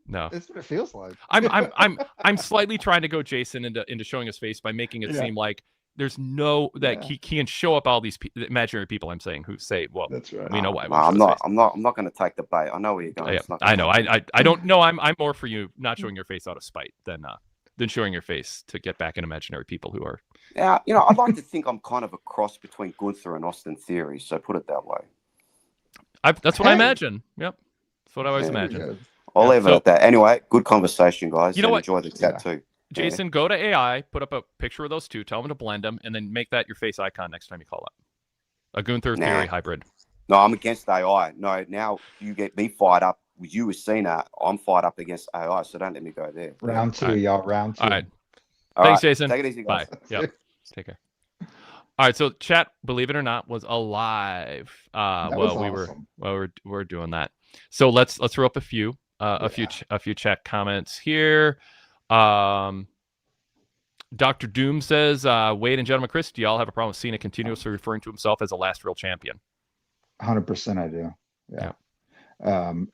No, that's what it feels like. I'm slightly trying to go Jason into showing his face by making it seem like there's he can show up all these imaginary people. I'm saying who say, well, that's right. We know why. I'm not going to take the bait. I know where you're going. Yeah, I know. I don't know. I'm more for you not showing your face out of spite than showing your face to get back in imaginary people who are. Yeah, I'd like to think I'm kind of a cross between Gunther and Austin Theory. So put it that way. That's what I imagine. Yep, that's what I always imagine. I'll leave it at that. Anyway, good conversation, guys. You know what? Enjoy the chat too. Jason, go to AI, put up a picture of those two, tell them to blend them, and then make that your face icon next time you call up. A Gunther Theory hybrid. No, I'm against AI. No, now you get me fired up with you with Cena. I'm fired up against AI, so don't let me go there. Round two, y'all. Round two. All right. Thanks, Jason. Take it easy, guys. Bye. Yep. Take care. All right, so chat, believe it or not, was alive. We're doing that. So let's throw up a few chat comments here. Dr. Doom says, Wade and gentlemen, Chris, do y'all have a problem with Cena continuously referring to himself as the last real champion? 100% I do. Yeah.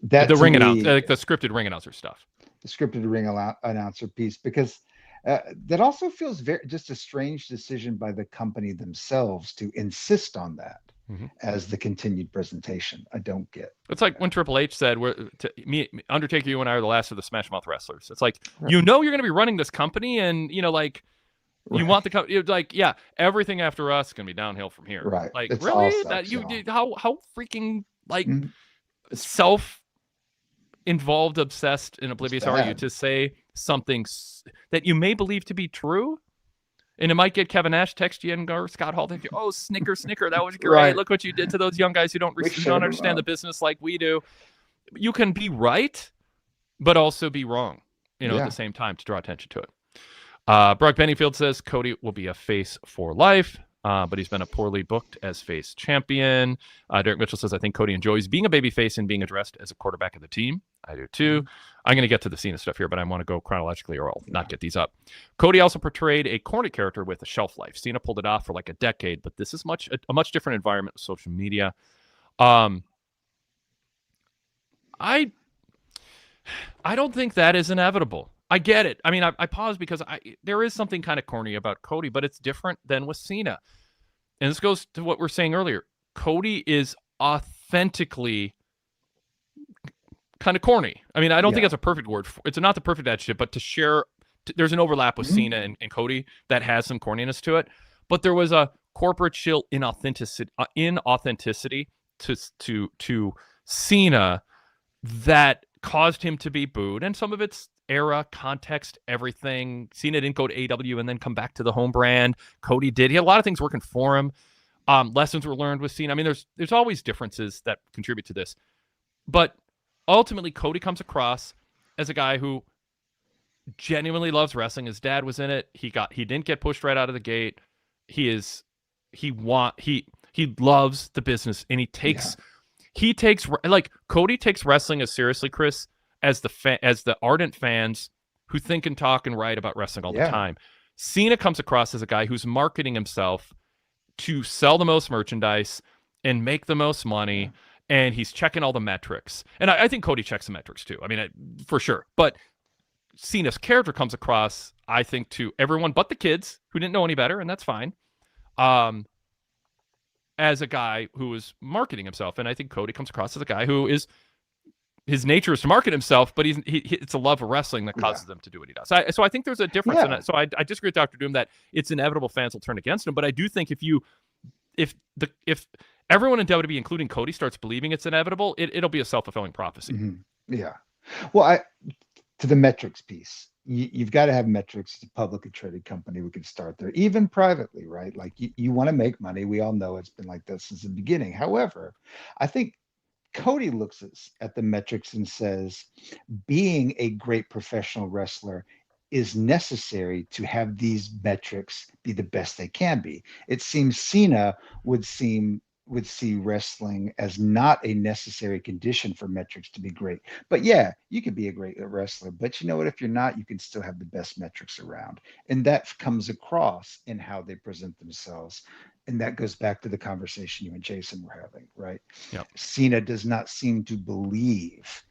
The ring announcer, like the scripted ring announcer stuff. The scripted ring announcer piece, because that also feels just a strange decision by the company themselves to insist on that. as the continued presentation. I don't get. It's like when Triple H said, Undertaker, you and I are the last of the Smash Mouth wrestlers. It's like, you're going to be running this company, and, like, you want the company, like, yeah, everything after us is going to be downhill from here. Right. Like, It's really? all That sucks, you y'all. did, how freaking, like, self-involved, obsessed, and oblivious are you to say something that you may believe to be true? And it might get Kevin Nash text you and go, Scott Hall, thank you. Oh, snicker, that was great. Right. Look what you did to those young guys who don't understand the business like we do. You can be right, but also be wrong, at the same time, to draw attention to it. Brock Bennyfield says Cody will be a face for life, but he's been a poorly booked as face champion. Derek Mitchell says, I think Cody enjoys being a baby face and being addressed as a quarterback of the team. I do too. I'm going to get to the Cena stuff here, but I want to go chronologically or I'll not get these up. Cody also portrayed a corny character with a shelf life. Cena pulled it off for like a decade, but this is a much different environment with social media. I don't think that is inevitable. I get it. I mean, I pause because there is something kind of corny about Cody, but it's different than with Cena. And this goes to what we were saying earlier. Cody is authentically kind of corny. I mean, I don't think that's a perfect word. It's not the perfect adjective, but to share, there's an overlap with Cena and Cody that has some corniness to it. But there was a corporate chill inauthenticity to Cena that caused him to be booed. And some of it's era, context, everything. Cena didn't go to AEW and then come back to the home brand. Cody did. He had a lot of things working for him. Lessons were learned with Cena. I mean, there's always differences that contribute to this. But ultimately, Cody comes across as a guy who genuinely loves wrestling. His dad was in it. He didn't get pushed right out of the gate. He loves the business, and Cody takes wrestling as seriously, Chris, as the ardent fans who think and talk and write about wrestling all the time. Cena comes across as a guy who's marketing himself to sell the most merchandise and make the most money. And he's checking all the metrics. And I think Cody checks the metrics too. I mean, for sure. But Cena's character comes across, I think, to everyone but the kids who didn't know any better, and that's fine, as a guy who is marketing himself. And I think Cody comes across as a guy who is, his nature is to market himself, but it's a love of wrestling that causes them to do what he does. So I think there's a difference. And so I disagree with Dr. Doom that it's inevitable fans will turn against him. But I do think if everyone in WWE, including Cody, starts believing it's inevitable, it'll be a self-fulfilling prophecy. Yeah. Well, to the metrics piece, you've got to have metrics. It's a publicly traded company. We can start there, even privately, right? Like you want to make money. We all know it's been like that since the beginning. However, I think Cody looks at the metrics and says, being a great professional wrestler is necessary to have these metrics be the best they can be. It seems Cena would see wrestling as not a necessary condition for metrics to be great. But yeah, you could be a great wrestler, but you know what? If you're not, you can still have the best metrics around. And that comes across in how they present themselves. And that goes back to the conversation you and Jason were having, right? Yep. Cena does not seem to believe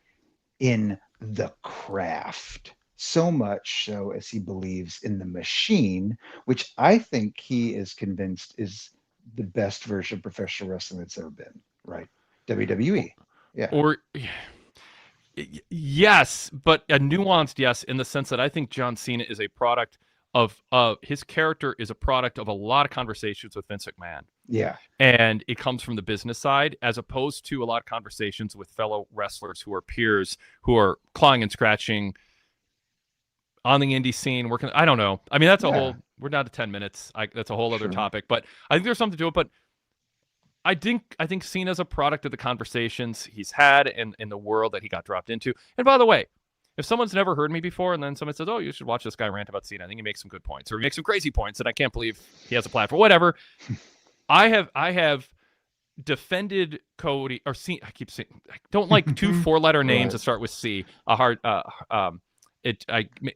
in the craft so much so as he believes in the machine, which I think he is convinced is the best version of professional wrestling that's ever been, right? WWE. Yeah. Or yes, but a nuanced yes, in the sense that I think John Cena is a product of his character is a product of a lot of conversations with Vince McMahon. Yeah. And it comes from the business side, as opposed to a lot of conversations with fellow wrestlers who are peers, who are clawing and scratching on the indie scene, working. I don't know. I mean, that's a whole, we're down to 10 minutes. That's a whole other topic, but I think there's something to it. But I think Cena's a product of the conversations he's had in the world that he got dropped into. And by the way, if someone's never heard me before and then someone says, oh, you should watch this guy rant about Cena, I think he makes some good points, or he makes some crazy points that I can't believe he has a platform, whatever. I have defended Cody or Cena. I keep saying, I don't like two 4-letter names that start with C. I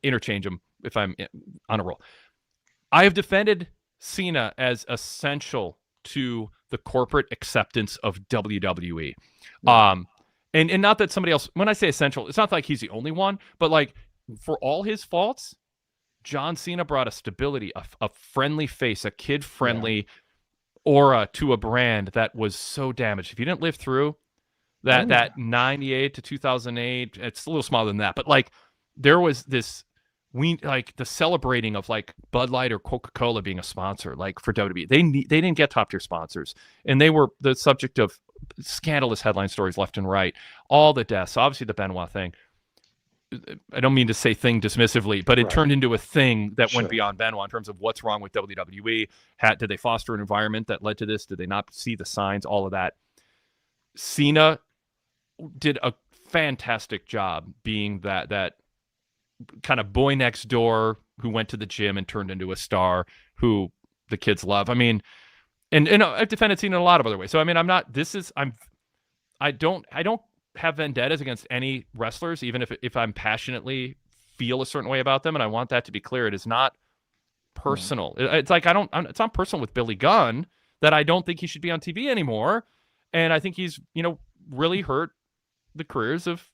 interchange them if I'm on a roll. I have defended Cena as essential to the corporate acceptance of WWE. And not that somebody else, when I say essential, it's not like he's the only one, but like for all his faults, John Cena brought a stability, a friendly face, a kid-friendly, aura to a brand that was so damaged. If you didn't live through that 98 to 2008, it's a little smaller than that, but like there was this like the celebrating of like Bud Light or Coca-Cola being a sponsor, like for WWE. They didn't get top tier sponsors, and they were the subject of scandalous headline stories left and right. All the deaths, obviously the Benoit thing. I don't mean to say thing dismissively, but it turned into a thing that went beyond Benoit in terms of what's wrong with WWE. Did they foster an environment that led to this? Did they not see the signs? All of that. Cena did a fantastic job being that kind of boy next door who went to the gym and turned into a star who the kids love. I mean, and I've defended Cena in a lot of other ways. So I mean, I don't have vendettas against any wrestlers, even if I'm passionately feel a certain way about them, and I want that to be clear. It is not personal. It's like it's not personal with Billy Gunn that I don't think he should be on TV anymore, and I think he's really hurt the careers of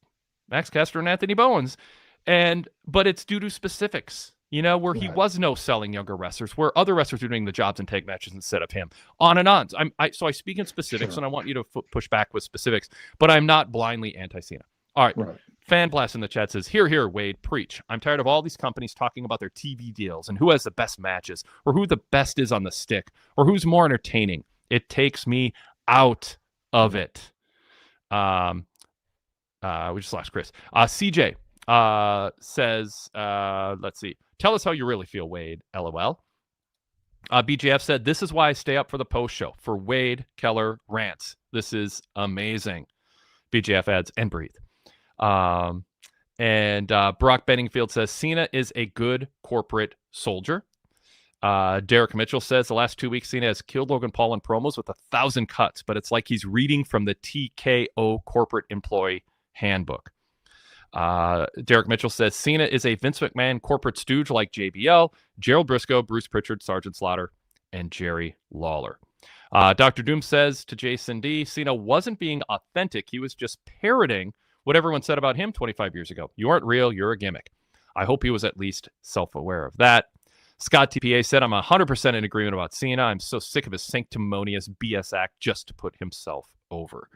Max Caster and Anthony Bowens, but it's due to specifics. Where he was no selling younger wrestlers, where other wrestlers are doing the jobs and tag matches instead of him. On and on. So I speak in specifics, and I want you to push back with specifics, but I'm not blindly anti-Cena. All right. Fan Blast in the chat says, here, Wade, preach. I'm tired of all these companies talking about their TV deals and who has the best matches, or who the best is on the stick, or who's more entertaining. It takes me out of it. We just lost Chris. CJ says, let's see. Tell us how you really feel, Wade. LOL. BJF said, this is why I stay up for the post show for Wade Keller rants. This is amazing. BJF adds, and breathe. And Brock Benningfield says, Cena is a good corporate soldier. Derek Mitchell says, the last 2 weeks, Cena has killed Logan Paul in promos with 1,000 cuts, but it's like he's reading from the TKO corporate employee handbook. Derek Mitchell says Cena is a Vince McMahon corporate stooge like JBL, Gerald Briscoe, Bruce Pritchard, Sergeant Slaughter, and Jerry Lawler. Dr. Doom says to Jason D, Cena wasn't being authentic. He was just parroting what everyone said about him 25 years ago. You aren't real. You're a gimmick. I hope he was at least self-aware of that. Scott TPA said, I'm 100% in agreement about Cena. I'm so sick of his sanctimonious BS act just to put himself over.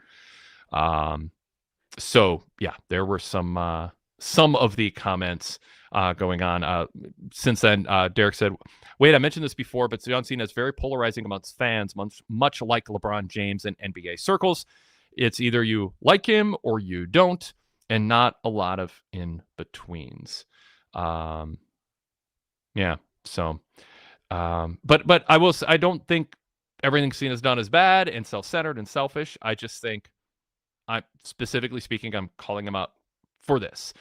So yeah, there were some of the comments going on. Since then, Derek said, wait, I mentioned this before, but John Cena is very polarizing amongst fans, much like LeBron James in NBA circles. It's either you like him or you don't, and not a lot of in-betweens. Yeah, so, but I will say, I don't think everything Cena's done is bad and self-centered and selfish. I just think, specifically speaking, I'm calling him out for this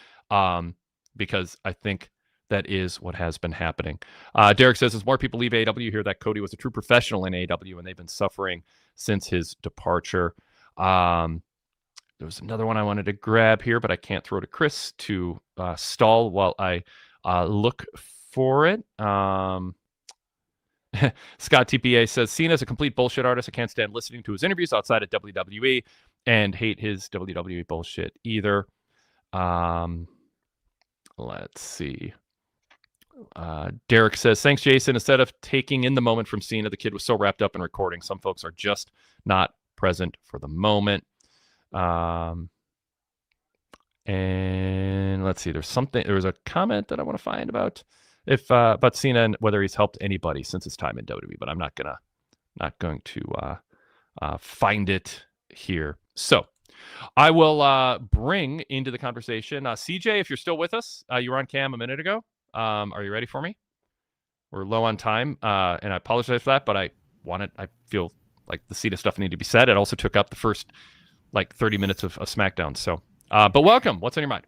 because I think that is what has been happening. Derek says, as more people leave AEW, you hear that Cody was a true professional in AEW, and they've been suffering since his departure. There was another one I wanted to grab here, but I can't throw to Chris to stall while I look for it. Scott TPA says, Cena's a complete bullshit artist. I can't stand listening to his interviews outside of WWE and hate his WWE bullshit either. Let's see. Derek says, thanks, Jason. Instead of taking in the moment from Cena, the kid was so wrapped up in recording. Some folks are just not present for the moment. And let's see, there was a comment that I want to find about Cena and whether he's helped anybody since his time in WWE, but I'm not going to find it here. So I will bring into the conversation CJ, if you're still with us. You were on cam a minute ago. Are you ready for me? We're low on time, and I apologize for that, but I feel like the Cena stuff needed to be said. It also took up the first 30 minutes of SmackDown. So, but welcome. What's on your mind?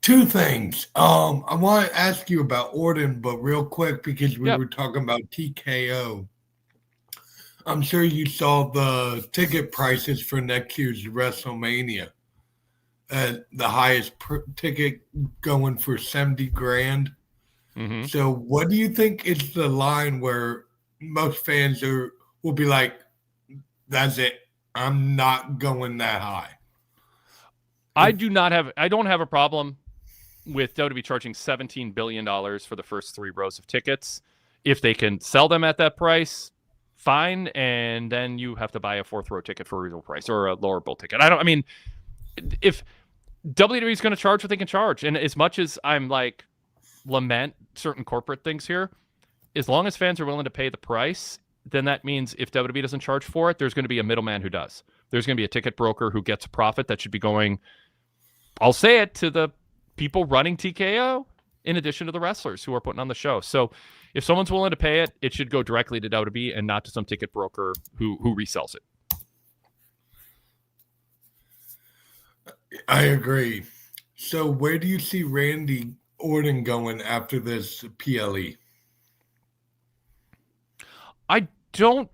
Two things. I want to ask you about Orton, but real quick, because we were talking about TKO. I'm sure you saw the ticket prices for next year's WrestleMania. The highest ticket going for $70,000. Mm-hmm. So what do you think is the line where most fans will be like, that's it, I'm not going that high? I don't have a problem with WWE charging $17 billion for the first 3 rows of tickets. If they can sell them at that price, fine, and then you have to buy a 4th row ticket for a reasonable price or a lower bowl ticket. I mean, if WWE is going to charge what they can charge, and as much as I'm like lament certain corporate things here, as long as fans are willing to pay the price, then that means if WWE doesn't charge for it, there's going to be a middleman who does. There's going to be a ticket broker who gets a profit that should be going, I'll say it, to the people running TKO in addition to the wrestlers who are putting on the show. So if someone's willing to pay it, it should go directly to WWE and not to some ticket broker who resells it. I agree. So where do you see Randy Orton going after this PLE? I don't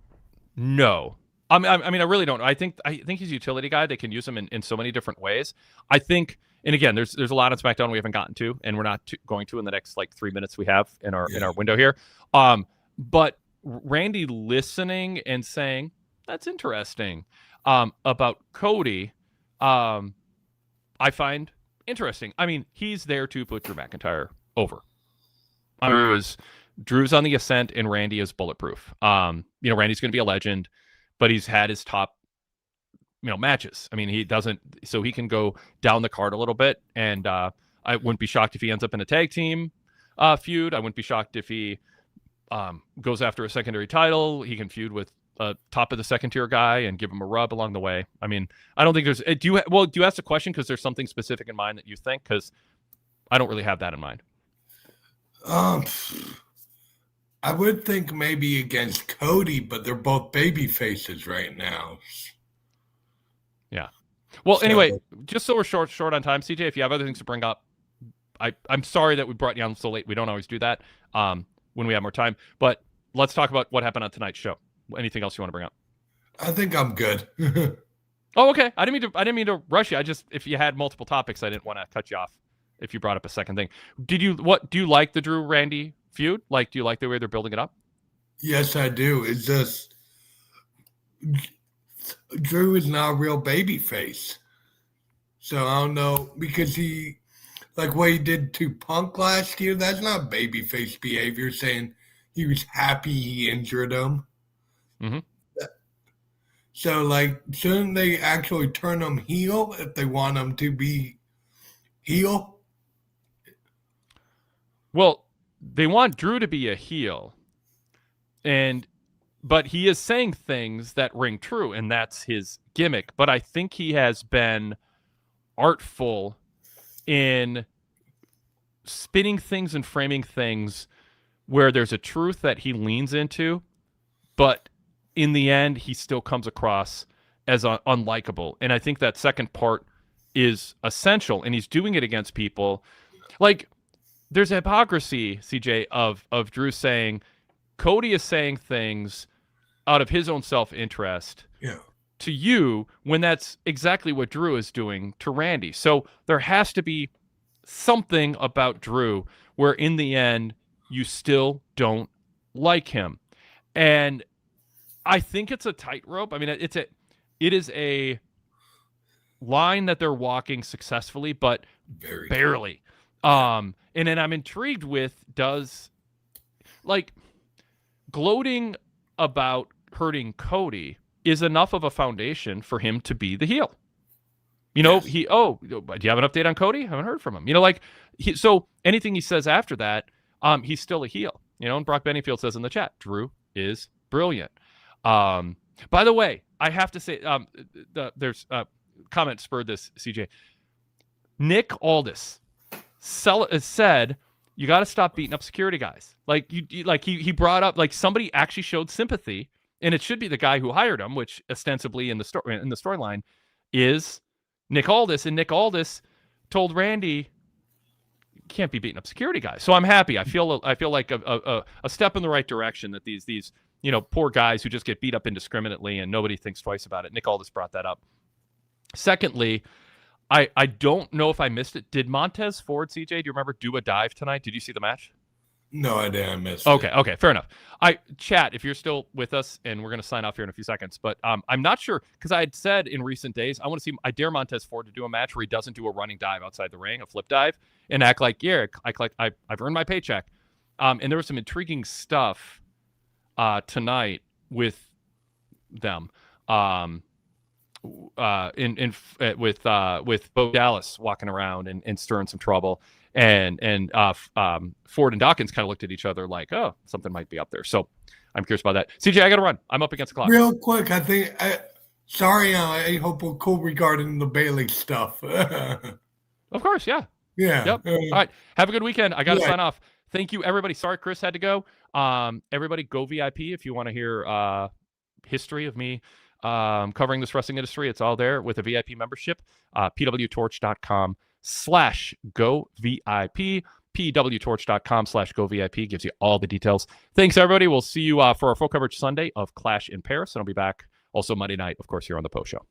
know. I mean, I really don't know. I think he's a utility guy. They can use him in so many different ways. I think, and again, there's a lot on SmackDown we haven't gotten to, and we're not going to in the next like 3 minutes we have in our window here. But Randy listening and saying that's interesting about Cody, I find interesting. I mean, he's there to put Drew McIntyre over. I mean, Drew's on the ascent and Randy is bulletproof. Randy's going to be a legend, but he's had his top, matches. I mean, he doesn't, so he can go down the card a little bit. And I wouldn't be shocked if he ends up in a tag team feud. I wouldn't be shocked if he goes after a secondary title. He can feud with top of the second tier guy and give him a rub along the way. I mean, I don't think there's, do you ask the question because there's something specific in mind that you think? Because I don't really have that in mind. I would think maybe against Cody, but they're both baby faces right now. Yeah. Well, anyway, just so we're short on time, CJ, if you have other things to bring up, I'm sorry that we brought you on so late. We don't always do that when we have more time. But let's talk about what happened on tonight's show. Anything else you want to bring up? I think I'm good. Oh, okay. I didn't mean to rush you. If you had multiple topics, I didn't want to cut you off if you brought up a second thing. Do you like the Drew Randy feud? Like, do you like the way they're building it up? Yes, I do. It's just Drew is not a real baby face. So I don't know, because he, like what he did to Punk last year, that's not baby face behavior, saying he was happy he injured him. Mm-hmm. So, like, shouldn't they actually turn him heel if they want him to be heel? Well, they want Drew to be a heel, but he is saying things that ring true, and that's his gimmick. But I think he has been artful in spinning things and framing things where there's a truth that he leans into, but in the end, he still comes across as unlikable. And I think that second part is essential, and he's doing it against people. Like, there's a hypocrisy, CJ, of Drew saying, Cody is saying things out of his own self-interest to you, when that's exactly what Drew is doing to Randy. So there has to be something about Drew where in the end, you still don't like him. And I think it's a tightrope. I mean, it is a line that they're walking successfully, but barely. And then I'm intrigued with, gloating about hurting Cody is enough of a foundation for him to be the heel. Do you have an update on Cody? I haven't heard from him. So anything he says after that, he's still a heel. And Brock Bennyfield says in the chat, Drew is brilliant. By the way, I have to say, there's a comment spurred this, CJ. Nick Aldis said, you got to stop beating up security guys. He brought up, somebody actually showed sympathy, and it should be the guy who hired him, which ostensibly in the storyline is Nick Aldis, and Nick Aldis told Randy, you can't be beating up security guys. So I'm happy. I feel like a step in the right direction that these poor guys who just get beat up indiscriminately and nobody thinks twice about it. Nick Aldis brought that up. Secondly, I don't know if I missed it. Did Montez Ford, CJ, do you remember, do a dive tonight? Did you see the match? No, I didn't. I missed it. Okay, fair enough. Chat, if you're still with us, and we're going to sign off here in a few seconds, but I'm not sure, because I had said in recent days, I dare Montez Ford to do a match where he doesn't do a running dive outside the ring, a flip dive, and act like, I've earned my paycheck. And there was some intriguing stuff tonight with them. With Bo Dallas walking around and stirring some trouble, and Ford and Dawkins kind of looked at each other like, oh, something might be up there. So I'm curious about that. CJ, I got to run. I'm up against the clock. Real quick, sorry, I hope we're cool regarding the Bailey stuff. Of course, yeah. Yeah. Yep. All right. Have a good weekend. I got to sign off. Thank you, everybody. Sorry, Chris had to go. Everybody, go VIP if you want to hear history of me covering this wrestling industry. It's all there with a VIP membership. PWTorch.com/go-VIP. PWTorch.com/go-VIP gives you all the details. Thanks, everybody. We'll see you for our full coverage Sunday of Clash in Paris, and I'll be back also Monday night, of course, here on the post show.